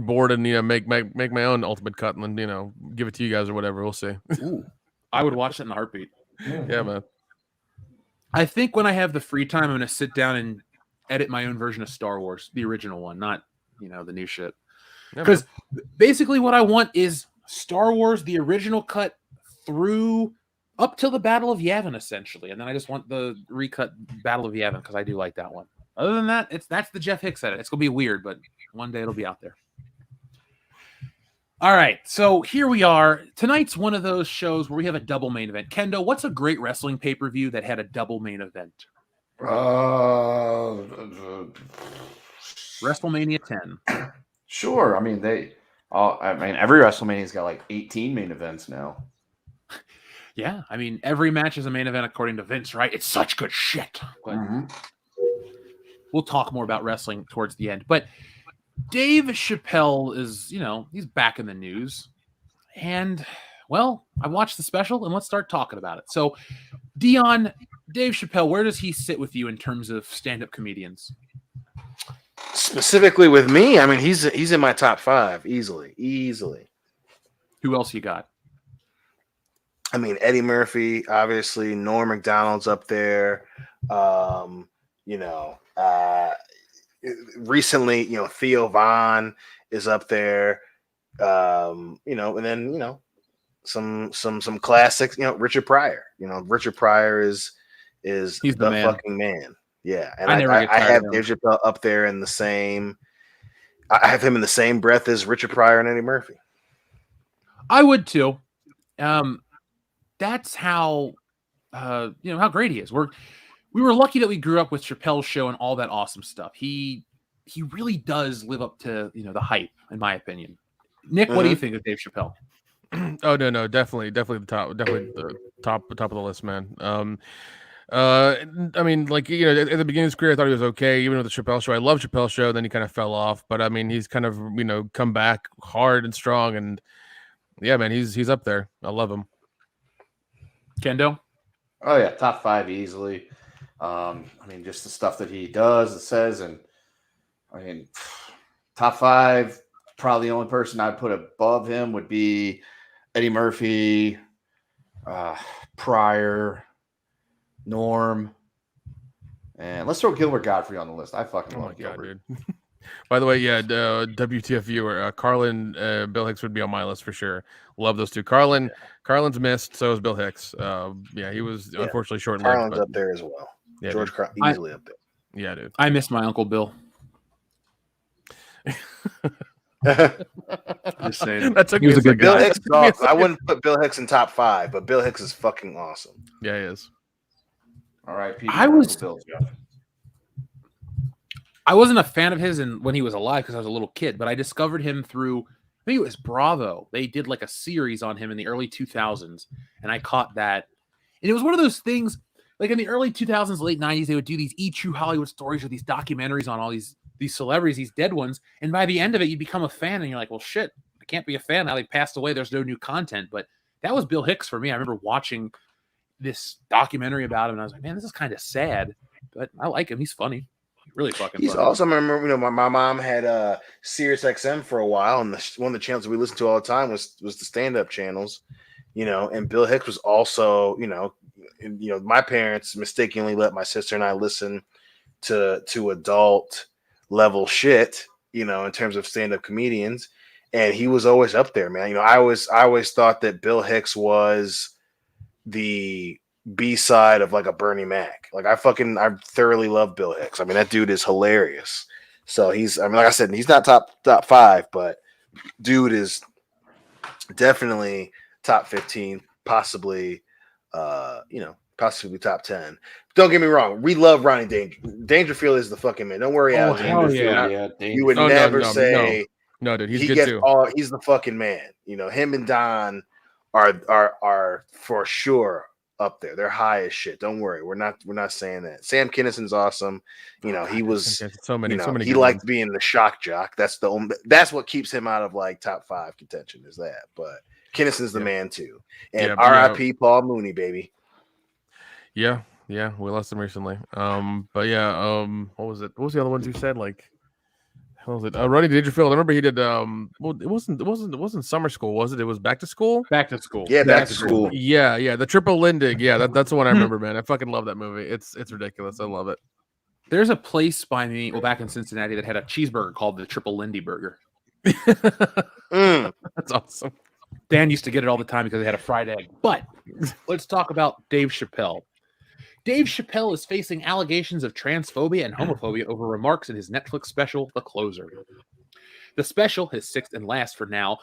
C: bored and make my own ultimate cut and then give it to you guys or whatever. We'll see.
A: Ooh, I would watch it in a heartbeat.
C: Yeah, man.
A: I think when I have the free time, I'm going to sit down and edit my own version of Star Wars, the original one, not the new shit. Because basically what I want is Star Wars, the original cut through up till the Battle of Yavin, essentially, and then I just want the recut Battle of Yavin because I do like that one. Other than that, that's the Jeff Hicks edit. It's gonna be weird, but one day it'll be out there. All right, so here we are. Tonight's one of those shows where we have a double main event. Kendo, what's a great wrestling pay-per-view that had a double main event? WrestleMania 10.
D: Sure. I mean, every WrestleMania's got like 18 main events now.
A: Yeah, I mean, every match is a main event according to Vince, right? It's such good shit. But we'll talk more about wrestling towards the end. But Dave Chappelle is, he's back in the news. And, well, I watched the special, and let's start talking about it. So, Dion, Dave Chappelle, where does he sit with you in terms of stand-up comedians?
B: Specifically with me, I mean, he's in my top 5 easily.
A: Who else you got?
B: I mean, Eddie Murphy, obviously. Norm Macdonald's up there. Recently, Theo Von is up there. And then some classics. Richard Pryor. Richard Pryor is
A: He's
B: the
A: man.
B: fucking man. Yeah, and
A: I
B: I have Dave Chappelle up there in the same. I have him in the same breath as Richard Pryor and Eddie Murphy.
A: I would too. That's how how great he is. We were lucky that we grew up with Chappelle's show and all that awesome stuff. He really does live up to the hype, in my opinion. Nick, what do you think of Dave Chappelle?
C: Oh no, definitely the top, definitely the top of the list, man. I mean, like, at the beginning of his career, I thought he was okay, even with the Chappelle show. I love Chappelle show, then he kind of fell off. But I mean, he's kind of come back hard and strong, and yeah, man, he's up there. I love him.
A: Kendo?
D: Oh yeah, top 5 easily. I mean, just the stuff that he does, says, and I mean, top 5. Probably the only person I'd put above him would be Eddie Murphy, Pryor. Norm, and let's throw Gilbert Godfrey on the list. I fucking
C: Oh my
D: love
C: god,
D: Gilbert.
C: dude. By the way, yeah, WTF viewer, Carlin, Bill Hicks would be on my list for sure. Love those two. Carlin's missed, so is Bill Hicks. Yeah, he was unfortunately short-lived.
B: Carlin's
C: But
B: up there as well.
C: yeah,
B: George
C: dude.
B: Carlin easily up there.
C: Yeah, dude.
A: I miss my Uncle Bill. Just saying.
C: That took
A: He was
C: me
A: a good
B: Bill
A: guy.
B: Hicks is awesome. I wouldn't put Bill Hicks in top 5, but Bill Hicks is fucking awesome.
C: Yeah, he is.
D: All right,
A: I wasn't a fan of his when he was alive because I was a little kid, but I discovered him through, I think it was Bravo. They did like a series on him in the early 2000s, and I caught that. And it was one of those things, like in the early 2000s, late 90s, they would do these True Hollywood stories or these documentaries on all these celebrities, these dead ones. And by the end of it, you become a fan, and you're like, well, shit, I can't be a fan now. They passed away. There's no new content. But that was Bill Hicks for me. I remember watching this documentary about him, and I was like, man, this is kind of sad, but I like him. He's funny. Really fucking
B: He's
A: funny.
B: awesome. I remember, my mom had Sirius XM for a while, and one of the channels that we listened to all the time was the stand-up channels, and Bill Hicks was also, my parents mistakenly let my sister and I listen to adult level shit, in terms of stand-up comedians, and he was always up there, man. I always thought that Bill Hicks was the B-side of like a Bernie Mac. Like I thoroughly love Bill Hicks. I mean, that dude is hilarious. So like I said, he's not top 5, but dude is definitely top 15, possibly possibly top 10. Don't get me wrong, we love Ronnie Dangerfield is the fucking man. Don't worry,
A: Oh,
B: Al.
A: hell yeah.
B: You would never say
C: no, dude, he's
B: he
C: good
B: gets
C: too.
B: he's the fucking man. Him and Don are for sure up there. They're high as shit. Don't worry. We're not saying that. Sam Kinnison's awesome. He was
C: so many.
B: He liked being the shock jock. That's what keeps him out of like top 5 contention is that. But Kinnison's the man too. And R.I.P. Paul Mooney, baby.
C: Yeah, we lost him recently. But yeah, what was it? What was the other ones you said? Like, how was it? Rodney Dangerfield. I remember he did. Well, it wasn't summer school, was it? It was back to school.
A: Back to school.
B: Yeah, back to school.
C: Yeah. The Triple Lindig. Yeah, that's the one I remember, man. I fucking love that movie. It's ridiculous. I love it.
A: There's a place by me, back in Cincinnati, that had a cheeseburger called the Triple Lindy Burger.
C: That's awesome.
A: Dan used to get it all the time because they had a fried egg. But let's talk about Dave Chappelle. Dave Chappelle is facing allegations of transphobia and homophobia over remarks in his Netflix special, The Closer. The special, his 6th and last for now,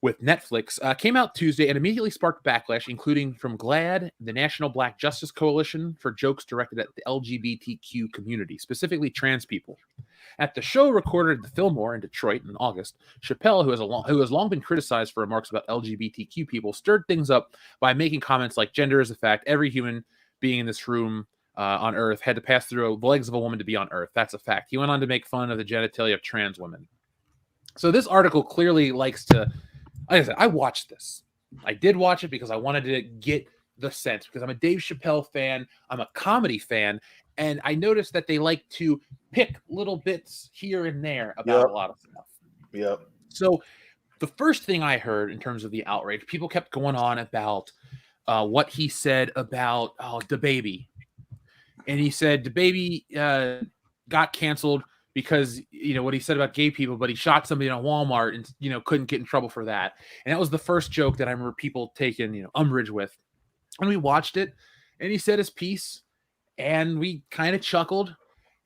A: with Netflix, came out Tuesday and immediately sparked backlash, including from GLAAD, the National Black Justice Coalition, for jokes directed at the LGBTQ community, specifically trans people. At the show recorded at the Fillmore in Detroit in August, Chappelle, who has long been criticized for remarks about LGBTQ people, stirred things up by making comments like, gender is a fact, every human being in this room on Earth had to pass through the legs of a woman to be on Earth. That's a fact. He went on to make fun of the genitalia of trans women. So this article clearly likes to, like I said, I watched this. I did watch it because I wanted to get the sense, because I'm a Dave Chappelle fan, I'm a comedy fan, and I noticed that they like to pick little bits here and there about a lot of stuff.
B: Yep.
A: So the first thing I heard in terms of the outrage, people kept going on about what he said about DaBaby. And he said DaBaby got canceled because, what he said about gay people, but he shot somebody in a Walmart and, couldn't get in trouble for that. And that was the first joke that I remember people taking, umbrage with. And we watched it, and he said his piece, and we kind of chuckled,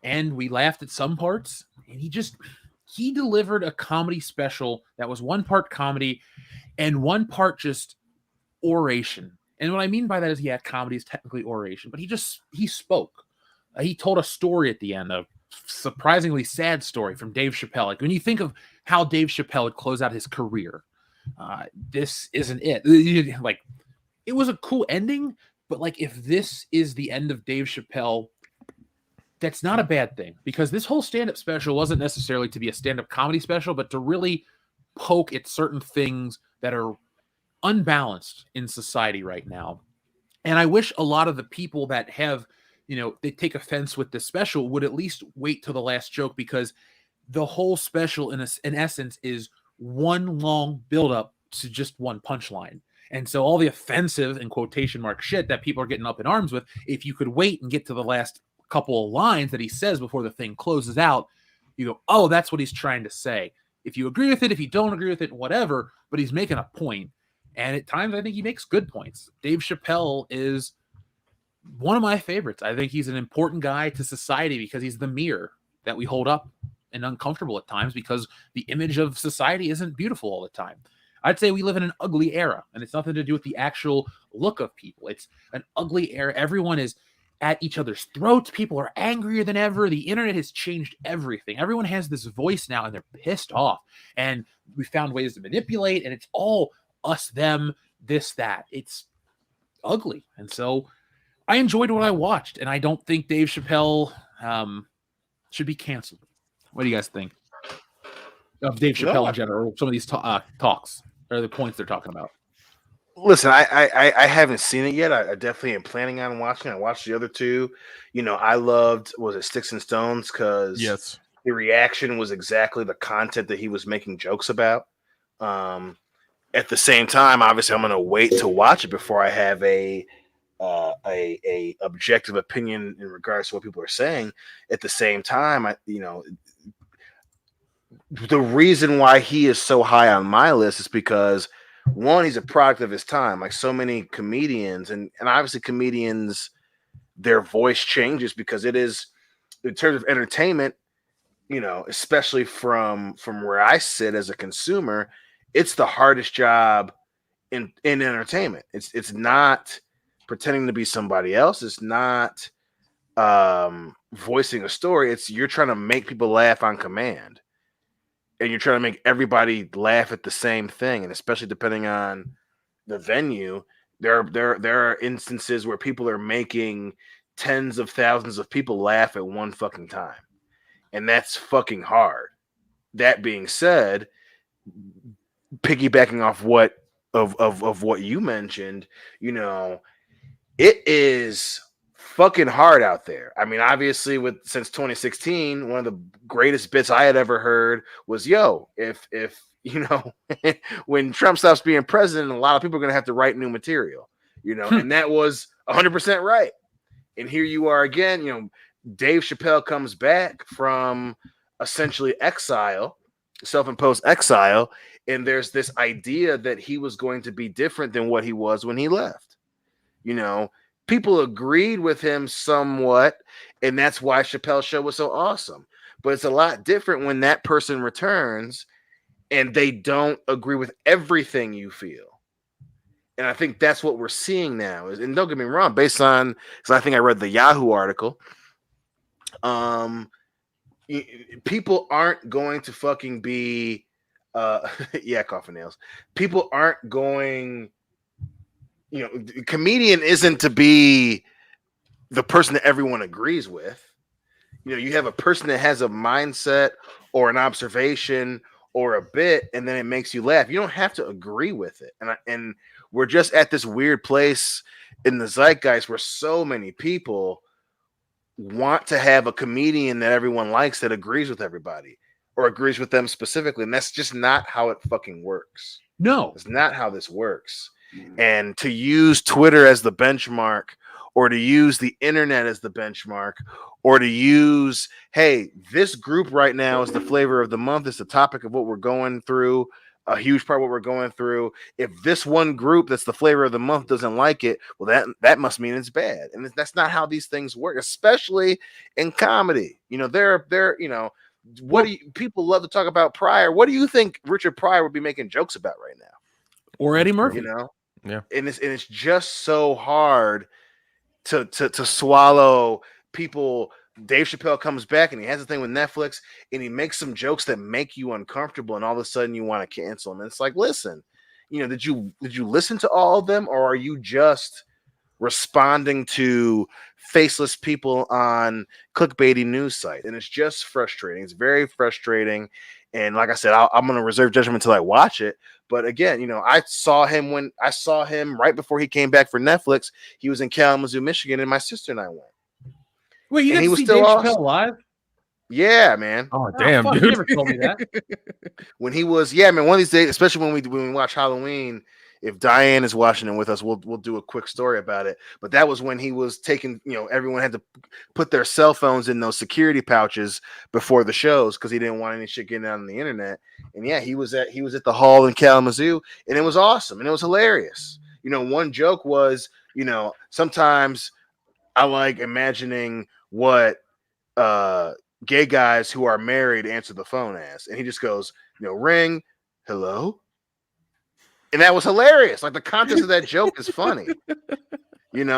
A: and we laughed at some parts. And he delivered a comedy special that was one part comedy and one part just oration. And what I mean by that is, comedy is technically oration, but he spoke. He told a story at the end, a surprisingly sad story from Dave Chappelle. Like, when you think of how Dave Chappelle would close out his career, this isn't it. Like, it was a cool ending, but like, if this is the end of Dave Chappelle, that's not a bad thing, because this whole stand-up special wasn't necessarily to be a stand-up comedy special, but to really poke at certain things that are unbalanced in society right now. And I wish a lot of the people that have, they take offense with this special would at least wait till the last joke, because the whole special in essence is one long build-up to just one punchline. And so all the offensive and quotation mark shit that people are getting up in arms with, if you could wait and get to the last couple of lines that he says before the thing closes out, you go, oh, that's what he's trying to say. If you agree with it, if you don't agree with it, whatever, but he's making a point. And at times, I think he makes good points. Dave Chappelle is one of my favorites. I think he's an important guy to society because he's the mirror that we hold up and uncomfortable at times because the image of society isn't beautiful all the time. I'd say we live in an ugly era, and it's nothing to do with the actual look of people. It's an ugly era. Everyone is at each other's throats. People are angrier than ever. The internet has changed everything. Everyone has this voice now, and they're pissed off. And we found ways to manipulate, and it's all us, them, this, that. It's ugly. And so I enjoyed what I watched, and I don't think Dave Chappelle should be canceled. What do you guys think of Dave Chappelle in general, or some of these talks, or the points they're talking about?
B: Listen, I haven't seen it yet. I definitely am planning on watching it. I watched the other two. I loved, was it Sticks and Stones? Because
C: yes,
B: the reaction was exactly the content that he was making jokes about. At the same time, obviously, I'm going to wait to watch it before I have a objective opinion in regards to what people are saying. At the same time, the reason why he is so high on my list is because, one, he's a product of his time, like so many comedians, and obviously comedians, their voice changes because it is, in terms of entertainment, especially from where I sit as a consumer, it's the hardest job in entertainment. It's not pretending to be somebody else. It's not voicing a story. It's you're trying to make people laugh on command. And you're trying to make everybody laugh at the same thing, and especially depending on the venue, there are instances where people are making tens of thousands of people laugh at one fucking time, and that's fucking hard. That being said, piggybacking off what you mentioned, it is fucking hard out there. I mean, obviously, since 2016, one of the greatest bits I had ever heard was, if when Trump stops being president, a lot of people are going to have to write new material, and that was 100% right. And here you are again, Dave Chappelle comes back from essentially exile, self-imposed exile, and there's this idea that he was going to be different than what he was when he left. People agreed with him somewhat, and that's why Chappelle's show was so awesome. But it's a lot different when that person returns and they don't agree with everything you feel. And I think that's what we're seeing now. And don't get me wrong, based on, because I think I read the Yahoo article, people aren't going to fucking be, coffin nails. People aren't going. Comedian isn't to be the person that everyone agrees with. You have a person that has a mindset or an observation or a bit, and then it makes you laugh. You don't have to agree with it. And we're just at this weird place in the zeitgeist where so many people want to have a comedian that everyone likes that agrees with everybody or agrees with them specifically. And that's just not how it fucking works.
A: No,
B: it's not how this works. And to use Twitter as the benchmark, or to use the internet as the benchmark, or to use, hey, this group right now is the flavor of the month, it's the topic of what we're going through, a huge part of what we're going through. If this one group that's the flavor of the month doesn't like it, well, that must mean it's bad. And that's not how these things work, especially in comedy. People love to talk about Pryor. What do you think Richard Pryor would be making jokes about right now?
A: Or Eddie Murphy?
C: Yeah.
B: And it's just so hard to swallow. People, Dave Chappelle comes back and he has a thing with Netflix and he makes some jokes that make you uncomfortable, and all of a sudden you want to cancel him. And it's like, listen, did you listen to all of them, or are you just responding to faceless people on clickbaity news site? And it's just frustrating. It's very frustrating. And like I said, I'm going to reserve judgment until I watch it. But again, I saw him right before he came back for Netflix. He was in Kalamazoo, Michigan, and my sister and I went.
A: Wait, you
B: and
A: didn't see Dave Chappelle live?
B: Yeah, man.
C: Oh, damn, dude.
A: You never told me that.
B: When he was, one of these days, especially when we watch Halloween, if Diane is watching it with us, we'll do a quick story about it. But that was when he was taking, everyone had to put their cell phones in those security pouches before the shows because he didn't want any shit getting out on the internet. And yeah, he was at the hall in Kalamazoo, and it was awesome and it was hilarious. One joke was, sometimes I like imagining what gay guys who are married answer the phone as, and he just goes, ring, hello. And that was hilarious. Like the context of that joke is funny,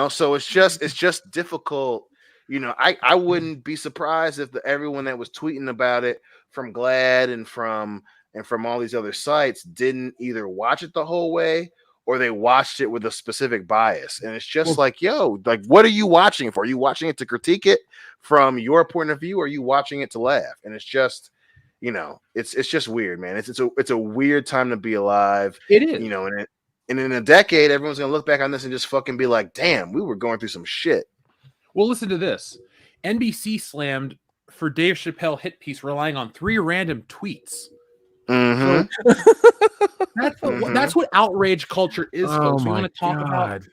B: so it's just difficult. I wouldn't be surprised if everyone that was tweeting about it from GLAAD and from all these other sites didn't either watch it the whole way or they watched it with a specific bias. And it's just what are you watching it for? Are you watching it to critique it from your point of view, or are you watching it to laugh? And it's just, it's just weird, man. It's a weird time to be alive.
A: It is.
B: And in a decade, everyone's gonna look back on this and just fucking be like, damn, we were going through some shit.
A: Well, listen to this. NBC slammed for Dave Chappelle hit piece relying on 3 random tweets.
B: Mm-hmm.
A: So that's what outrage culture is, folks. We want to talk about,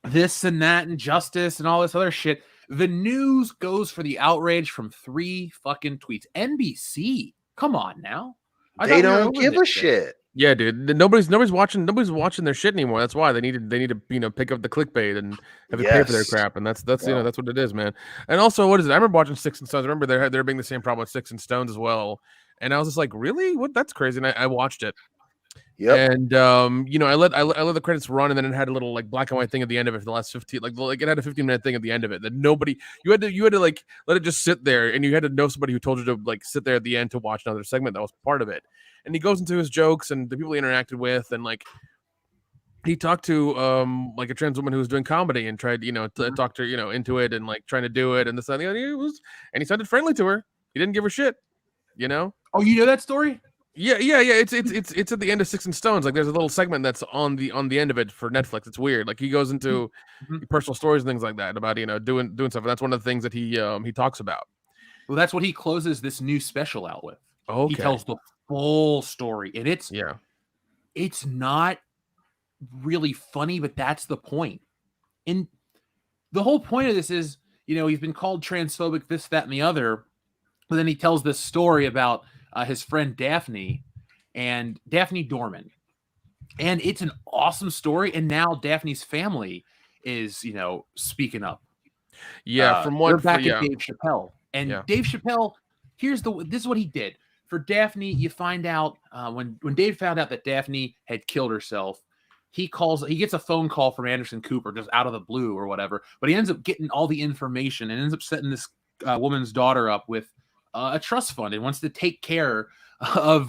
A: this and that and justice and all this other shit. The news goes for the outrage from 3 fucking tweets. NBC, come on now.
B: They don't give a shit.
C: Yeah, dude. Nobody's watching their shit anymore. That's why they need to pick up the clickbait and have to pay for their crap. And that's that's what it is, man. And also, what is it? I remember watching Sticks and Stones. I remember there being the same problem with Sticks and Stones as well. And I was just like, really? What? That's crazy. And I watched it.
B: Yep.
C: And I let the credits run, and then it had a little like black and white thing at the end of it for the last 15, like it had a 15-minute thing at the end of it that you had to like let it just sit there, and you had to know somebody who told you to like sit there at the end to watch another segment that was part of it. And he goes into his jokes and the people he interacted with, and like he talked to like a trans woman who was doing comedy and tried to talk to her into it and like trying to do it and this and the other. And he sounded friendly to her. He didn't give her shit.
A: Oh, you know that story?
C: Yeah. It's at the end of Sticks and Stones. Like there's a little segment that's on the end of it for Netflix. It's weird. Like he goes into personal stories and things like that about doing stuff. And that's one of the things that he talks about.
A: Well, that's what he closes this new special out with.
C: Okay.
A: He tells the full story, and it's not really funny, but that's the point. And the whole point of this is, he's been called transphobic, this, that, and the other. But then he tells this story about his friend Daphne Dorman. And it's an awesome story. And now Daphne's family is, speaking up.
C: Yeah,
A: at Dave Chappelle. And Dave Chappelle, this is what he did. For Daphne, you find out when Dave found out that Daphne had killed herself, he gets a phone call from Anderson Cooper just out of the blue or whatever. But he ends up getting all the information and ends up setting this woman's daughter up with a trust fund and wants to take care of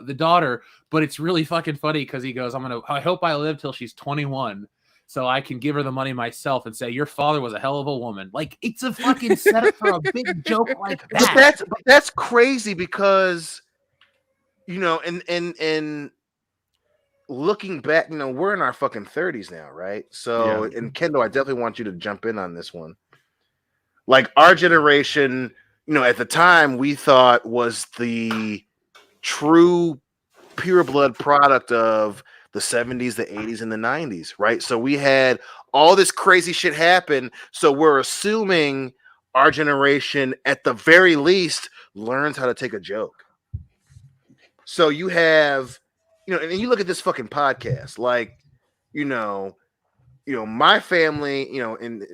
A: the daughter. But it's really fucking funny because he goes, I hope I live till she's 21 so I can give her the money myself and say, your father was a hell of a woman. Like, it's a fucking setup for a big joke like that.
B: But that's crazy because, and looking back, we're in our fucking 30s now, right? So, and Kendall, I definitely want you to jump in on this one. Like, our generation, at the time we thought was the true pure blood product of the 70s, the 80s, and the 90s, right? So we had all this crazy shit happen. So we're assuming our generation, at the very least, learns how to take a joke. So you have, and you look at this fucking podcast, like, my family, and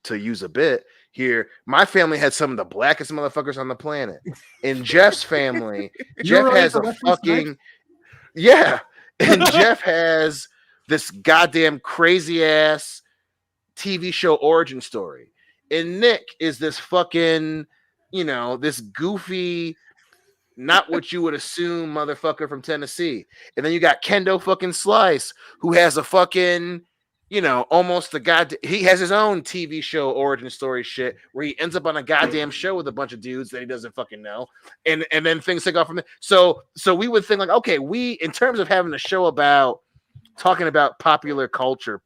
B: to use a bit here, my family had some of the blackest motherfuckers on the planet. In Jeff's family, Jeff has a fucking and Jeff has this goddamn crazy ass TV show origin story. And Nick is this fucking, this goofy, not what you would assume motherfucker from Tennessee. And then you got Kendo fucking Slice, who has a fucking, almost he has his own TV show origin story shit where he ends up on a goddamn show with a bunch of dudes that he doesn't fucking know. And then things take off from there. So we would think like, okay, in terms of having a show about talking about popular culture,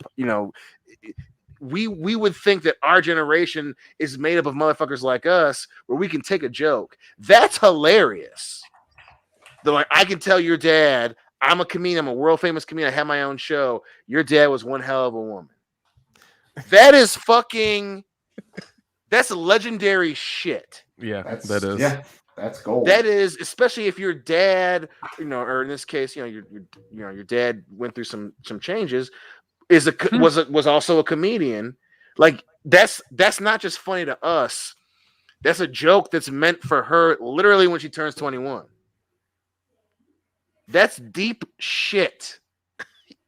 B: we would think that our generation is made up of motherfuckers like us where we can take a joke. That's hilarious. They're like, I can tell your dad I'm a comedian. I'm a world famous comedian. I have my own show. Your dad was one hell of a woman. That is fucking. That's legendary shit.
C: Yeah,
D: That's
C: that is.
D: Yeah, that's gold.
B: That is, especially if your dad, or in this case, your dad went through some changes. Was also a comedian. Like that's not just funny to us. That's a joke that's meant for her literally when she turns 21. That's deep shit.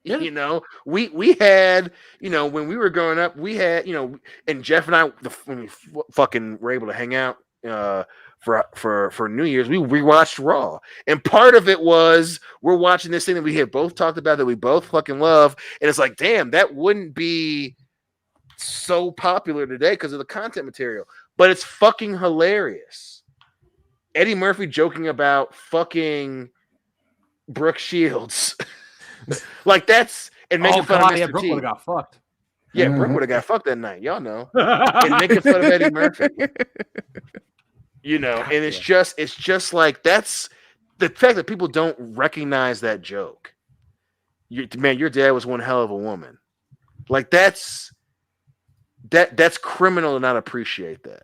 A: Yeah.
B: We had, when we were growing up, we had, and Jeff and I, when we fucking were able to hang out for New Year's, we rewatched Raw. And part of it was we're watching this thing that we had both talked about that we both fucking love. And it's like, damn, that wouldn't be so popular today because of the content material. But it's fucking hilarious. Eddie Murphy joking about fucking Brooke Shields. Like that's and making fun of Mr.
A: Brooke
B: T.
A: would have got fucked.
B: Yeah, Brooke would have got fucked that night. Y'all know. And making fun of Eddie Murphy. And it's just like that's the fact that people don't recognize that joke. Your dad was one hell of a woman. Like that's criminal to not appreciate that.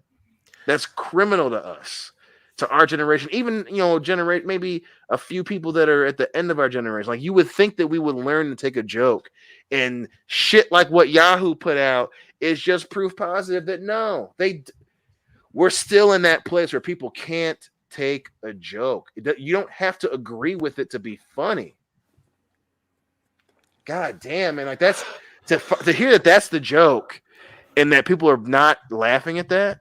B: That's criminal to us, to our generation. Even generate maybe a few people that are at the end of our generation. Like you would think that we would learn to take a joke, and shit like what Yahoo put out is just proof positive that no, we're still in that place where people can't take a joke. You don't have to agree with it to be funny. God damn, man! Like that's to hear that that's the joke. And that people are not laughing at that?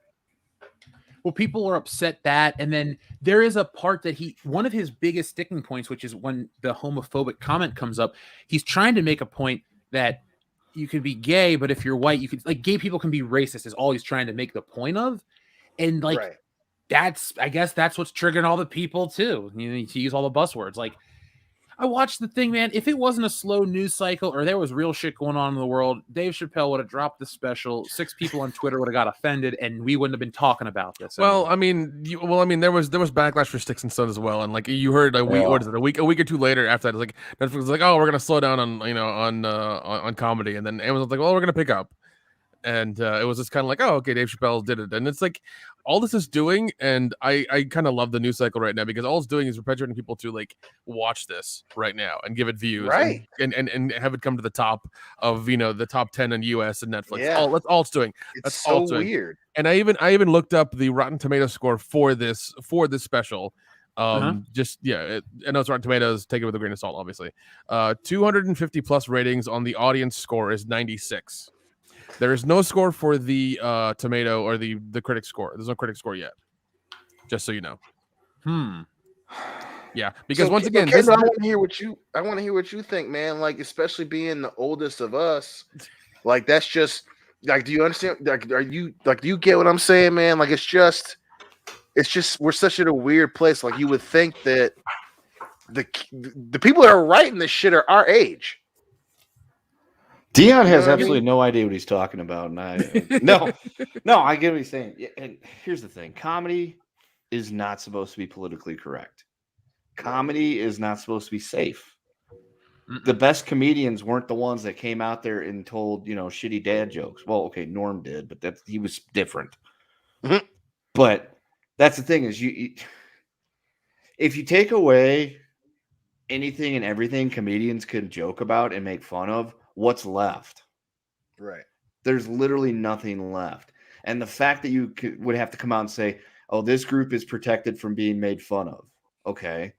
A: Well, people are upset that, and then there is a part that one of his biggest sticking points, which is when the homophobic comment comes up, he's trying to make a point that you could be gay, but if you're white, you could, like, gay people can be racist is all he's trying to make the point of. And like,
B: right.
A: I guess that's what's triggering all the people too. To use all the buzzwords. Like, I watched the thing, man. If it wasn't a slow news cycle or there was real shit going on in the world, Dave Chappelle would have dropped the special. 6 people on Twitter would have got offended, and we wouldn't have been talking about this.
C: Well, I mean, there was backlash for Sticks and Stones as well, and like you heard a week or two later after that, like Netflix was like, oh, we're gonna slow down on comedy, and then Amazon's like, well, we're gonna pick up. And it was just kind of like, oh, okay, Dave Chappelle did it. And it's like all this is doing, and I kind of love the news cycle right now because all it's doing is perpetuating people to like watch this right now and give it views,
B: right?
C: And have it come to the top of the top 10 in US and Netflix.
B: Yeah.
C: That's all it's doing.
B: It's so weird.
C: And I even looked up the Rotten Tomato score for this special. Just I know it's Rotten Tomatoes, take it with a grain of salt, obviously. 250 plus ratings on the audience score is 96. There is no score for the tomato or the critic score. There's no critic score yet. Just so you know. Yeah, because once again,
B: I want to hear what you think, man. Like, especially being the oldest of us, like that's just like, do you understand? Like, do you get what I'm saying, man? Like, it's just we're such in a weird place. Like, you would think that the people that are writing this shit are our age.
D: Dion has absolutely no idea what he's talking about, and I get what he's saying. And here's the thing: comedy is not supposed to be politically correct. Comedy is not supposed to be safe. The best comedians weren't the ones that came out there and told shitty dad jokes. Well, okay, Norm did, but he was different.
B: Mm-hmm.
D: But that's the thing is if you take away anything and everything comedians could joke about and make fun of, what's left?
B: Right.
D: There's literally nothing left. And the fact that you would have to come out and say, oh, this group is protected from being made fun of. Okay.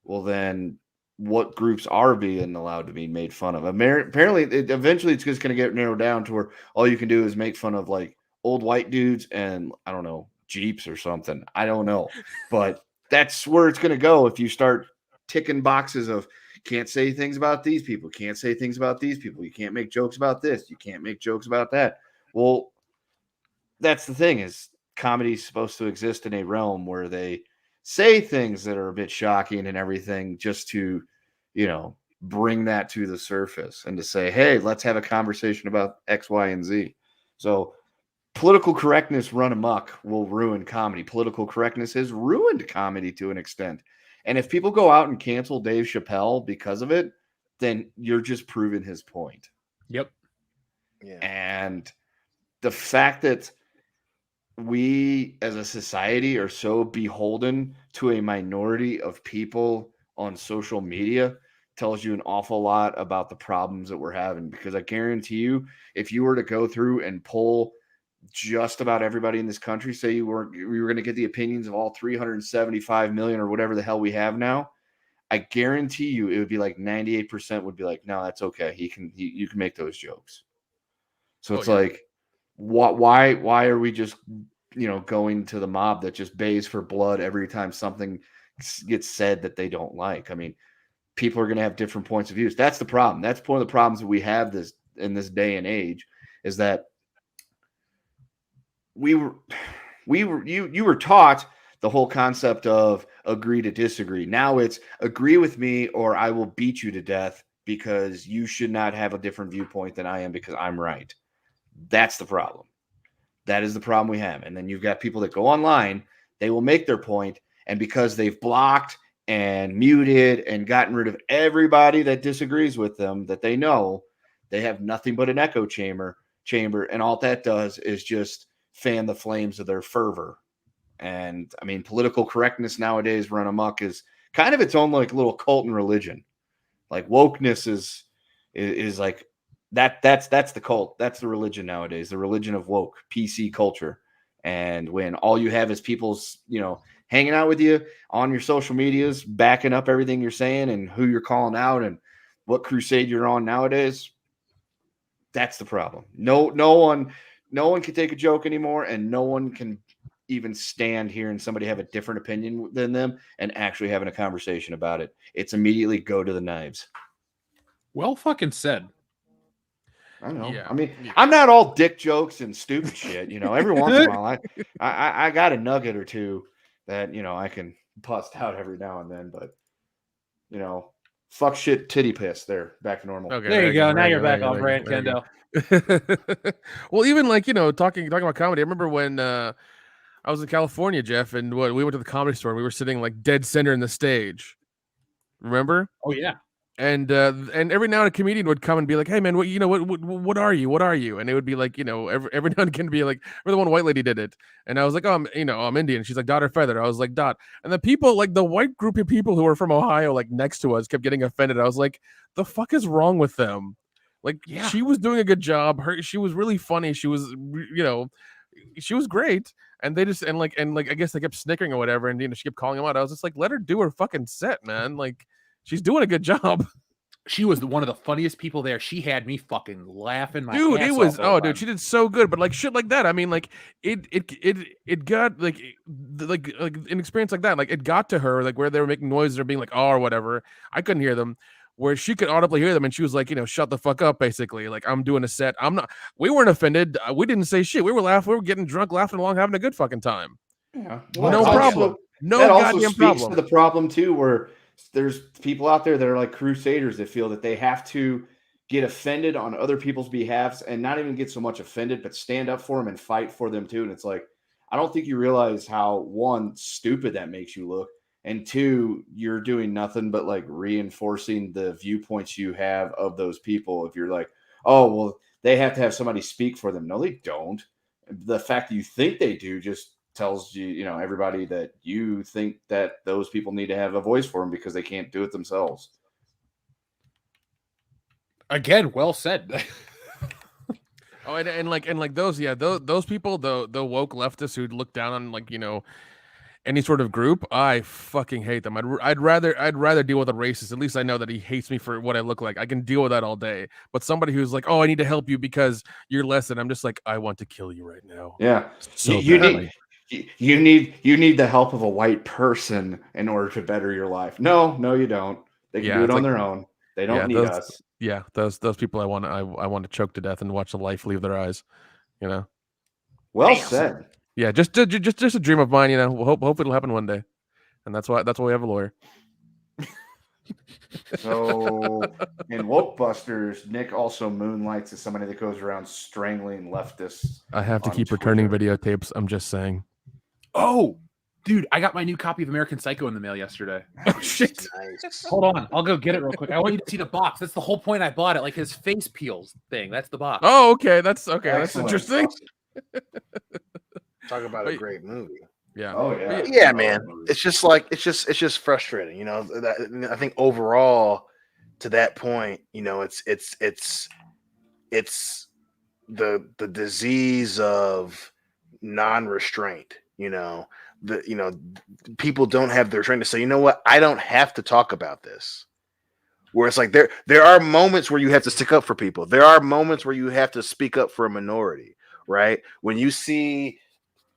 D: Well, then what groups are being allowed to be made fun of? Apparently, eventually it's just going to get narrowed down to where all you can do is make fun of like old white dudes and, I don't know, Jeeps or something. I don't know. But that's where it's going to go if you start ticking boxes of can't say things about these people, can't say things about these people. You can't make jokes about this. You can't make jokes about that. Well, that's the thing is comedy is supposed to exist in a realm where they say things that are a bit shocking and everything just to, bring that to the surface and to say, hey, let's have a conversation about X, Y, and Z. So political correctness run amok will ruin comedy. Political correctness has ruined comedy to an extent. And if people go out and cancel Dave Chappelle because of it, then you're just proving his point.
A: Yep.
B: Yeah.
D: And the fact that we as a society are so beholden to a minority of people on social media tells you an awful lot about the problems that we're having. Because I guarantee you, if you were to go through and pull just about everybody in this country, say we were going to get the opinions of all 375 million or whatever the hell we have now, I guarantee you it would be like 98% would be like, no, that's okay. You can make those jokes. So it's like, why are we just, going to the mob that just bays for blood every time something gets said that they don't like? I mean, people are going to have different points of views. That's the problem. That's one of the problems that we have in this day and age, is that you were taught the whole concept of agree to disagree. Now it's agree with me or I will beat you to death because you should not have a different viewpoint than I am because I'm right. That's the problem. That is the problem we have. And then you've got people that go online, they will make their point, and because they've blocked and muted and gotten rid of everybody that disagrees with them that they know, they have nothing but an echo chamber, and all that does is just fan the flames of their fervor. And I mean, political correctness nowadays run amok is kind of its own like little cult and religion. Like wokeness is like that's the cult. That's the religion nowadays, the religion of woke PC culture. And when all you have is people's, hanging out with you on your social medias, backing up everything you're saying and who you're calling out and what crusade you're on nowadays, that's the problem. No one can take a joke anymore, and no one can even stand here and somebody have a different opinion than them and actually having a conversation about it. It's immediately go to the knives.
A: Well fucking said.
D: I know.
C: Yeah.
D: I mean, I'm not all dick jokes and stupid shit. Every once in a while, I got a nugget or two that, I can bust out every now and then. But, fuck shit, titty piss. There, back to normal.
C: Okay,
G: There you go. Now you're back
C: there
G: on
C: you
G: brand,
C: go, there you
G: Kendo.
C: go. Well, even like, talking about comedy. I remember when I was in California, Jeff, and we went to the Comedy Store. And we were sitting like dead center in the stage. Remember?
A: Oh yeah.
C: And every now and a comedian would come and be like, "Hey man, what are you? What are you?" And it would be like, every now and again be like, "Or the one white lady did it," and I was like, "Oh, I'm Indian." She's like, "Dot or feather?" I was like, "Dot." And the people, like the white group of people who were from Ohio, like next to us, kept getting offended. I was like, "The fuck is wrong with them?" Like,
A: Yeah.
C: she was doing a good job. She was really funny. She was, she was great. And they just I guess they kept snickering or whatever, and she kept calling him out. I was just like, let her do her fucking set, man. Like, she's doing a good job.
A: She was one of the funniest people there. She had me fucking laughing my
C: dude.
A: ass
C: It was
A: off
C: dude. She did so good, but like shit like that. I mean, like it got like an experience like that. Like it got to her, like where they were making noises or being like oh or whatever. I couldn't hear them. Where she could audibly hear them, and she was like, shut the fuck up, basically. Like I'm doing a set. I'm not. We weren't offended. We didn't say shit. We were laughing. We were getting drunk, laughing along, having a good fucking time.
D: Yeah,
C: no problem. No goddamn problem.
D: To the problem too, where there's people out there that are like crusaders that feel that they have to get offended on other people's behalfs and not even get so much offended, but stand up for them and fight for them too. And it's like, I don't think you realize how one, stupid that makes you look, and two, you're doing nothing but like reinforcing the viewpoints you have of those people. If you're like, oh, well, they have to have somebody speak for them. No, they don't. The fact that you think they do just tells you, everybody that you think that those people need to have a voice for them because they can't do it themselves.
A: Again, well said.
C: Oh, and like those people, the woke leftists who look down on like any sort of group, I fucking hate them. I'd rather deal with a racist. At least I know that he hates me for what I look like. I can deal with that all day. But somebody who's like, oh, I need to help you because you're less than, I'm just like, I want to kill you right now.
D: Yeah,
C: so
D: you need the help of a white person in order to better your life. No, you don't. They can do it on their own. They don't need us.
C: Yeah, those people I want to choke to death and watch the life leave their eyes.
D: Well said.
C: Yeah, just a dream of mine. Hope it'll happen one day, and that's why we have a lawyer.
D: So in Woke Busters, Nick also moonlights as somebody that goes around strangling leftists.
C: I have to keep returning videotapes. I'm just saying.
A: Oh, Dude, I got my new copy of American Psycho in the mail yesterday.
C: Oh shit!
B: Nice.
A: Hold on, I'll go get it real quick. I want you to see the box. That's the whole point I bought it. Like his face peels thing. That's the box.
C: Oh, okay. That's
D: Excellent.
C: interesting.
B: Talk about a
C: Wait.
B: great movie.
C: Yeah.
D: Oh yeah.
B: Yeah, man. It's just like it's just frustrating, you know. I think overall, to that point, you know, it's the disease of non-restraint. You know, people don't have the restraint to say, you know what, I don't have to talk about this. Where it's like there are moments where you have to stick up for people. There are moments where you have to speak up for a minority, right? When you see,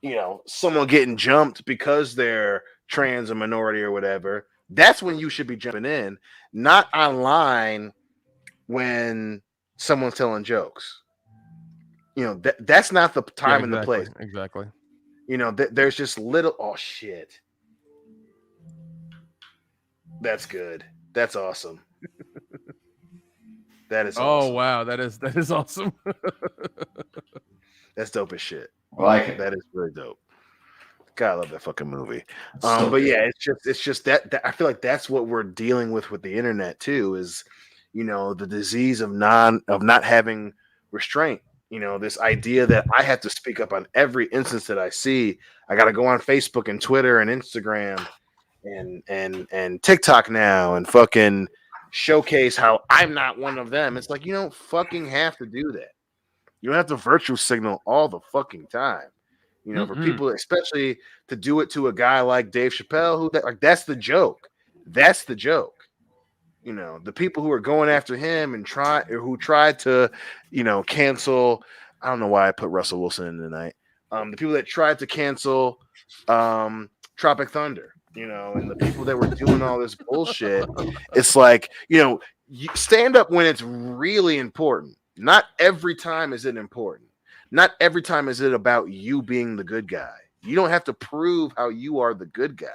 B: you know, someone getting jumped because they're trans or minority or whatever, that's when you should be jumping in, not online when someone's telling jokes. You know, that's not the time and the place.
C: Exactly.
B: You know, there's just little. Oh shit, that's good. That's awesome. That is.
C: Oh
B: awesome.
C: wow, that is awesome.
B: That's dope as shit.
D: I like it.
B: That is really dope. God, I love that fucking movie.
D: So
B: But
D: good.
B: yeah, it's just that I feel like that's what we're dealing with the internet too. Is, you know, the disease of not having restraint. You know, this idea that I have to speak up on every instance that I see. I got to go on Facebook and Twitter and Instagram and TikTok now and fucking showcase how I'm not one of them. It's like, you don't fucking have to do that. You don't have to virtue signal all the fucking time. You know, for people, especially to do it to a guy like Dave Chappelle, that's the joke. That's the joke. You know, the people who are going after him and who tried to, you know, cancel. I don't know why I put Russell Wilson in tonight. The people that tried to cancel Tropic Thunder, you know, and the people that were doing all this bullshit. It's like, you know, you stand up when it's really important. Not every time is it important. Not every time is it about you being the good guy. You don't have to prove how you are the good guy.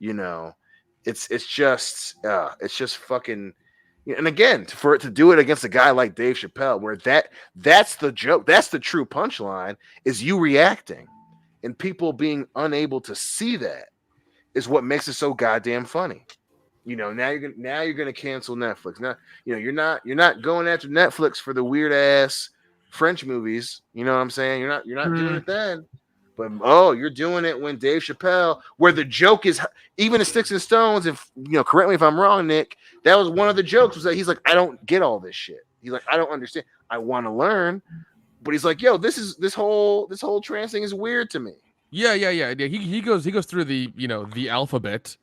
B: You know, it's just fucking. And again, for it to do it against a guy like Dave Chappelle, where that's the joke, that's the true punchline, is you reacting, and people being unable to see that is what makes it so goddamn funny. You know, now you're gonna cancel Netflix. Now, you know, you're not going after Netflix for the weird ass French movies. You know what I'm saying? You're not doing it then. But you're doing it when Dave Chappelle, where the joke is even in Sticks and Stones. If you know, correct me if I'm wrong, Nick. That was one of the jokes, was that he's like, I don't get all this shit. He's like, I don't understand. I want to learn, but he's like, yo, this whole trans thing is weird to me.
C: Yeah. He goes through the, you know, the alphabet,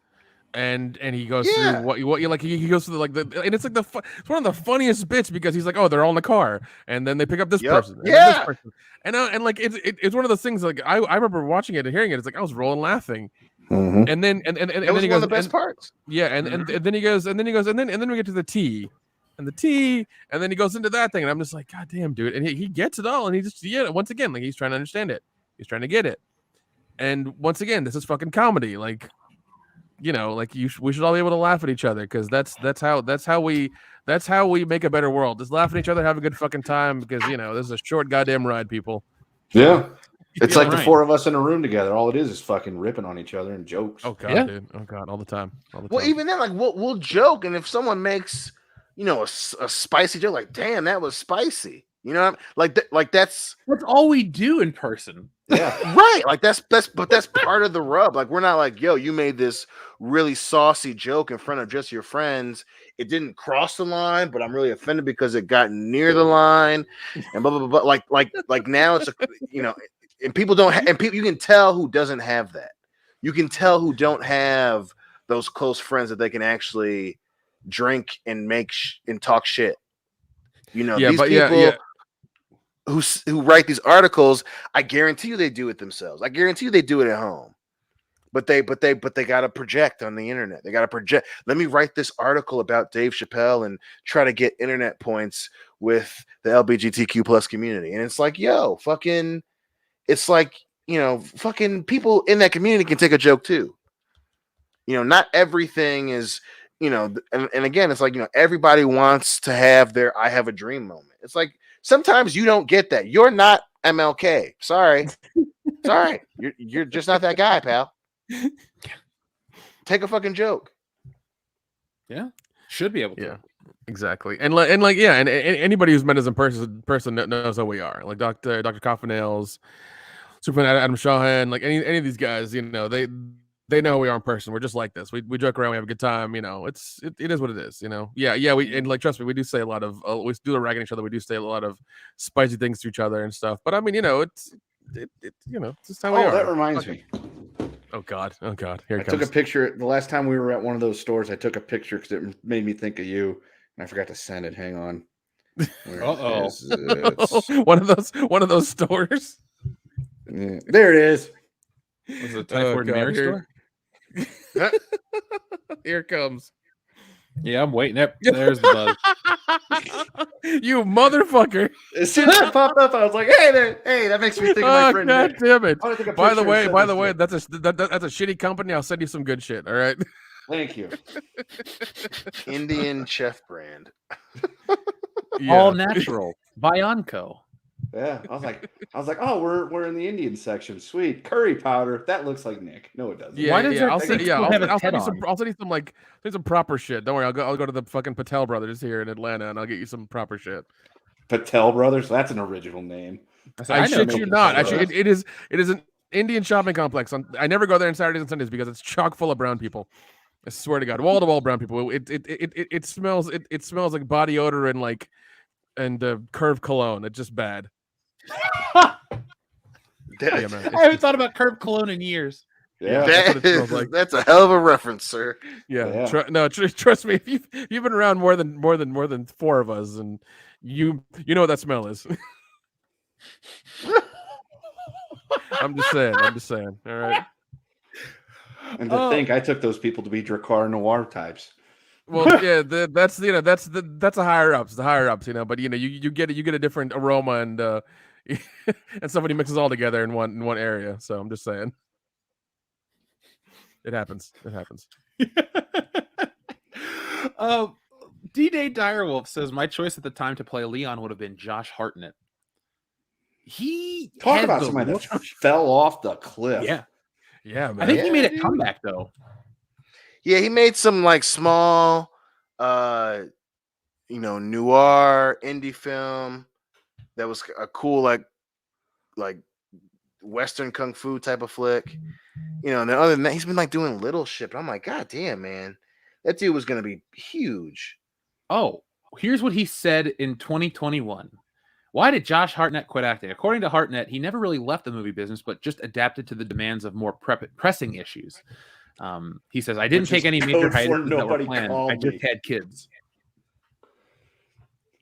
C: and he goes through what you like. He goes through and it's like it's one of the funniest bits, because he's like, oh, they're all in the car, and then they pick up this person, and then this person. And like it's one of those things. Like I remember watching it and hearing it. It's like I was rolling laughing.
B: Mm-hmm.
C: And then
B: it
C: then
B: was
C: he
B: one
C: goes,
B: of the best parts.
C: Yeah, and then he goes, and then we get to the T, and the T, and then he goes into that thing, and I'm just like, God damn, dude. And he gets it all, and he just once again, like, he's trying to understand it, he's trying to get it, and once again, this is fucking comedy, like, you know, like we should all be able to laugh at each other, because that's how we make a better world. Just laugh at each other, have a good fucking time, because, you know, this is a short goddamn ride, people.
D: Yeah. It's
A: Yeah,
D: like the
A: right.
D: four of us in a room together. All it is fucking ripping on each other and jokes.
C: Oh god,
A: Yeah.
C: dude. Oh god, all the time.
B: Well, even then, like we'll joke, and if someone makes, you know, a spicy joke, like, damn, that was spicy. You know, like that's
A: all we do in person.
D: Yeah.
B: right. Like that's part of the rub. Like, we're not like, yo, you made this really saucy joke in front of just your friends. It didn't cross the line, but I'm really offended because it got near the line, and blah blah blah. Like now it's you know, and people don't and people, you can tell who doesn't have that. You can tell who don't have those close friends that they can actually drink and make and talk shit. You know, these people who write these articles, I guarantee you they do it themselves. I guarantee you they do it at home. But they got to project on the internet. They got to project. Let me write this article about Dave Chappelle and try to get internet points with the LGBTQ plus community. And it's like, yo, fucking, it's like, you know, fucking people in that community can take a joke too. You know, not everything is, you know, and again, it's like, you know, everybody wants to have their I have a dream moment. It's like, sometimes you don't get that. You're not MLK. Sorry. Sorry. You're just not that guy, pal. Take a fucking joke.
A: Yeah, should be able to.
C: Yeah, exactly. And anybody who's met us in person knows how we are. Like Dr. Coffinails, Superman Adam Shahan, like any of these guys, they know who we are in person. We're just like this. We joke around, we have a good time. It is what it is. Yeah. We and like trust me, we do say a lot of we do the ragging each other. We do say a lot of spicy things to each other and stuff. But I mean, it's just how we are.
D: That reminds me.
C: Oh God. Here it
D: I
C: comes.
D: took a picture the last time we were at one of those stores. I took a picture because it made me think of you, and I forgot to send it. Hang on.
C: One of those stores.
D: Yeah, there it is.
A: Was it a Typhoid Mirror store?
C: Here it comes.
A: Yeah, I'm waiting. Yep, there's the buzz.
C: You motherfucker!
D: As soon as it popped up, I was like, "Hey, that makes me think of my friend."
C: God
D: Nick.
C: damn it!
D: I wanna take a
C: By the
D: picture and
C: way,
D: send this to you.
C: that's a shitty company. I'll send you some good shit. All right.
D: Thank you.
B: Indian chef brand.
A: All natural. Bianco.
D: Yeah, I was like, oh, we're in the Indian section. Sweet curry powder. That looks like Nick. No, it doesn't.
C: Yeah,
A: Why does
C: yeah.
A: that
C: I'll
A: thing
C: send, yeah,
A: still
C: I'll,
A: have a
C: I'll
A: head
C: send you some.
A: on?
C: I'll send you some proper shit. Don't worry. I'll go to the fucking Patel Brothers here in Atlanta, and I'll get you some proper shit.
D: Patel Brothers. That's an original name.
C: I shit you not.
D: Patel
C: Actually, it is an Indian shopping complex. I never go there on Saturdays and Sundays because it's chock full of brown people. I swear to God, wall to wall brown people. It smells like body odor and Curve cologne. It's just bad. Yeah, man.
A: I haven't thought about Curb Cologne in years.
D: Yeah,
B: That's a hell of a reference, sir.
C: Yeah. Trust me. If you've been around more than four of us, and you know what that smell is. I'm just saying. All right.
D: And to think I took those people to be Drakkar Noir types.
C: Well, yeah, that's a higher ups, the higher ups, but you get a different aroma and and somebody mixes all together in one area. So I'm just saying, it happens.
A: D-Day Direwolf says my choice at the time to play Leon would have been Josh Hartnett. He
D: Talk about somebody that fell off the cliff.
C: Yeah, man.
A: I think he made a comeback though.
B: Yeah, he made some like small, noir indie film that was a cool like Western kung fu type of flick. And other than that, he's been like doing little shit. But I'm like, God damn, man, that dude was gonna be huge.
A: Oh, here's what he said in 2021. Why did Josh Hartnett quit acting? According to Hartnett, he never really left the movie business, but just adapted to the demands of more pressing issues. He says, I didn't take any major hiatuses that were planned. I just had kids.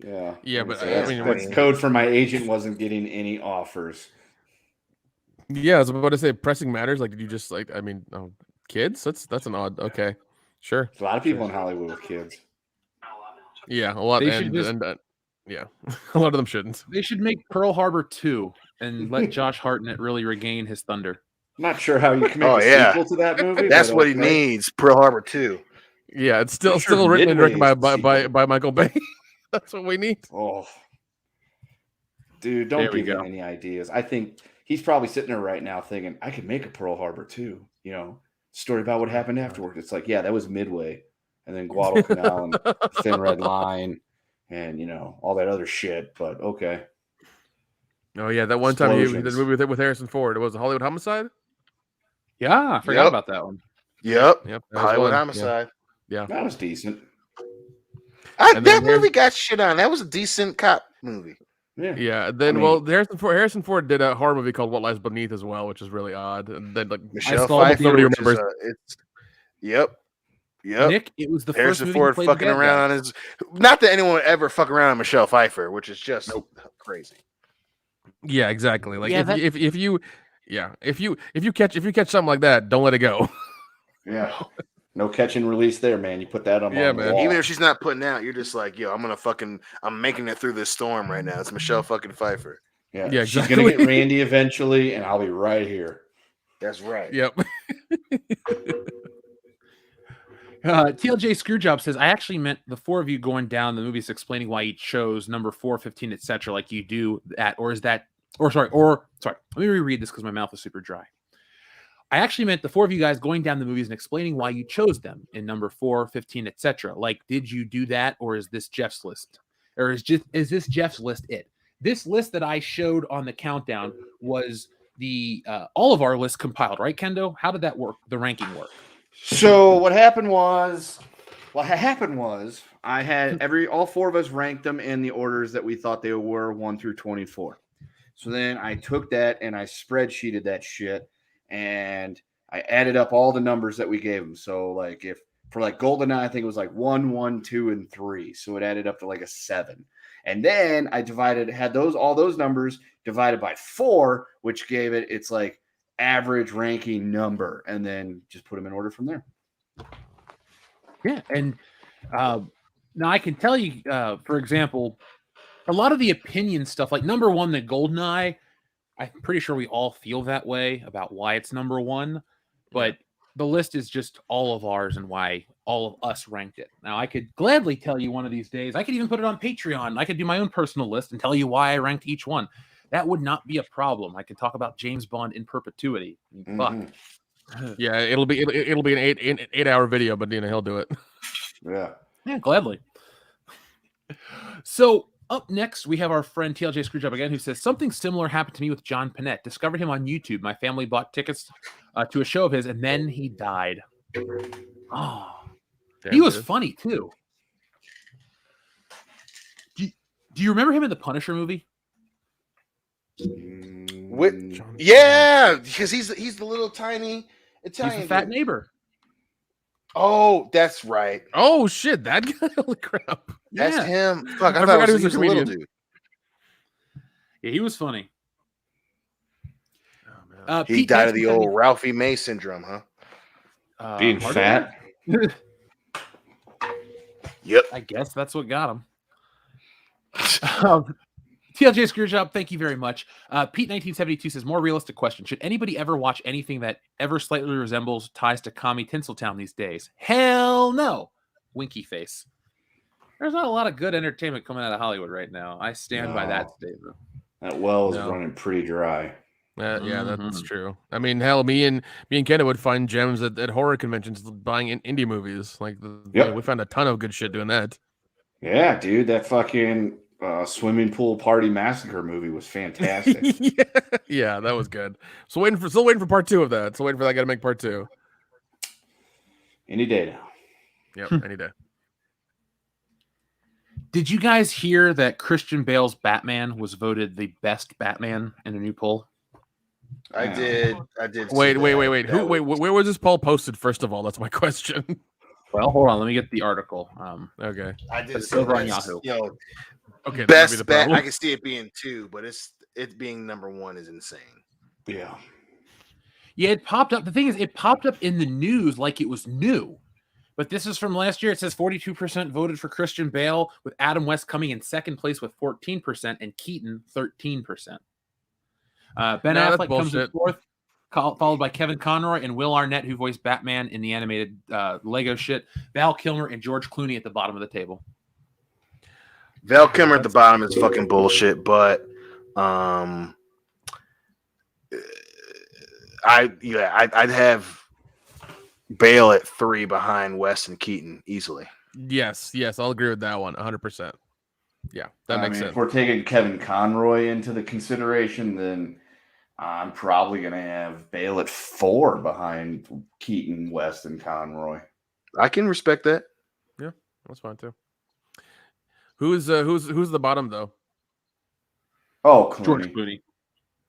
D: Yeah,
C: but
D: that's code for my agent wasn't getting any offers.
C: Yeah, I was about to say pressing matters. Like, did you just kids? That's an odd. Okay, sure.
D: There's a lot of people in Hollywood with kids.
C: Yeah, a lot. Yeah, a lot of them shouldn't.
A: They should make Pearl Harbor 2 and let Josh Hartnett really regain his thunder.
D: I'm not sure how you can make a sequel to that movie.
B: That's what he needs. Pearl Harbor 2.
C: Yeah, it's still written and directed by Michael Bay. That's what we need.
D: Oh, dude, don't give him any ideas. I think he's probably sitting there right now thinking, I could make a Pearl Harbor 2. Story about what happened afterward. It's like, yeah, that was Midway, and then Guadalcanal and Thin Red Line. And all that other shit, but okay.
C: Oh yeah, that one time he did a movie with Harrison Ford. It was a Hollywood Homicide.
A: Yeah, I forgot about that one.
B: Yep. Hollywood Homicide.
C: Yeah,
D: that was decent.
B: That movie got shit on. That was a decent cop movie.
C: Yeah. Then Harrison Ford did a horror movie called What Lies Beneath as well, which is really odd. And then
B: Michelle Pfeiffer.
C: Nobody remembers.
B: Yep.
A: Nick, it was the
B: Harrison
A: first
B: Ford fucking around on his. Not that anyone would ever fuck around on Michelle Pfeiffer, which is just crazy.
C: Yeah, exactly. Like if you catch something like that, don't let it go.
D: Yeah, no catch and release there, man. You put that on.
C: Yeah, man.
B: Even if she's not putting out, you're just like, yo, I'm making it through this storm right now. It's Michelle fucking Pfeiffer.
D: Yeah, exactly. She's gonna get Randy eventually, and I'll be right here.
B: That's right.
C: Yep.
A: TLJ Screwjob says, I actually meant the four of you going down the movies explaining why each chose number 4, 15, etc. like you do that, sorry, let me reread this because my mouth is super dry. I actually meant the four of you guys going down the movies and explaining why you chose them in number 4, 15, etc. Like, did you do that, or is this Jeff's list? Or is this Jeff's list it? This list that I showed on the countdown was the all of our lists compiled, right, Kendo? How did that work? The ranking work?
D: So what happened was I had all four of us ranked them in the orders that we thought they were 1 through 24. So then I took that and I spreadsheeted that shit and I added up all the numbers that we gave them. So like if for like GoldenEye, I think it was like 1, 1, 2, and 3. So it added up to like a 7. And then I had all those numbers divided by 4, which gave it its like average ranking number, and then just put them in order from there.
A: Yeah, and now I can tell you, for example, a lot of the opinion stuff, like number 1, the GoldenEye, I'm pretty sure we all feel that way about why it's number 1, but the list is just all of ours and why all of us ranked it. Now, I could gladly tell you one of these days. I could even put it on Patreon. I could do my own personal list and tell you why I ranked each one. That would not be a problem. I could talk about James Bond in perpetuity. Fuck.
C: Yeah, it'll be an 8-hour video, but he'll do it.
A: Yeah, gladly. So up next, we have our friend TLJ Screwjob again, who says something similar happened to me with John Panette. Discovered him on YouTube. My family bought tickets to a show of his, and then he died. Oh, he was funny too. Do you remember him in the Punisher movie?
B: Yeah, because he's the little tiny Italian.
A: He's the fat neighbor.
B: Oh, that's right.
C: Oh shit, that guy! Holy crap!
B: That's him. Fuck, I
C: forgot
B: thought
C: he
B: he was a little dude.
A: Yeah, he was funny.
C: Oh,
B: he died of the old Ralphie May syndrome, huh?
D: Being fat.
B: Yep.
A: I guess that's what got him. TLJ Screwjob, thank you very much. Pete1972 says, more realistic question. Should anybody ever watch anything that ever slightly resembles ties to Commie Tinseltown these days? Hell no. Winky face. There's not a lot of good entertainment coming out of Hollywood right now. I stand by that statement.
D: That well is running pretty dry.
C: Yeah, that's true. I mean, hell, me and Kenna would find gems at horror conventions buying indie movies. Like, we found a ton of good shit doing that.
D: Yeah, dude, that fucking swimming pool party massacre movie was fantastic.
C: Yeah, that was good. So still waiting for part 2 of that. So waiting for that guy to make part 2.
D: Any day now.
C: Yep, any day.
A: Did you guys hear that Christian Bale's Batman was voted the best Batman in a new poll?
B: I did.
C: Wait. Where was this poll posted? First of all, that's my question.
A: Well, hold on. Let me get the article.
C: Okay.
B: I did.
A: It's over on Yahoo.
C: Okay.
B: Best bet. I can see it being 2, but it being number 1 is insane.
D: Yeah.
A: Yeah, it popped up. The thing is, it popped up in the news like it was new. But this is from last year. It says 42% voted for Christian Bale, with Adam West coming in second place with 14% and Keaton 13%. Ben Affleck comes in fourth, followed by Kevin Conroy and Will Arnett, who voiced Batman in the animated Lego shit. Val Kilmer and George Clooney at the bottom of the table.
B: Val Kilmer at the bottom is fucking bullshit, but I'd have Bale at 3 behind West and Keaton easily.
C: Yes, I'll agree with that one 100%. Yeah, that makes sense.
D: If we're taking Kevin Conroy into the consideration, then I'm probably going to have Bale at 4 behind Keaton, West, and Conroy.
B: I can respect that.
C: Yeah, that's fine too. Who's the bottom though?
D: Oh, Clooney.
A: George Clooney.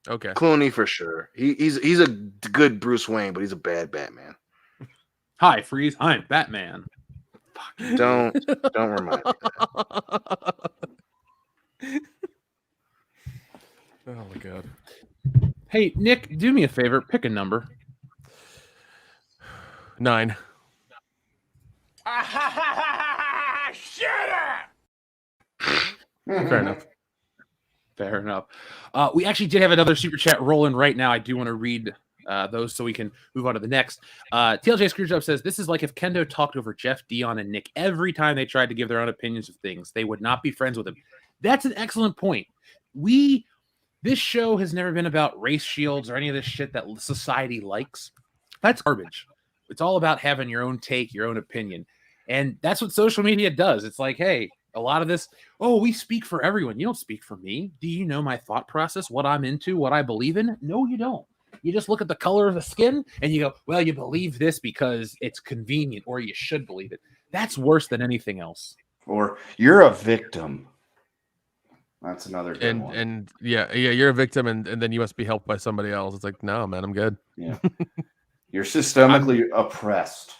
C: Okay,
B: Clooney for sure. He's a good Bruce Wayne, but he's a bad Batman.
A: Hi, Freeze. I'm Batman.
B: Don't remind me of that.
C: Oh my god.
A: Hey, Nick, do me a favor. Pick a number.
C: 9.
G: Shut up!
C: Fair enough.
A: We actually did have another super chat rolling right now. I do want to read those so we can move on to the next. TLJ Screwjob says, this is like if Kendo talked over Jeff, Dion, and Nick every time they tried to give their own opinions of things. They would not be friends with him. That's an excellent point. This show has never been about race shields or any of this shit that society likes. That's garbage. It's all about having your own take, your own opinion. And that's what social media does. It's like, hey, a lot of this, oh, we speak for everyone. You don't speak for me. Do you know my thought process, what I'm into, what I believe in? No, you don't. You just look at the color of the skin and you go, well, you believe this because it's convenient, or you should believe it. That's worse than anything else.
D: Or you're a victim. That's another good one.
C: And yeah, you're a victim, and then you must be helped by somebody else. It's like, no, man, I'm good.
D: Yeah. You're systemically oppressed.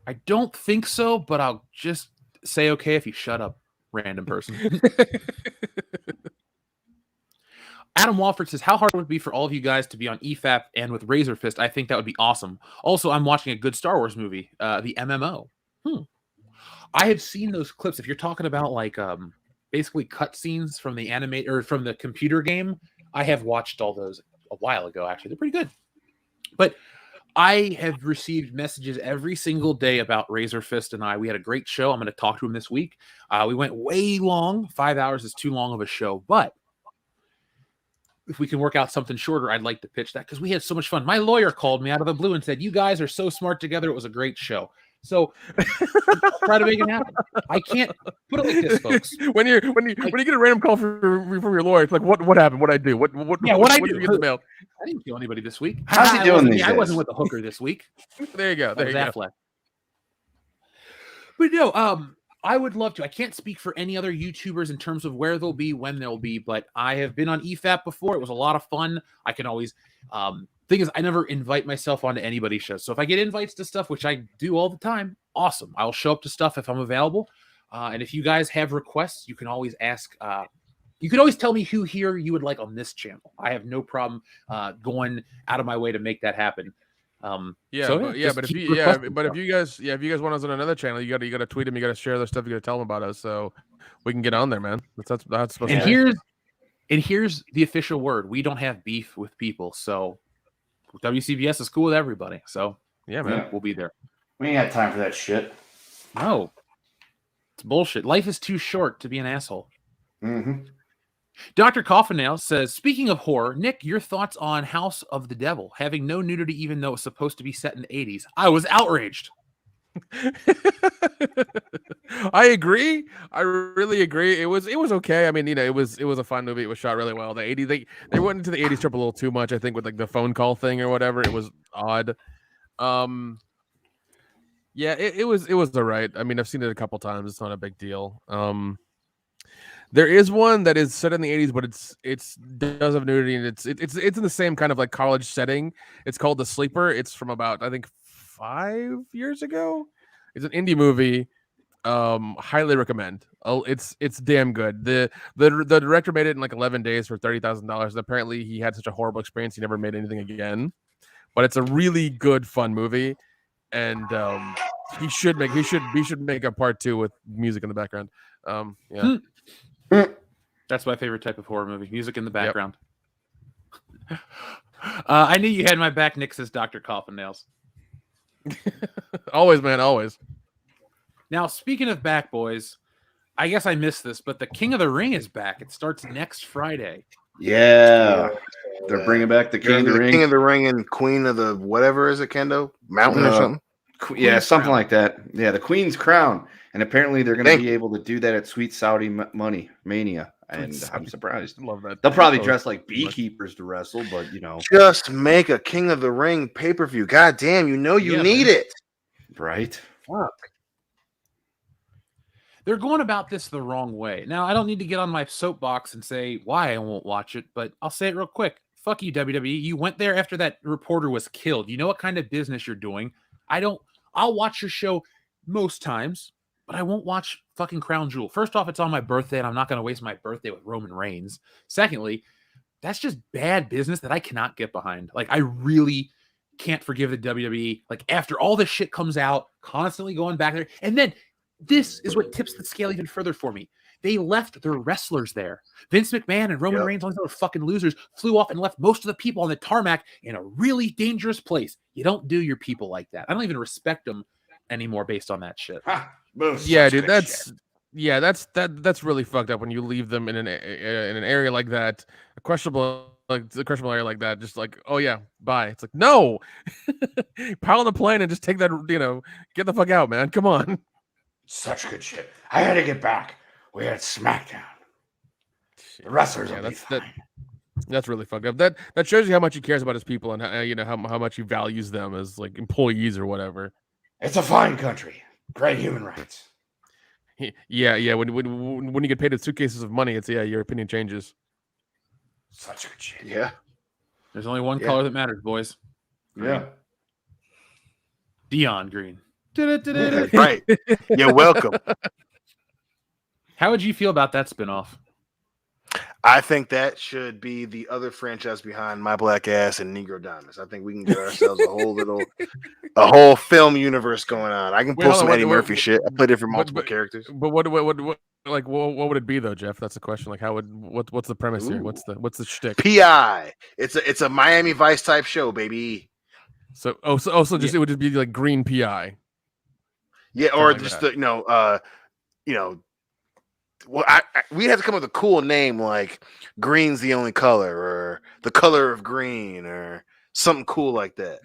A: I don't think so, but I'll just say okay if you shut up, random person. Adam Walford says, how hard would it be for all of you guys to be on EFAP and with Razor Fist? I think that would be awesome. Also, I'm watching a good Star Wars movie, the MMO. I have seen those clips. If you're talking about like basically cutscenes from the anime or from the computer game, I have watched all those a while ago, actually. They're pretty good. But I have received messages every single day about Razor Fist and I. We had a great show. I'm going to talk to him this week. We went way long. 5 hours is too long of a show. But if we can work out something shorter, I'd like to pitch that because we had so much fun. My lawyer called me out of the blue and said, you guys are so smart together. It was a great show. So try to make it happen. I can't put it like this, folks.
C: When you get a random call from your lawyer, it's like, what happened? What I do? What
A: I do?
C: Did you get in the mail?
A: I didn't kill anybody this week.
D: How's he doing these days?
A: I wasn't with the hooker this week.
C: There you go. There you go.
A: But no, I would love to. I can't speak for any other YouTubers in terms of where they'll be, when they'll be, but I have been on EFAP before. It was a lot of fun. I can always thing is, I never invite myself onto anybody's shows. So if I get invites to stuff, which I do all the time, awesome. I'll show up to stuff if I'm available. And if you guys have requests, you can always ask. You can always tell me who here you would like on this channel. I have no problem going out of my way to make that happen.
C: But if you guys want us on another channel, you gotta tweet them, you gotta share their stuff, you gotta tell them about us, so we can get on there, man. That's supposed to be.
A: Here's the official word: we don't have beef with people, so WCBS is cool with everybody. So
C: yeah, man,
A: we'll be there.
D: We ain't got time for that shit.
A: No, it's bullshit. Life is too short to be an asshole.
D: Mm-hmm.
A: Dr. Coffinail says, speaking of horror, Nick, your thoughts on House of the Devil, having no nudity even though it's supposed to be set in the 80s. I was outraged.
C: I agree. I really agree. It was okay. I mean, it was a fun movie. It was shot really well. The 80s, they went into the 80s trip a little too much, I think, with like the phone call thing or whatever. It was odd. Yeah, it was all right. I mean, I've seen it a couple times. It's not a big deal. There is one that is set in the 80s, but it's does have nudity, and it's in the same kind of like college setting. It's called The Sleeper. It's from about, I think, 5 years ago. It's an indie movie. Highly recommend. It's damn good. The director made it in like 11 days for $30,000. And apparently he had such a horrible experience he never made anything again. But it's a really good, fun movie, and he should make a part 2 with music in the background. Yeah.
A: That's my favorite type of horror movie. Music in the background. Yep. I knew you had my back, Nick, says Dr. Coffin Nails.
C: Always, man, always.
A: Now, speaking of back, boys, I guess I missed this, but the King of the Ring is back. It starts next Friday.
D: Yeah. They're bringing back the King of the Ring.
B: King of the Ring and Queen of the whatever is it, Kendo? Mountain or something?
D: Something like that. Yeah, the Queen's Crown. And apparently they're going to be able to do that at Sweet Saudi Money Mania. And I'm surprised.
C: Love that.
D: They'll probably dress like beekeepers to wrestle, but
B: just make a King of the Ring pay-per-view. God damn, you need it.
D: Right?
B: Fuck.
A: They're going about this the wrong way. Now, I don't need to get on my soapbox and say why I won't watch it, but I'll say it real quick. Fuck you, WWE. You went there after that reporter was killed. You know what kind of business you're doing. I'll watch your show most times, but I won't watch fucking Crown Jewel. First off, it's on my birthday, and I'm not going to waste my birthday with Roman Reigns. Secondly, that's just bad business that I cannot get behind. Like, I really can't forgive the WWE. Like, after all this shit comes out, constantly going back there. And then this is what tips the scale even further for me. They left their wrestlers there. Vince McMahon and Roman Reigns, all these other fucking losers, flew off and left most of the people on the tarmac in a really dangerous place. You don't do your people like that. I don't even respect them anymore based on that shit.
C: Yeah, dude, that's really fucked up when you leave them in an area like that, a questionable like the Crush malaria like that, just like, oh yeah, bye. It's like, no, pile on the plane and just take that, get the fuck out, man. Come on.
D: Such good shit. I had to get back. We had SmackDown. The wrestlers will be fine.
C: That's really fucked up. That shows you how much he cares about his people and how much he values them as like employees or whatever.
D: It's a fine country. Great human rights.
C: Yeah. When you get paid with suitcases of money, it's your opinion changes.
D: Such good shit.
B: Yeah.
A: There's only one color that matters, boys.
D: Yeah.
A: Dion Green.
B: Right. You're welcome.
A: How would you feel about that spinoff?
B: I think that should be the other franchise behind My Black Ass and Negro Diamonds. I think we can get ourselves a whole film universe going on. I can pull some Eddie Murphy shit. I play different multiple characters.
C: But what would it be though, Jeff? That's the question. Like, what's the premise here? What's the shtick?
B: PI. It's a Miami Vice type show, baby.
C: So it would just be like green PI.
B: Yeah, or just well, we'd have to come up with a cool name like green's the only color or the color of green or something cool like that.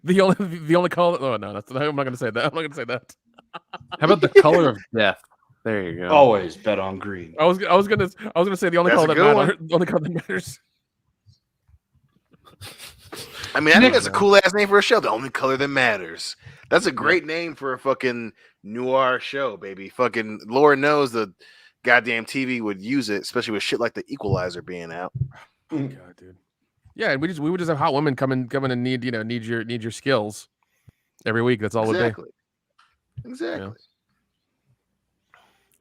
C: the only color. Oh no, I'm not gonna say that. I'm not gonna say that.
A: How about the color of death? There you go.
D: Always bet on green.
C: I was gonna say the only color that matters. The only color that matters.
B: I mean, I think that's a cool ass name for a show. The only color that matters. That's a great name for a fucking noir show, baby. Fucking Lord knows the goddamn TV would use it, especially with shit like The Equalizer being out.
C: Oh God, dude. Yeah, and we would just have hot women come in and need your skills every week. That's all it would be.
B: Exactly.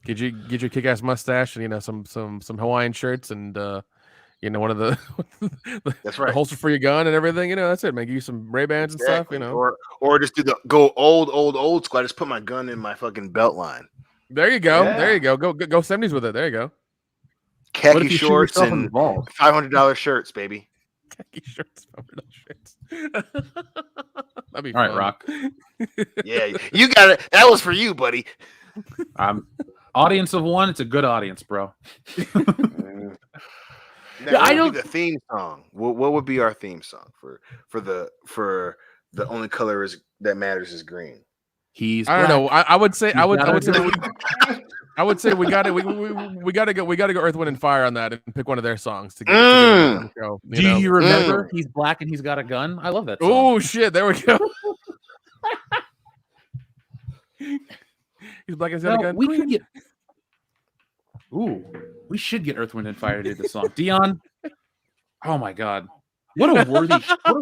C: Get your kick-ass mustache and some Hawaiian shirts and one of the
B: that's right,
C: the holster for your gun and everything. That's it, man. Give you some Ray-Bans and stuff.
B: Or just go old school. I just put my gun in my fucking belt line.
C: There you go. Yeah. There you go. Go 70s with it. There you go.
B: Khaki shorts and $500 shirts, baby.
C: Khaki shirts, $500 shirts. That'd be
A: all
C: fun.
A: right, Rock.
B: Yeah, you got it. That was for you, buddy.
A: Audience of one. It's a good audience, bro.
B: Now, I don't. The theme song. What would be our theme song for the only color that matters is green?
C: I don't know. I would say we got to go Earth, Wind, and Fire on that and pick one of their songs to get the show.
A: Do you remember? He's black and he's got a gun. I love that song.
C: Oh shit! There we go. He's black and he's got a gun.
A: We should get Earth, Wind, and Fire to do the song. Dion, oh my God, what a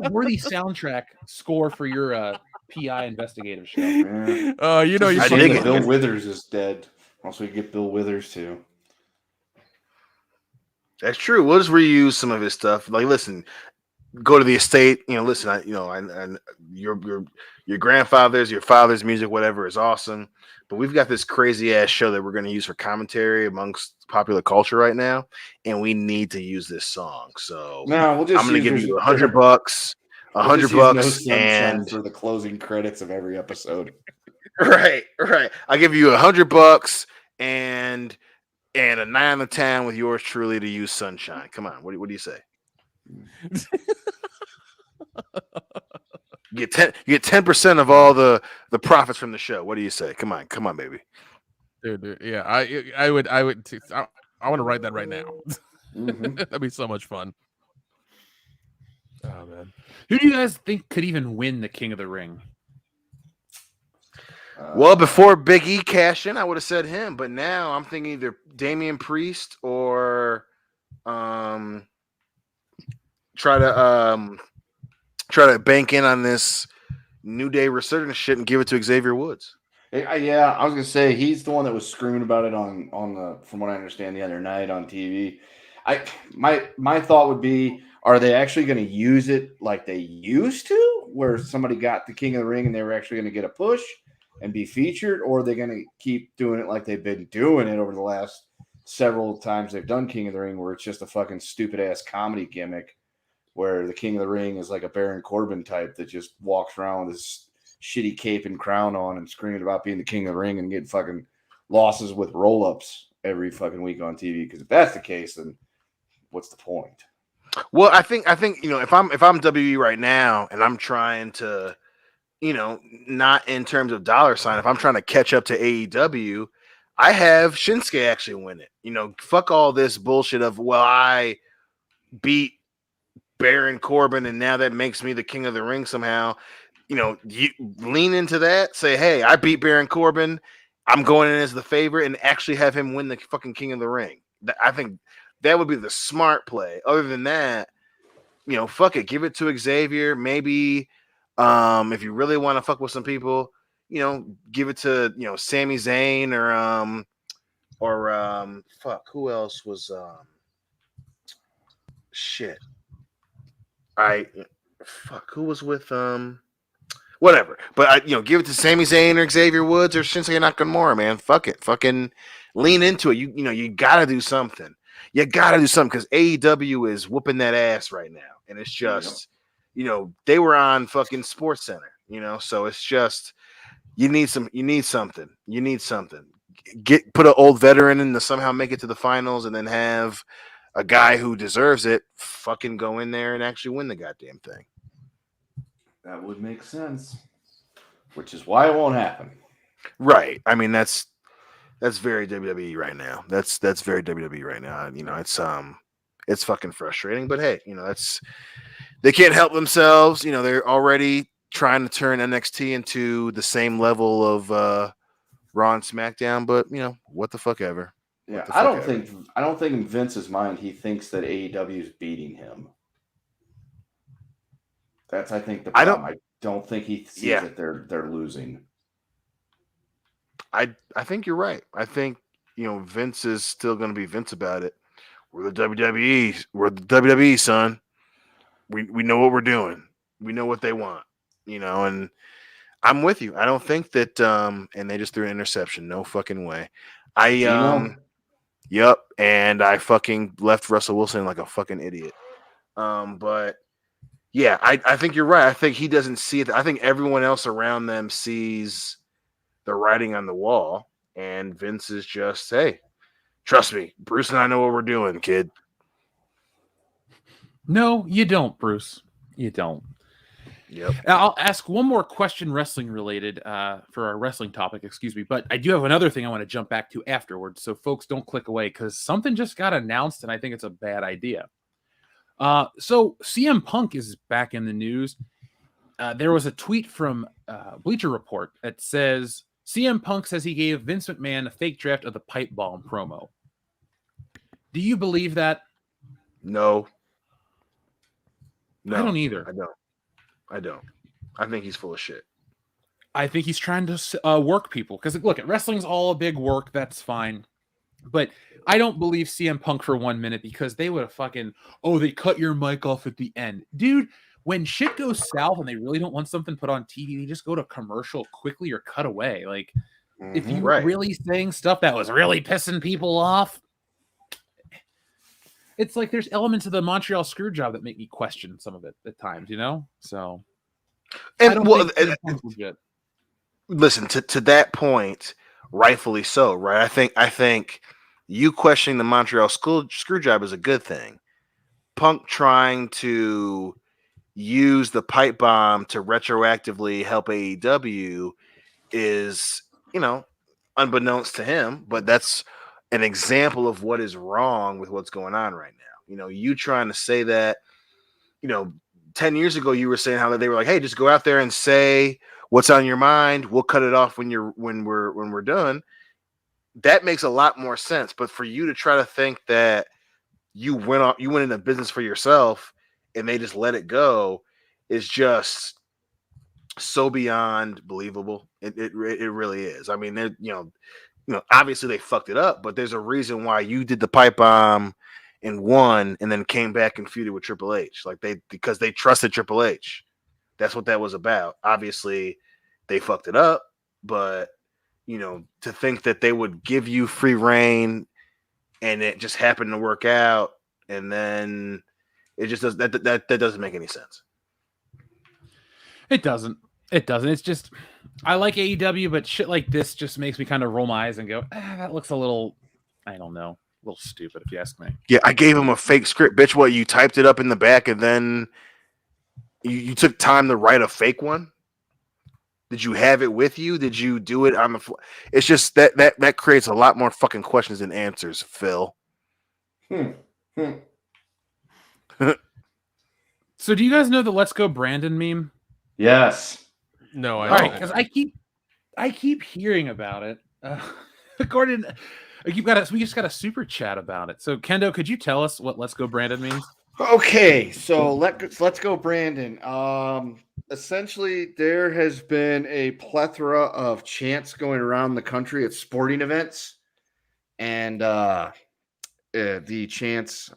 A: worthy soundtrack score for your PI investigative show.
D: I dig it. Bill Withers is dead. Also, you get Bill Withers too.
B: That's true. We'll just reuse some of his stuff. Like, listen, go to the estate. Listen. Your grandfather's, your father's music, whatever, is awesome. But we've got this crazy ass show that we're going to use for commentary amongst popular culture right now, and we need to use this song. So
D: I'm going to give you $100, $100, and for the closing credits of every episode.
B: Right. I'll give you $100 and a 9 out of 10 with yours truly to use Sunshine. Come on, what do you say? You get 10% of all the profits from the show. What do you say? Come on, baby.
C: Dude, yeah, I would. I want to write that right now. Mm-hmm. That'd be so much fun. Oh man,
A: who do you guys think could even win the King of the Ring?
B: Well, before Big E cashed in, I would have said him, but now I'm thinking either Damian Priest or try to bank in on this New Day resurgence shit and give it to Xavier Woods.
D: Yeah, I was gonna say he's the one that was screaming about it on the, from what I understand, the other night on TV. My thought would be, are they actually going to use it like they used to, where somebody got the King of the Ring and they were actually going to get a push and be featured, or are they going to keep doing it like they've been doing it over the last several times they've done King of the Ring, where it's just a fucking stupid ass comedy gimmick, where the King of the Ring is like a Baron Corbin type that just walks around with his shitty cape and crown on and screaming about being the King of the Ring and getting fucking losses with roll-ups every fucking week on TV. Because if that's the case, then what's the point?
B: Well, I think if I'm WWE right now and I'm trying to, not in terms of dollar sign, if I'm trying to catch up to AEW, I have Shinsuke actually win it. Fuck all this bullshit of, well, I beat Baron Corbin and now that makes me the king of the ring somehow. You lean into that, say, hey, I beat Baron Corbin, I'm going in as the favorite, and actually have him win the fucking king of the ring. I think that would be the smart play. Other than that, fuck it, give it to Xavier. Maybe if you really want to fuck with some people, give it to Sami Zayn or fuck, who else was shit. Who was with whatever. But give it to Sami Zayn or Xavier Woods or Shinsuke Nakamura, man. Fuck it. Fucking lean into it. You gotta do something. You gotta do something because AEW is whooping that ass right now. And it's just, they were on fucking Sports Center, so it's just you need something. Put an old veteran in to somehow make it to the finals and then have a guy who deserves it fucking go in there and actually win the goddamn thing.
D: That would make sense. Which is why it won't happen.
B: Right. I mean, that's very WWE right now. That's very WWE right now. It's fucking frustrating, but hey, they can't help themselves. They're already trying to turn NXT into the same level of Raw and SmackDown, but what the fuck ever.
D: Yeah, I don't think in Vince's mind he thinks that AEW is beating him. That's, I think, the problem. I don't think he sees that they're losing.
B: I think you're right. I think Vince is still going to be Vince about it. We're the WWE. We're the WWE, son. We know what we're doing. We know what they want. And I'm with you. I don't think that. And they just threw an interception. No fucking way. Yep. And I fucking left Russell Wilson like a fucking idiot. But yeah, I think you're right. I think he doesn't see it. I think everyone else around them sees the writing on the wall, and Vince is just, hey, trust me, Bruce and I know what we're doing, kid.
A: No, you don't, Bruce. You don't.
B: Yep.
A: I'll ask one more question, wrestling related, for our wrestling topic, excuse me. But I do have another thing I want to jump back to afterwards. So folks, don't click away because something just got announced and I think it's a bad idea. So CM Punk is back in the news. There was a tweet from Bleacher Report that says CM Punk says he gave Vince McMahon a fake draft of the pipe bomb promo. Do you believe that?
B: No.
A: I don't either.
B: I don't. I think he's full of shit.
A: I think he's trying to work people because look, wrestling's all a big work. That's fine. But I don't believe CM Punk for 1 minute because they would have fucking, they cut your mic off at the end. Dude, when shit goes south and they really don't want something put on TV, they just go to commercial quickly or cut away. Like, if you were really saying stuff that was really pissing people off, it's like there's elements of the Montreal Screwjob that make me question some of it at times, So,
B: and listen to that point, rightfully so, right? I think you questioning the Montreal Screwjob is a good thing. Punk trying to use the pipe bomb to retroactively help AEW is, unbeknownst to him, but that's an example of what is wrong with what's going on right now. You trying to say that, 10 years ago, you were saying how they were like, hey, just go out there and say what's on your mind. We'll cut it off when we're done. That makes a lot more sense. But for you to try to think that you went into business for yourself and they just let it go is just so beyond believable. It really is. I mean, obviously they fucked it up, but there's a reason why you did the pipe bomb and won and then came back and feuded with Triple H. Because they trusted Triple H. That's what that was about. Obviously they fucked it up, but to think that they would give you free reign and it just happened to work out, and then it just does that doesn't make any sense.
A: It doesn't. It's just, I like AEW, but shit like this just makes me kind of roll my eyes and go, that looks a little, I don't know. little stupid, if you ask me.
B: Yeah, I gave him a fake script, bitch. What, you typed it up in the back and then you took time to write a fake one? Did you have it with you? Did you do it on the fly? It's just that creates a lot more fucking questions than answers, Phil.
A: So do you guys know the "Let's Go Brandon" meme?
D: Yes.
C: No, I
A: All
C: don't.
A: right, because I keep hearing about it. Gordon, we just got a super chat about it. So Kendo, could you tell us what "Let's Go Brandon" means?
D: Okay, so let's go, Brandon. Essentially, there has been a plethora of chants going around the country at sporting events, and the chants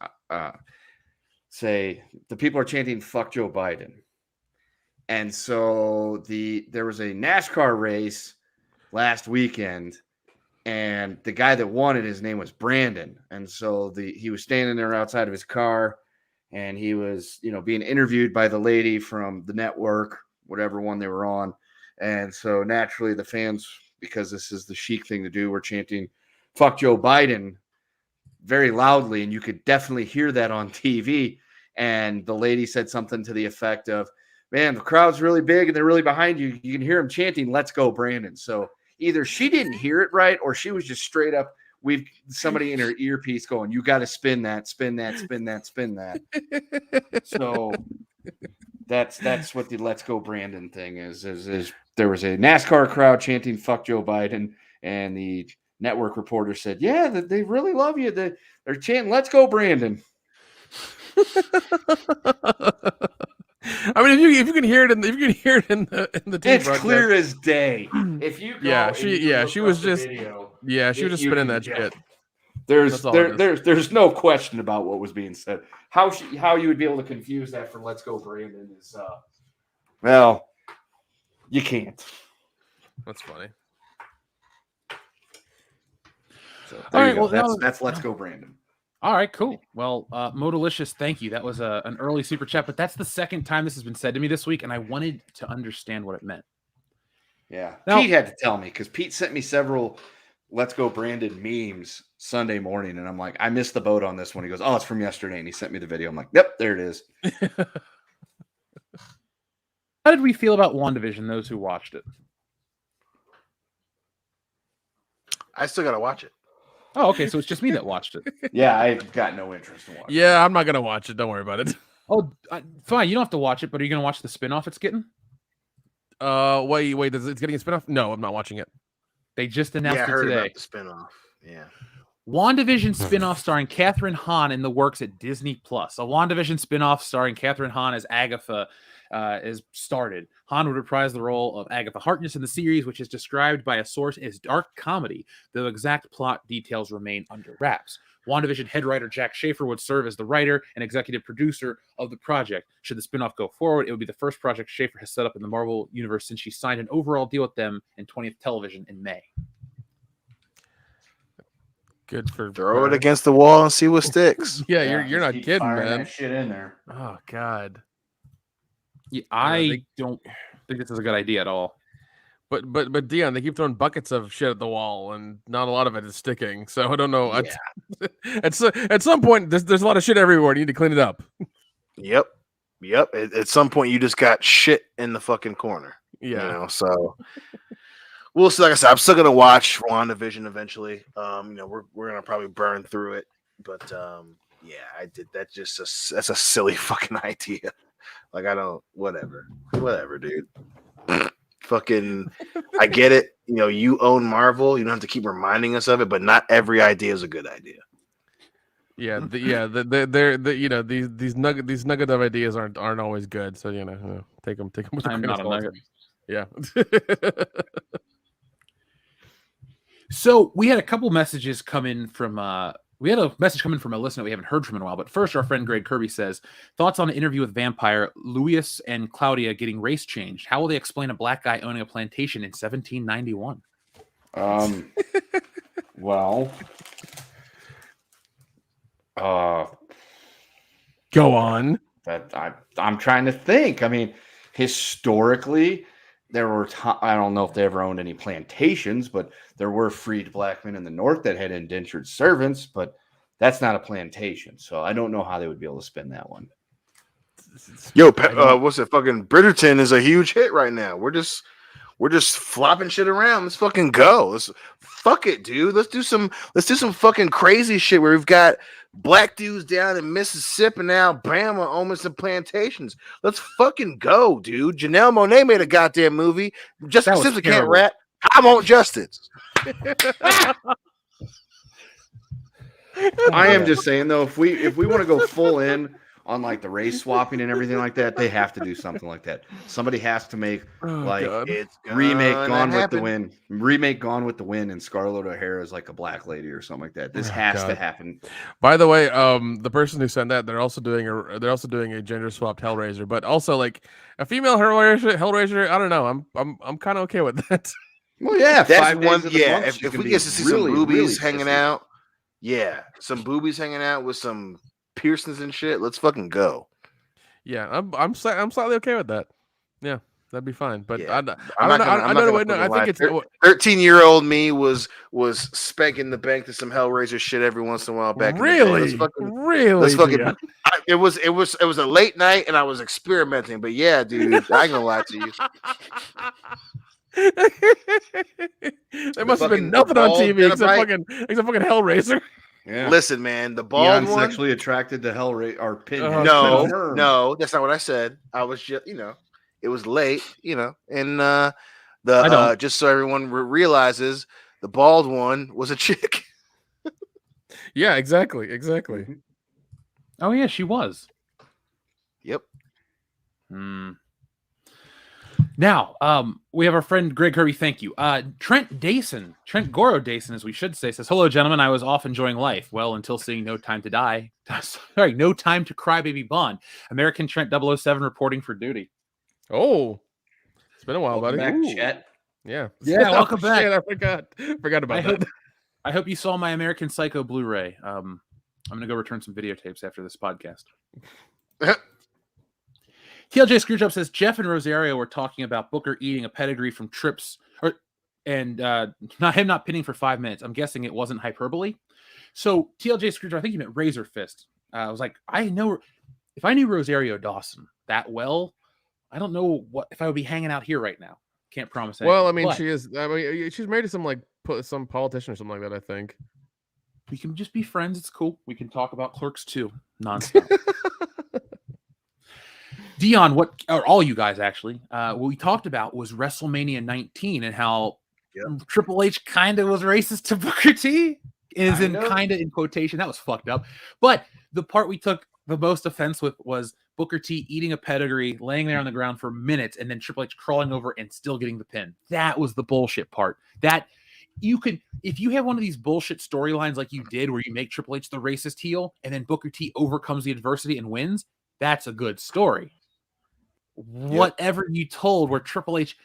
D: say the people are chanting "fuck Joe Biden," and so there was a NASCAR race last weekend, and the guy that won it, his name was Brandon, and so he was standing there outside of his car. And he was, being interviewed by the lady from the network, whatever one they were on. And so naturally the fans, because this is the chic thing to do, were chanting, "Fuck Joe Biden," very loudly. And you could definitely hear that on TV. And the lady said something to the effect of, "Man, the crowd's really big and they're really behind you. You can hear them chanting, 'Let's go, Brandon.'" So either she didn't hear it right, or she was just straight up, we've somebody in her earpiece going, "You got to spin that, spin that, spin that, spin that." So that's what the "Let's Go Brandon" thing is there was a NASCAR crowd chanting "Fuck Joe Biden," and the network reporter said, "Yeah, they really love you. They're chanting 'Let's go, Brandon.'"
C: I mean, if you can hear it in the TV
D: It's
C: broadcast,
D: clear as day. If you go
C: she was just
D: video,
C: she was just spinning that shit.
D: There's no question about what was being said. How you would be able to confuse that for "Let's go, Brandon" is well, you can't.
C: That's funny.
D: So
A: All right, well,
D: that's "Let's go, Brandon."
A: All right, cool. Well, Modalicious, thank you. That was an early super chat, but that's the second time this has been said to me this week, and I wanted to understand what it meant.
D: Yeah,
A: Now,
D: Pete had to tell me because Pete sent me several "Let's go, Brandon" memes Sunday morning, and I'm like, I missed the boat on this one. He goes, "Oh, it's from yesterday," and he sent me the video. I'm like, "Yep, there it is."
A: How did we feel about WandaVision, those who watched it?
B: I still gotta watch it.
A: Oh, okay, so it's just me that watched it.
D: Yeah, I've got no interest in watching.
C: Yeah, I'm not gonna watch it. Don't worry about it.
A: Oh, fine. You don't have to watch it, but are you going to watch the spinoff it's getting?
C: Wait, it's getting a spinoff? No, I'm not watching it.
A: They just announced
B: I
A: it
B: heard
A: today.
B: about the spinoff. Yeah.
A: WandaVision spinoff starring Catherine Hahn in the works at Disney+. A WandaVision spinoff starring Catherine Hahn as Agatha is started. Hahn would reprise the role of Agatha Harkness in the series, which is described by a source as dark comedy, though exact plot details remain under wraps. WandaVision head writer Jack Schaefer would serve as the writer and executive producer of the project. Should the spinoff go forward, it would be the first project Schaefer has set up in the Marvel Universe since she signed an overall deal with them in 20th Television in May.
C: Good for
B: Throw it against the wall and see what sticks.
C: Yeah, you're not kidding, man.
D: That shit in there.
C: Oh God.
A: Yeah, I don't think this is a good idea at all.
C: But Dion, they keep throwing buckets of shit at the wall, and not a lot of it is sticking. So I don't know.
B: Yeah.
C: At some point, there's a lot of shit everywhere. You need to clean it up.
B: Yep. At some point, you just got shit in the fucking corner.
C: Yeah.
B: So we'll see. Like I said, I'm still gonna watch WandaVision eventually. We're gonna probably burn through it, but yeah, I did. That's a silly fucking idea. Like, I don't. Whatever, dude. Fucking, I get it. You own Marvel. You don't have to keep reminding us of it, but not every idea is a good idea.
C: Yeah, these nugget of ideas aren't always good. So take them with a
A: I'm
C: grain of
A: not a
C: salt.
A: nugget.
C: Yeah.
A: So we had a couple messages come in from we had a message coming from a listener we haven't heard from in a while. But first, our friend Greg Kirby says, thoughts on an interview with Vampire, Luis and Claudia getting race changed. How will they explain a black guy owning a plantation in 1791?
D: Well,
C: Go on.
D: I'm trying to think. I mean, historically, there were I don't know if they ever owned any plantations, but there were freed black men in the North that had indentured servants. But That's not a plantation, so I don't know how they would be able to spin that one.
B: Yo, what's it? Fucking Bridgerton is a huge hit right now. We're just flopping shit around. Let's fucking go. Fuck it, dude. Let's do some fucking crazy shit where we've got black dudes down in Mississippi and Alabama, almost some plantations. Let's fucking go, dude. Janelle Monáe made a goddamn movie. Jessica Simpson can't rap. I want justice.
D: I am just saying though, if we want to go full in on like the race swapping and everything like that, they have to do something like that. Somebody has to make remake Gone with the Wind. Remake Gone with the Wind, and Scarlett O'Hara is like a black lady or something like that. This has to happen.
C: By the way, the person who sent that, they're also doing a gender swapped Hellraiser, but also like a female Hellraiser. I don't know. I'm kind of okay with that.
D: Well, yeah,
B: that's one. Yeah, if we get to see some boobies hanging out, some boobies hanging out with some piercings and shit. Let's fucking go.
C: Yeah, I'm slightly okay with that. Yeah, that'd be fine. But
B: yeah.
C: I think it's
B: 13-year-old me was spanking the bank to some Hellraiser shit every once in a while back.
C: Really,
B: in the day. Let's fucking. It was a late night and I was experimenting. But yeah, dude, I ain't gonna lie to you.
C: There must have been nothing on TV except fucking Hellraiser.
B: Yeah. Listen, man, the bald one
D: sexually attracted to Hellraiser or Pinhead.
B: No, that's not what I said. I was just, it was late, and just so everyone realizes, the bald one was a chick.
C: Yeah, exactly.
A: Oh yeah, she was.
B: Yep.
A: Now, we have our friend Greg Kirby. Thank you. Trent Goro Dason, as we should say, says, "Hello, gentlemen. I was off enjoying life. Well, until seeing No Time to Die. Sorry, No Time to Cry, Baby Bond. American Trent 007 reporting for duty."
C: Oh, it's been a while, buddy.
D: Back, Chet.
C: Yeah.
A: Welcome back.
C: Shit, I forgot about that.
A: I hope you saw my American Psycho Blu-ray. I'm gonna go return some videotapes after this podcast. TLJ Screwjob says Jeff and Rosario were talking about Booker eating a pedigree from Trips, not pinning for 5 minutes. I'm guessing it wasn't hyperbole. So TLJ Screwjob, I think you meant Razor Fist. I was like, I know if I knew Rosario Dawson that well, I don't know if I would be hanging out here right now. Can't promise anything.
C: Well, I mean, she's married to some politician or something like that. I think
A: we can just be friends. It's cool. We can talk about Clerks 2 nonstop. Dion, all you guys actually, what we talked about was WrestleMania 19 and how Triple H kind of was racist to Booker T. Is in kind of in quotation. That was fucked up. But the part we took the most offense with was Booker T eating a pedigree, laying there on the ground for minutes, and then Triple H crawling over and still getting the pin. That was the bullshit part. That you could, if you have one of these bullshit storylines like you did, where you make Triple H the racist heel, and then Booker T overcomes the adversity and wins, that's a good story. Whatever you told where Triple H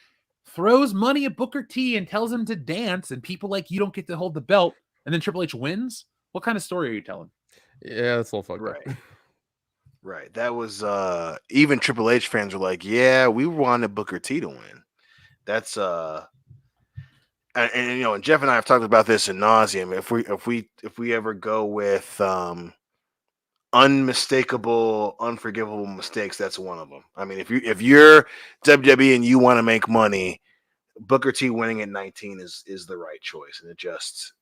A: throws money at Booker T and tells him to dance, and people like you don't get to hold the belt, and then Triple H wins. What kind of story are you telling?
C: Yeah, that's a little fucked up.
B: Right. That was even Triple H fans were like, yeah, we wanted Booker T to win. That's and Jeff and I have talked about this in nauseum. If we ever go with unmistakable, unforgivable mistakes, that's one of them. I mean, if you're WWE and you want to make money, Booker T winning at 19 is the right choice. And it just,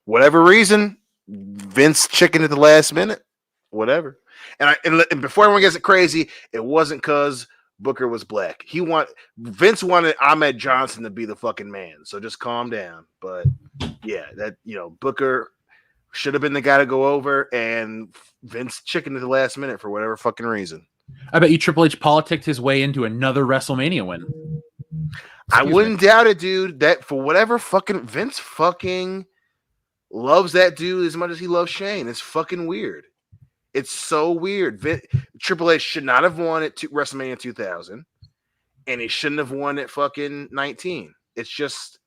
B: whatever reason, Vince chicken at the last minute, whatever. And before everyone gets it crazy, it wasn't because Booker was black. Vince wanted Ahmed Johnson to be the fucking man. So just calm down. But yeah, that Booker should have been the guy to go over, and Vince chicken at the last minute for whatever fucking reason.
A: I bet you Triple H politicked his way into another WrestleMania win.
B: I wouldn't doubt it, dude. That for whatever fucking Vince fucking loves that dude as much as he loves Shane. It's fucking weird. It's so weird. Triple H should not have won at WrestleMania 2000, and he shouldn't have won at fucking 19. It's just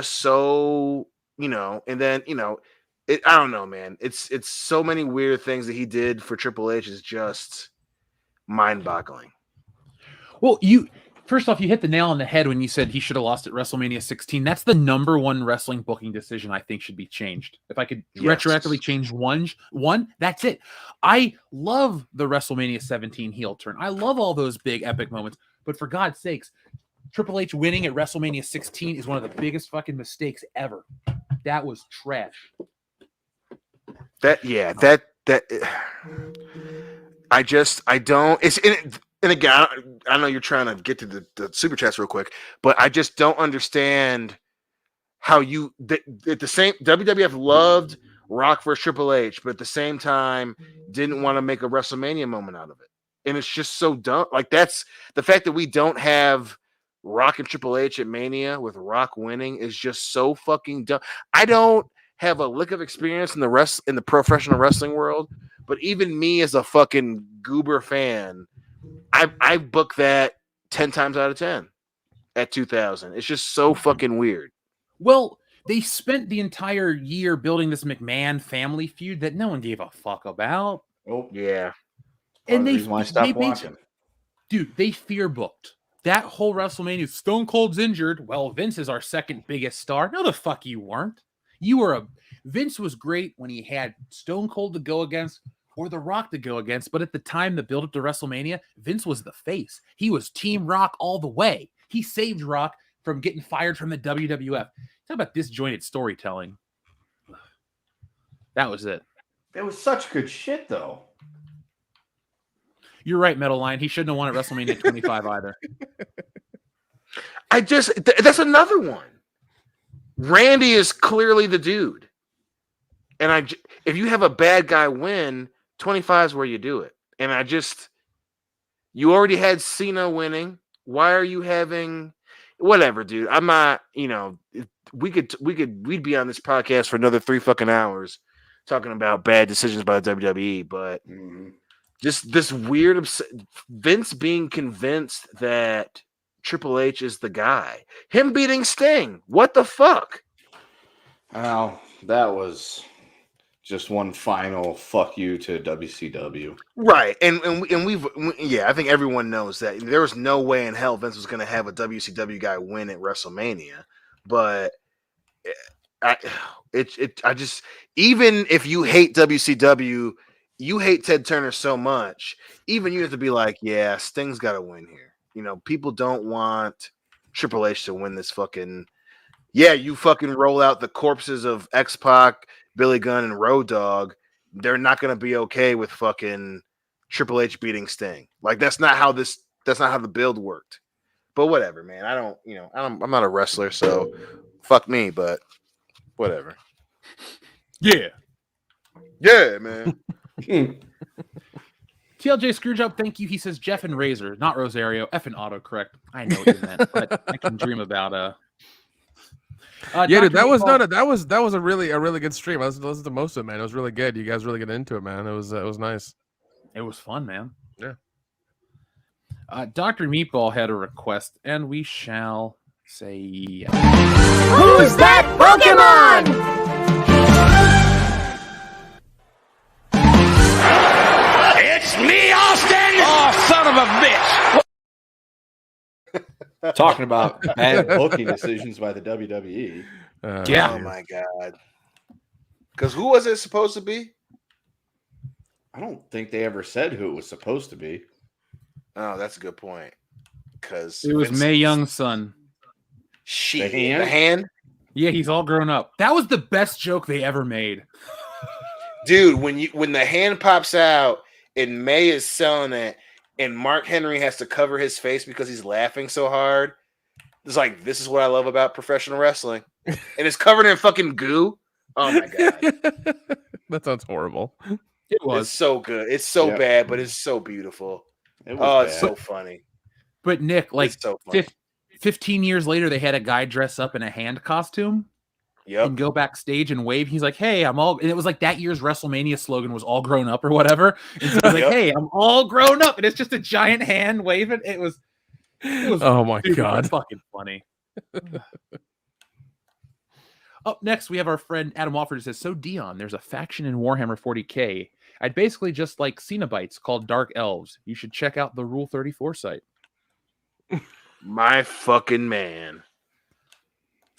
B: so, and then, I don't know, man. It's so many weird things that he did for Triple H is just mind-boggling.
A: Well, First off, you hit the nail on the head when you said he should have lost at WrestleMania 16. That's the number one wrestling booking decision I think should be changed. If I could retroactively change one, that's it. I love the WrestleMania 17 heel turn. I love all those big epic moments. But for God's sakes, Triple H winning at WrestleMania 16 is one of the biggest fucking mistakes ever. That was trash.
B: I don't. It's in it. And again, I know you're trying to get to the super chats real quick, but I just don't understand how at the same WWF loved Rock versus Triple H, but at the same time didn't want to make a WrestleMania moment out of it. And it's just so dumb. Like, that's the fact that we don't have Rock and Triple H at Mania with Rock winning is just so fucking dumb. I don't have a lick of experience in the professional wrestling world, but even me as a fucking goober fan, I book that 10 times out of 10 at 2000. It's just so fucking weird.
A: Well, they spent the entire year building this McMahon family feud that no one gave a fuck about.
D: Oh,
B: yeah.
A: And they
D: stopped watching.
A: Dude, they fear booked that whole WrestleMania. Stone Cold's injured. Well, Vince is our second biggest star. No, the fuck you weren't. Vince was great when he had Stone Cold to go against or The Rock to go against. But at the time, the build up to WrestleMania, Vince was the face. He was Team Rock all the way. He saved Rock from getting fired from the WWF. Talk about disjointed storytelling. That was it.
D: It was such good shit, though.
A: You're right, Metal Lion. He shouldn't have won at WrestleMania 25 either.
B: That's another one. Randy is clearly the dude. And if you have a bad guy win, 25 is where you do it. And you already had Cena winning. Why are you having whatever, dude? I'm not, we'd be on this podcast for another 3 fucking hours talking about bad decisions by the WWE, but just this weird Vince being convinced that Triple H is the guy. Him beating Sting. What the fuck?
D: Oh, that was just one final fuck you to WCW.
B: Right. And I think everyone knows that there was no way in hell Vince was going to have a WCW guy win at WrestleMania. But even if you hate WCW, you hate Ted Turner so much, even you have to be like, yeah, Sting's got to win here. People don't want Triple H to win this fucking. Yeah, you fucking roll out the corpses of X-Pac, Billy Gunn, and Road Dogg. They're not gonna be okay with fucking Triple H beating Sting. Like, that's not how the build worked. But whatever, man. I'm not a wrestler, so fuck me. But whatever.
A: Yeah,
B: man.
A: TLJ Screwjob, thank you. He says Jeff and Razor, not Rosario. F and autocorrect. I know what you meant, but I can dream about
C: yeah, dude, that was a really good stream. I listened to most of it, man. It was really good. You guys really get into it, man. It was nice.
A: It was fun, man.
C: Yeah.
A: Dr. Meatball had a request, and we shall say yes.
G: Who's that Pokemon? It's me, Austin! Oh, son of a bitch!
D: Talking about bad booking decisions by the WWE.
A: Yeah.
B: Oh my god. Because who was it supposed to be?
D: I don't think they ever said who it was supposed to be.
B: Oh, that's a good point. Because
A: it was Mae Young's son.
B: The hand?
A: Yeah, he's all grown up. That was the best joke they ever made.
B: Dude, when the hand pops out and May is selling it and Mark Henry has to cover his face because he's laughing so hard, it's like, this is what I love about professional wrestling. And it's covered in fucking goo. Oh my god.
C: That sounds horrible.
A: It was.
B: It's so good. It's so bad, but it's so beautiful. It's so funny.
A: But Nick, like,
B: so
A: 15 years later, they had a guy dress up in a hand costume.
B: Yep.
A: And go backstage and wave. He's like, hey, I'm all, and it was like that year's WrestleMania slogan was all grown up or whatever. And so he's like, hey, I'm all grown up. And it's just a giant hand waving. It was
C: oh my god,
A: fucking funny. Up next, we have our friend Adam Wofford who says, so Dion, there's a faction in Warhammer 40K. I'd basically just like Cenobites called Dark Elves. You should check out the Rule 34 site.
B: My fucking man.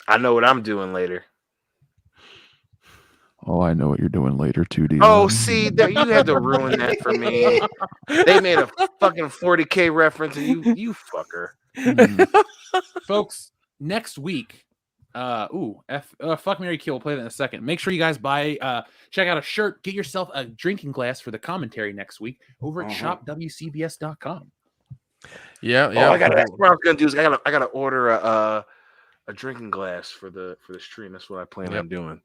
B: I know what I'm doing later.
H: Oh, I know what you're doing later too, Dion.
B: Oh, see, that you had to ruin that for me. They made a fucking 40K reference, and you fucker.
A: Folks, next week, fuck Mary Kill. We'll play that in a second. Make sure you guys check out a shirt, get yourself a drinking glass for the commentary next week over at shopwcbs.com.
C: Yeah.
B: Oh, that's what I was gonna do. Is I gotta order a drinking glass for the stream. That's what I plan on doing.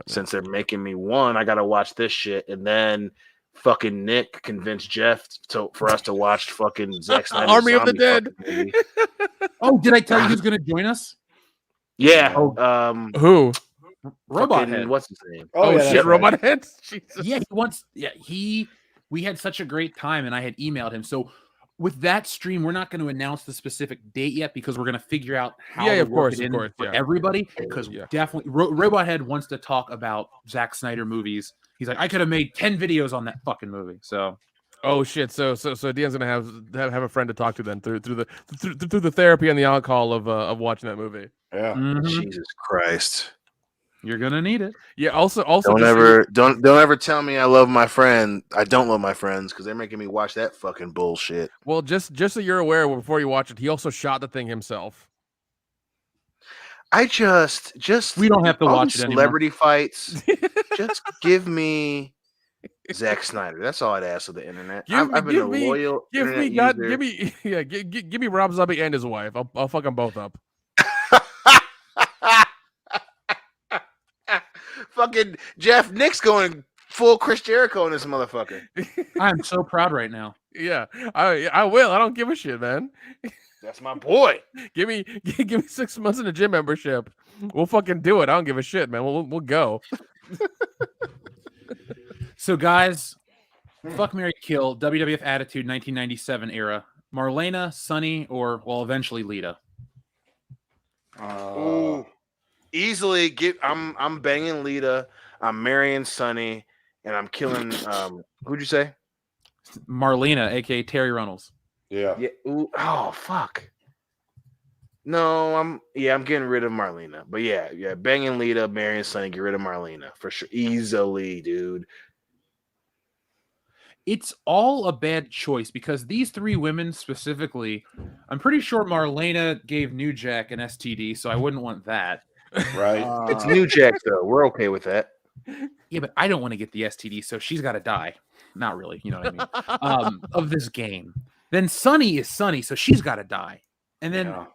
B: Since they're making me one, I gotta watch this shit, and then fucking Nick convinced Jeff for us to watch fucking Zack Snyder's
C: Army of the Dead.
A: Oh, did I tell you who's gonna join us?
B: Yeah.
C: Who?
A: Robot Head.
B: What's his name?
C: Oh shit, Robot Head. Jesus.
A: Yeah, we had such a great time, and I had emailed him. So with that stream, we're not going to announce the specific date yet because we're going to figure out how to work it in for everybody. Because definitely, Robot Head wants to talk about Zack Snyder movies. He's like, I could have made 10 videos on that fucking movie. So,
C: oh shit. So Dion's gonna have a friend to talk to then through the therapy and the alcohol of watching that movie.
B: Yeah. Mm-hmm. Jesus Christ.
A: You're gonna need it.
C: Yeah. Also,
B: don't ever tell me I love my friend. I don't love my friends because they're making me watch that fucking bullshit.
C: Well, just so you're aware, before you watch it, he also shot the thing himself.
B: I just
A: we don't have to watch it anymore.
B: Celebrity fights. Just give me Zack Snyder. That's all I'd ask of the internet. I've been a loyal internet user.
C: Give me Rob Zombie and his wife. I'll fuck them both up.
B: Fucking Jeff Nick's going full Chris Jericho in this motherfucker.
A: I'm so proud right now.
C: Yeah, I will. I don't give a shit, man.
B: That's my boy.
C: Give me 6 months in a gym membership. We'll fucking do it. I don't give a shit, man. We'll go.
A: So guys, fuck Mary Kill, WWF Attitude 1997 era. Marlena, Sunny, or eventually Lita.
B: Ooh. Easily I'm banging Lita, I'm marrying Sunny, and I'm killing who'd you say?
A: Marlena, aka Terry Runnels.
B: Yeah. Ooh, oh fuck. No, I'm getting rid of Marlena. But yeah, banging Lita, marrying Sunny, get rid of Marlena for sure. Easily, dude.
A: It's all a bad choice because these three women specifically, I'm pretty sure Marlena gave New Jack an STD, so I wouldn't want that.
B: Right. It's New Jack, though. We're okay with that.
A: Yeah, but I don't want to get the STD, so she's got to die. Not really, you know what I mean? Of this game. Then Sunny is Sunny, so she's got to die. And then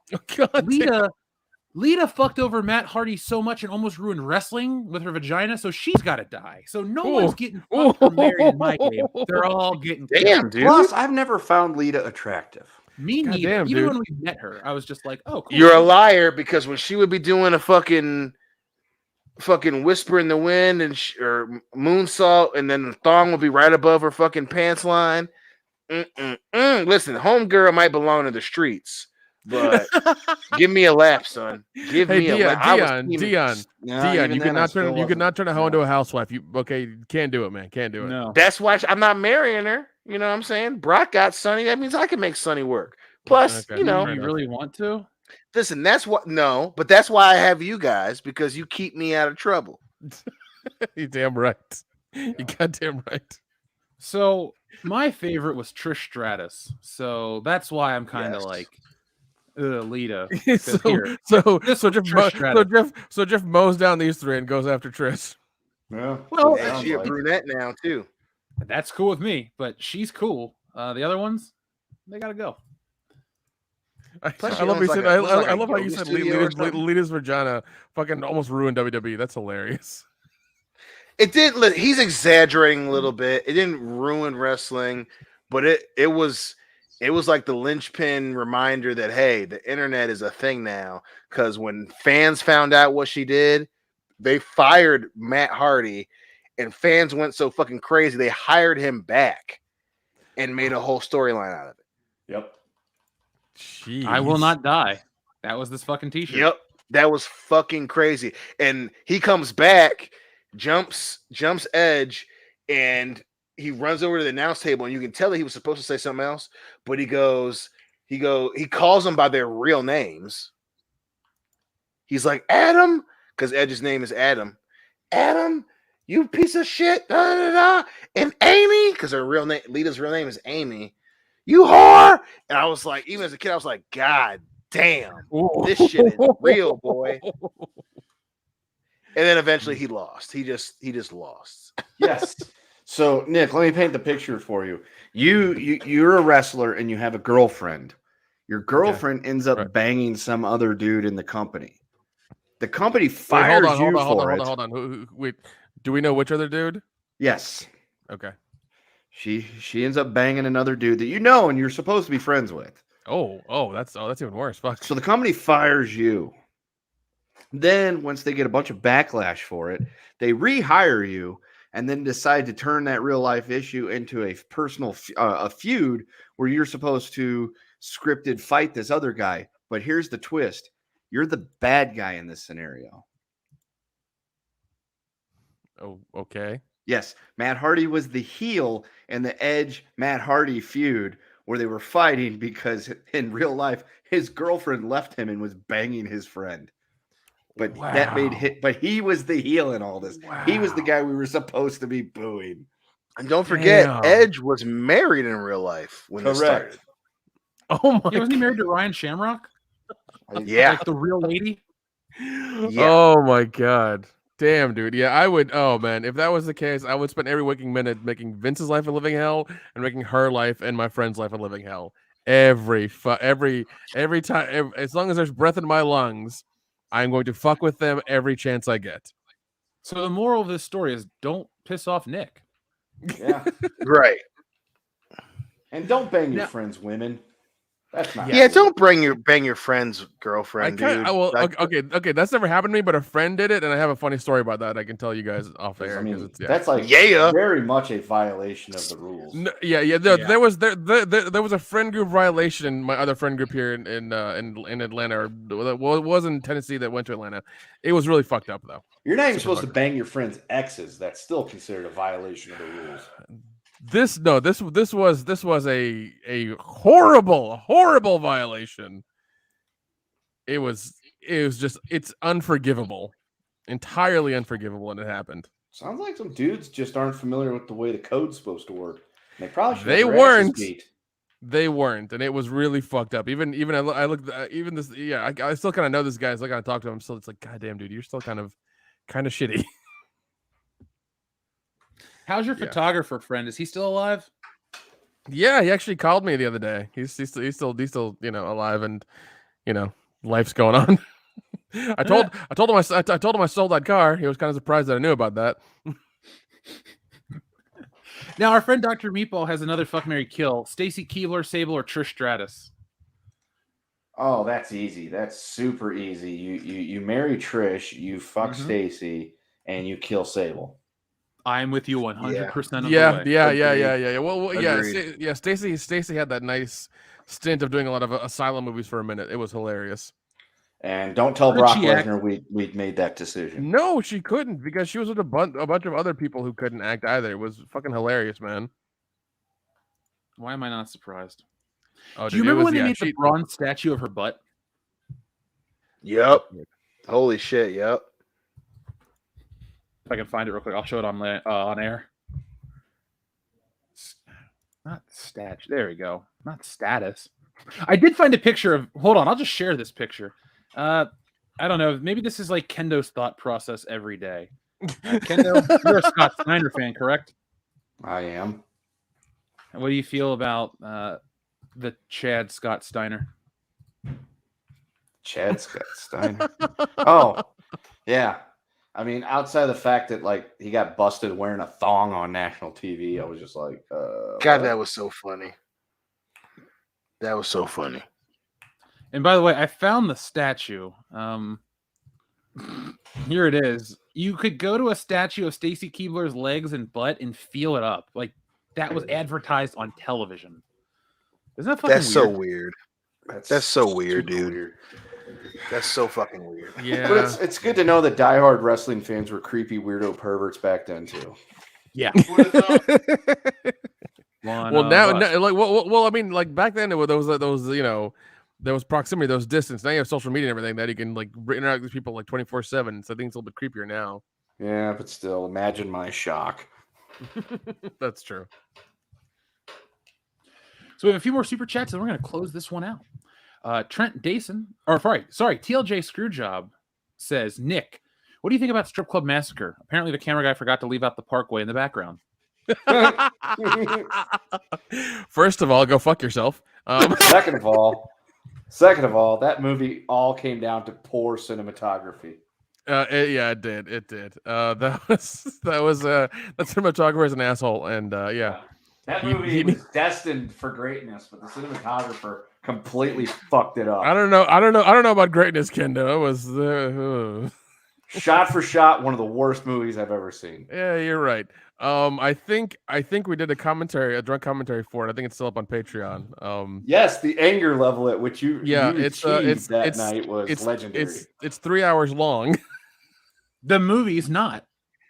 A: Lita fucked over Matt Hardy so much and almost ruined wrestling with her vagina, so she's got to die. So no one's getting fucked or married in my game. They're all getting
B: damn, dude.
I: Plus, I've never found Lita attractive.
A: Me neither.
C: Damn,
A: even
C: dude.
A: when we met her, I was just like, "Oh, cool."
B: You're a liar because when she would be doing a fucking whisper in the wind or moonsault, and then the thong would be right above her fucking pants line. Listen, homegirl might belong to the streets, but give me a lap, son. Give me a lap.
C: Dion, you could not turn a hoe into a housewife. You can't do it, man. Can't do it.
A: No.
B: That's why I'm not marrying her. You know what I'm saying? Brock got Sunny. That means I can make Sunny work. Plus,
A: you really want to?
B: Listen, that's why I have you guys, because you keep me out of trouble.
C: You damn right. You goddamn right.
A: So my favorite was Trish Stratus. So that's why I'm kind of like Lita.
C: So Jeff mows down these three and goes after Trish.
I: Yeah.
A: Well,
B: she's a brunette now too.
A: That's cool with me, but she's cool. The other ones, they gotta go.
C: I love how you said Lita's vagina fucking almost ruined WWE. That's hilarious.
B: It did. He's exaggerating a little bit. It didn't ruin wrestling, but it was like the linchpin reminder that, hey, the internet is a thing now. Because when fans found out what she did, they fired Matt Hardy, and fans went so fucking crazy they hired him back and made a whole storyline out of it.
I: Yep.
C: Jeez.
A: I will not die. That was this fucking t-shirt.
B: Yep. That was fucking crazy. And he comes back, jumps Edge, and he runs over to the announce table, and you can tell that he was supposed to say something else, but he goes, He calls them by their real names. He's like, Adam, because Edge's name is Adam. Adam, you piece of shit. Da, da, da. And Amy, because her real name, Lita's real name is Amy. You whore. And I was like, even as a kid, I was like, God damn, this shit is real, boy. And then eventually he lost. He just lost.
D: Yes. So Nick, let me paint the picture for you. You're a wrestler and you have a girlfriend. Your girlfriend ends up banging some other dude in the company. The company fires you for it.
C: Hold on. Wait, do we know which other dude?
D: Yes.
C: Okay.
D: She ends up banging another dude that you know and you're supposed to be friends with.
C: That's even worse. Fuck.
D: So the company fires you. Then once they get a bunch of backlash for it, they rehire you and then decide to turn that real life issue into a personal a feud where you're supposed to scripted fight this other guy. But here's the twist. You're the bad guy in this scenario.
C: Oh, okay.
D: Yes, Matt Hardy was the heel in the Edge Matt Hardy feud where they were fighting because in real life his girlfriend left him and was banging his friend. But that made but he was the heel in all this. Wow. He was the guy we were supposed to be booing.
B: And don't forget, Edge was married in real life when this started.
C: Oh my!
A: Wasn't he married to Ryan Shamrock?
B: Yeah,
A: like the real lady.
C: Yeah. Oh my god! Damn, dude. Yeah, I would. Oh man, if that was the case, I would spend every waking minute making Vince's life a living hell and making her life and my friend's life a living hell. Every time, as long as there's breath in my lungs, I'm going to fuck with them every chance I get.
A: So the moral of this story is don't piss off Nick.
D: Yeah.
B: Right.
D: And don't bang your friends' women. That's not.
B: Yeah, don't bang your friend's girlfriend, dude.
C: Okay. That's never happened to me, but a friend did it, and I have a funny story about that. I can tell you guys off air.
D: I mean,
C: yeah.
D: That's like very much a violation of the rules.
C: No, there was a friend group violation in my other friend group here in Atlanta, or was in Tennessee that went to Atlanta. It was really fucked up though.
D: You're not even supposed to bang your friend's exes. That's still considered a violation of the rules.
C: This was a horrible violation. It's unforgivable, entirely unforgivable, and it happened.
D: Sounds like some dudes just aren't familiar with the way the code's supposed to work. They probably
C: They weren't, and it was really fucked up. Even I looked even this. Yeah, I still kind of know this guy. So I gotta talk to him. So it's like, goddamn, dude, you're still kind of shitty.
A: How's your photographer friend? Is he still alive?
C: Yeah, he actually called me the other day. He's still alive, and life's going on. I told him I sold that car. He was kind of surprised that I knew about that.
A: Now our friend Dr. Meatball has another fuck, marry, kill: Stacy Keibler, Sable, or Trish Stratus.
D: Oh, that's easy. That's super easy. You marry Trish, you fuck Stacy, and you kill Sable.
A: I'm with you 100% of the way.
C: Yeah. Well, yeah. Stacy had that nice stint of doing a lot of asylum movies for a minute. It was hilarious.
D: And don't tell Brock Lesnar we made that decision.
C: No, she couldn't, because she was with a bunch of other people who couldn't act either. It was fucking hilarious, man.
A: Why am I not surprised?
C: Oh,
A: do you remember when they made the bronze statue of her butt?
B: Yep. Holy shit. Yep.
A: If I can find it real quick, I'll show it on air. Not statue. There we go. Not status. I did find a picture of. Hold on, I'll just share this picture. I don't know. Maybe this is like Kendo's thought process every day. Kendo, you're a Scott Steiner fan, correct?
D: I am.
A: And what do you feel about the Chad Scott Steiner?
D: Chad Scott Steiner. Oh, yeah. I mean, outside of the fact that like he got busted wearing a thong on national TV, I was just like,
B: God, that was so funny. That was so funny.
A: And by the way, I found the statue. Here it is. You could go to a statue of Stacy Keibler's legs and butt and feel it up. Like that was advertised on television. Isn't that fucking weird?
B: So weird. That's so weird, dude. Weird. That's so fucking weird.
C: Yeah.
D: But it's good to know that diehard wrestling fans were creepy weirdo perverts back then too.
A: Yeah.
C: Well, now, like, well, I mean, like back then, there was there was proximity, there was distance. Now you have social media and everything that you can like interact with people like 24/7. So I think it's a little bit creepier now.
I: Yeah, but still, imagine my shock.
C: That's true.
A: So we have a few more super chats, and we're going to close this one out. Trent Dason, or sorry, TLJ Screwjob says, Nick, what do you think about Strip Club Massacre? Apparently, the camera guy forgot to leave out the Parkway in the background.
C: First of all, go fuck yourself.
I: Second of all, that movie all came down to poor cinematography.
C: It did. That cinematographer is an asshole, and yeah.
I: That movie was destined for greatness, but the cinematographer completely fucked it up.
C: I don't know about greatness, Kendo. It was
I: shot for shot, one of the worst movies I've ever seen.
C: Yeah, you're right. I think we did a drunk commentary for it. I think it's still up on Patreon.
I: Yes, the anger level at which you
C: it's
I: that night was legendary.
C: It's 3 hours long.
A: The movie's not.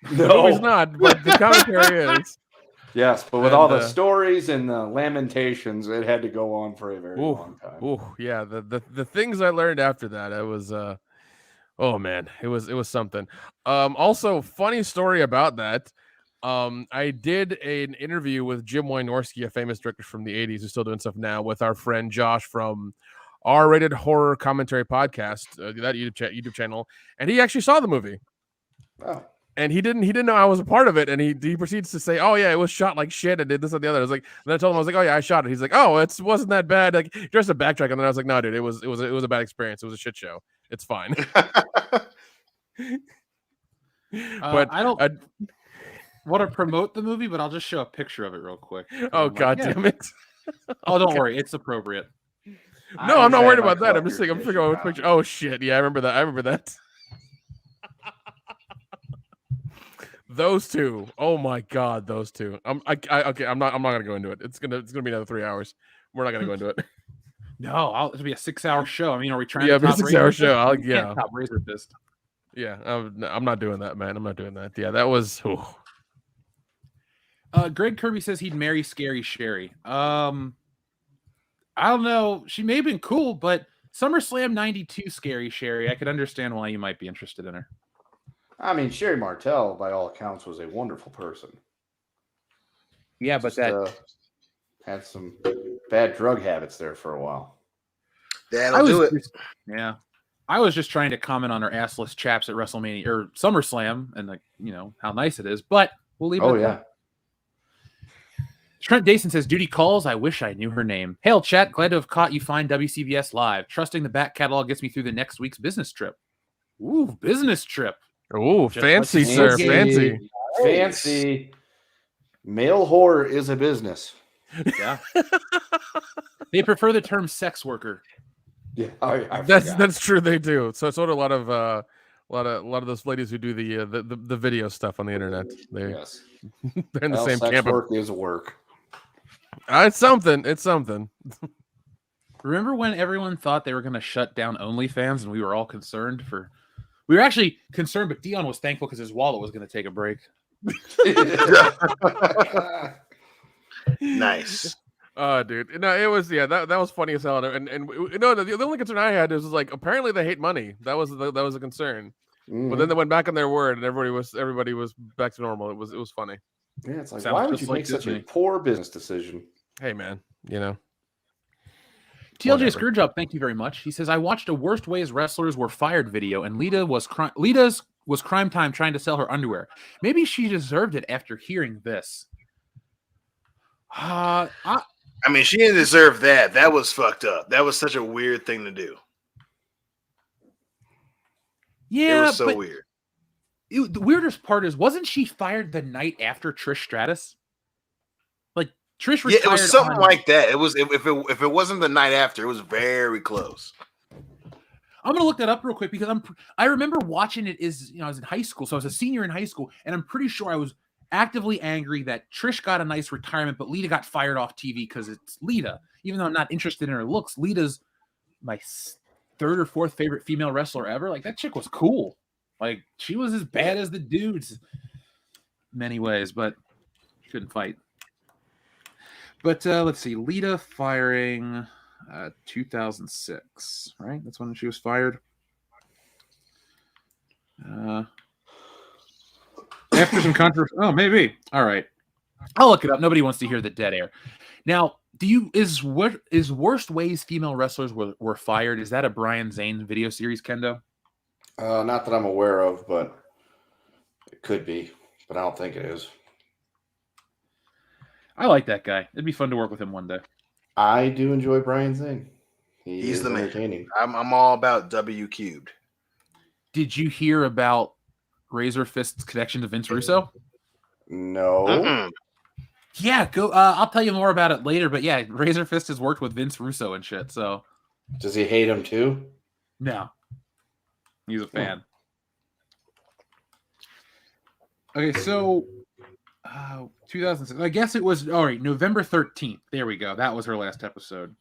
C: The movie's not, but the commentary is.
I: Yes, but with all the stories and the lamentations, it had to go on for a very long time.
C: Oh, yeah. The things I learned after that, it was oh man, it was something. Also, funny story about that. I did an interview with Jim Wynorski, a famous director from the 80s who's still doing stuff now, with our friend Josh from R-Rated Horror Commentary Podcast, that YouTube channel, and he actually saw the movie.
I: Oh.
C: And he didn't know I was a part of it, and he proceeds to say, "Oh yeah, it was shot like shit, and did this and the other." I was like, then I told him, I was like, "Oh yeah, I shot it." He's like, "Oh, it wasn't that bad." Like just a backtrack, and then I was like, "No, dude, it was a bad experience. It was a shit show. It's fine." But
A: I don't want to promote the movie, but I'll just show a picture of it real quick.
C: Oh god damn it!
A: Oh, don't worry, it's appropriate.
C: No, I'm not worried about that. I'm just like I'm figuring out what picture. Oh shit, yeah, I remember that. Those two. Oh my god, those two. Okay. I'm not gonna go into it. It's gonna be another 3 hours. We're not gonna go into it.
A: No, it'll be a 6-hour show. I mean, are we trying?
C: Yeah,
A: to
C: it'll be a 6-hour show. Yeah,
A: top Razor Fist.
C: Yeah, I'm not doing that, man. I'm not doing that. Yeah, that was.
A: Greg Kirby says he'd marry Scary Sherry. I don't know. She may have been cool, but SummerSlam '92 Scary Sherry, I could understand why you might be interested in her.
I: I mean, Sherry Martel, by all accounts, was a wonderful person.
A: Yeah, but that
I: had some bad drug habits there for a while.
B: That'll do it.
A: Yeah. I was just trying to comment on her assless chaps at WrestleMania or SummerSlam and how nice it is, but we'll leave it at that. Trent Dason says, Duty calls. I wish I knew her name. Hail, chat. Glad to have caught you fine WCBS live. Trusting the back catalog gets me through the next week's business trip. Ooh, business trip.
C: Ooh, fancy, sir. Fancy.
I: Fancy. Male whore is a business.
A: Yeah. They prefer the term sex worker.
I: Yeah,
C: that's true. They do. So do a lot of those ladies who do the video stuff on the internet. They're in the same
I: sex
C: camp.
I: Work is work.
C: It's something. It's something.
A: Remember when everyone thought they were going to shut down OnlyFans and we were all concerned for... We were actually concerned, but Dion was thankful because his wallet was going to take a break.
B: Nice.
C: Oh, dude. No, it was, that was funny as hell. And the only concern I had is like, apparently they hate money. That was a concern. Mm-hmm. But then they went back on their word and everybody was back to normal. It was funny.
I: Yeah, it's like, why would you make such a poor business decision?
C: Hey, man,
A: TLJ Screwjob, thank you very much. He says, I watched a Worst Ways Wrestlers Were Fired video, and Lita's was crime time trying to sell her underwear. Maybe she deserved it after hearing this.
B: I mean, she didn't deserve that. That was fucked up. That was such a weird thing to do.
A: Yeah,
B: it was so weird.
A: The weirdest part is, wasn't she fired the night after Trish Stratus? Like Trish retired.
B: Yeah, it was something like that. It was if it wasn't the night after, it was very close.
A: I'm gonna look that up real quick because I remember watching it I was in high school, so I was a senior in high school, and I'm pretty sure I was actively angry that Trish got a nice retirement, but Lita got fired off TV because it's Lita. Even though I'm not interested in her looks, Lita's my third or fourth favorite female wrestler ever. Like, that chick was cool. Like, she was as bad as the dudes in many ways, but she couldn't fight. But let's see. Lita firing 2006, right? That's when she was fired. After some controversy. Oh, maybe. All right. I'll look it up. Nobody wants to hear the dead air. Now, is Worst Ways Female Wrestlers Were Fired? Is that a Brian Zane video series, Kendo?
I: Not that I'm aware of, but it could be. But I don't think it is.
A: I like that guy. It'd be fun to work with him one day.
I: I do enjoy Brian Zane.
B: He's the
I: entertaining.
B: man. I'm all about W cubed.
A: Did you hear about Razor Fist's connection to Vince Russo?
I: No.
B: Mm-mm.
A: Yeah, go. I'll tell you more about it later. But yeah, Razor Fist has worked with Vince Russo and shit. So,
I: Does he hate him too?
A: no, he's a fan. Okay, so 2006. I guess it was all right. November 13th. There we go. That was her last episode.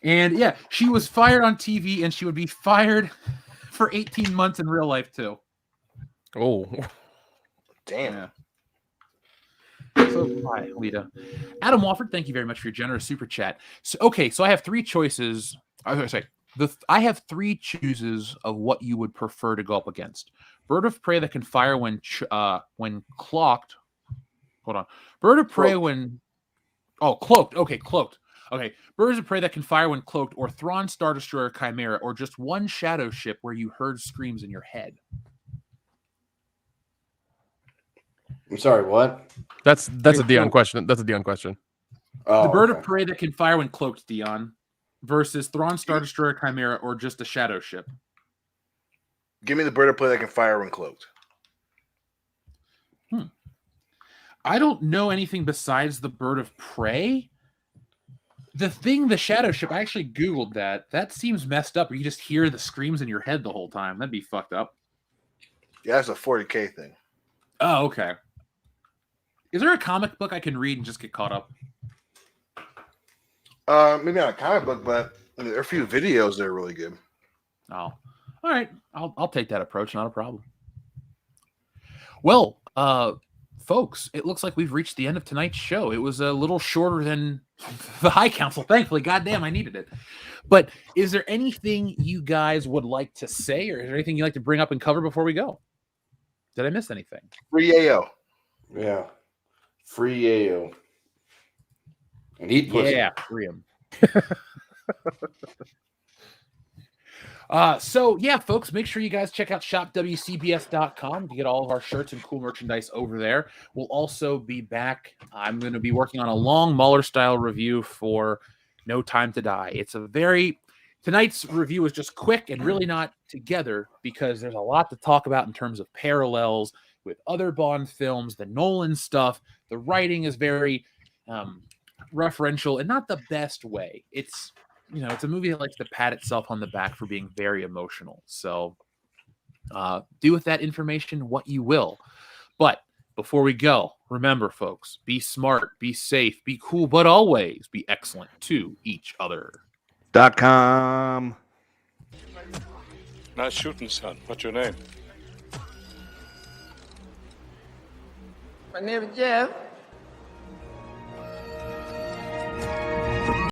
A: And yeah, she was fired on TV, and she would be fired for 18 months in real life too.
C: Oh,
B: Damn.
A: Yeah. So, hi, Lita. Adam Wofford, thank you very much for your generous super chat. So, okay, so I have three choices. I was going to say, I have three choices of what you would prefer to go up against. Bird of prey that can fire when clocked. Hold on. Bird of prey when... Oh, cloaked. Okay, cloaked. Okay. Birds of prey that can fire when cloaked, or Thrawn, Star Destroyer, Chimera, or just one shadow ship where you heard screams in your head.
I: I'm sorry, what?
C: that's a Dion question. That's a Dion question.
I: Oh,
A: The bird
I: okay.
A: of prey that can fire when cloaked, Dion, versus Thrawn, Star Destroyer, Chimera, or just a shadow ship.
B: Give me the bird of prey that can fire when cloaked.
A: I don't know anything besides the bird of prey. The shadow ship, I actually Googled that. That seems messed up. You just hear the screams in your head the whole time. That'd be fucked up.
B: Yeah, that's a 40K thing.
A: Oh, okay. Is there a comic book I can read and just get caught up?
B: Maybe not a comic book, but there are a few videos that are really good.
A: Oh, all right. I'll take that approach. Not a problem. Well, folks, it looks like we've reached the end of tonight's show. It was a little shorter than the High Council. Thankfully, goddamn, I needed it. But is there anything you guys would like to say, or is there anything you'd like to bring up and cover before we go? Did I miss anything?
B: Free AO.
I: Yeah. Free AO. And eat pussy.
A: Yeah, free him. So yeah, folks, make sure you guys check out shopwcbs.com to get all of our shirts and cool merchandise over there. We'll also be back. I'm going to be working on a long Mueller style review for No Time to Die. Tonight's review is just quick and really not together because there's a lot to talk about in terms of parallels with other Bond films, the Nolan stuff. The writing is very referential and not the best way. It's a movie that likes to pat itself on the back for being very emotional. So do with that information what you will. But before we go, remember, folks, be smart, be safe, be cool, but always be excellent to each other.
D: .com.
J: Nice shooting, son. What's your name?
K: My name is Jeff.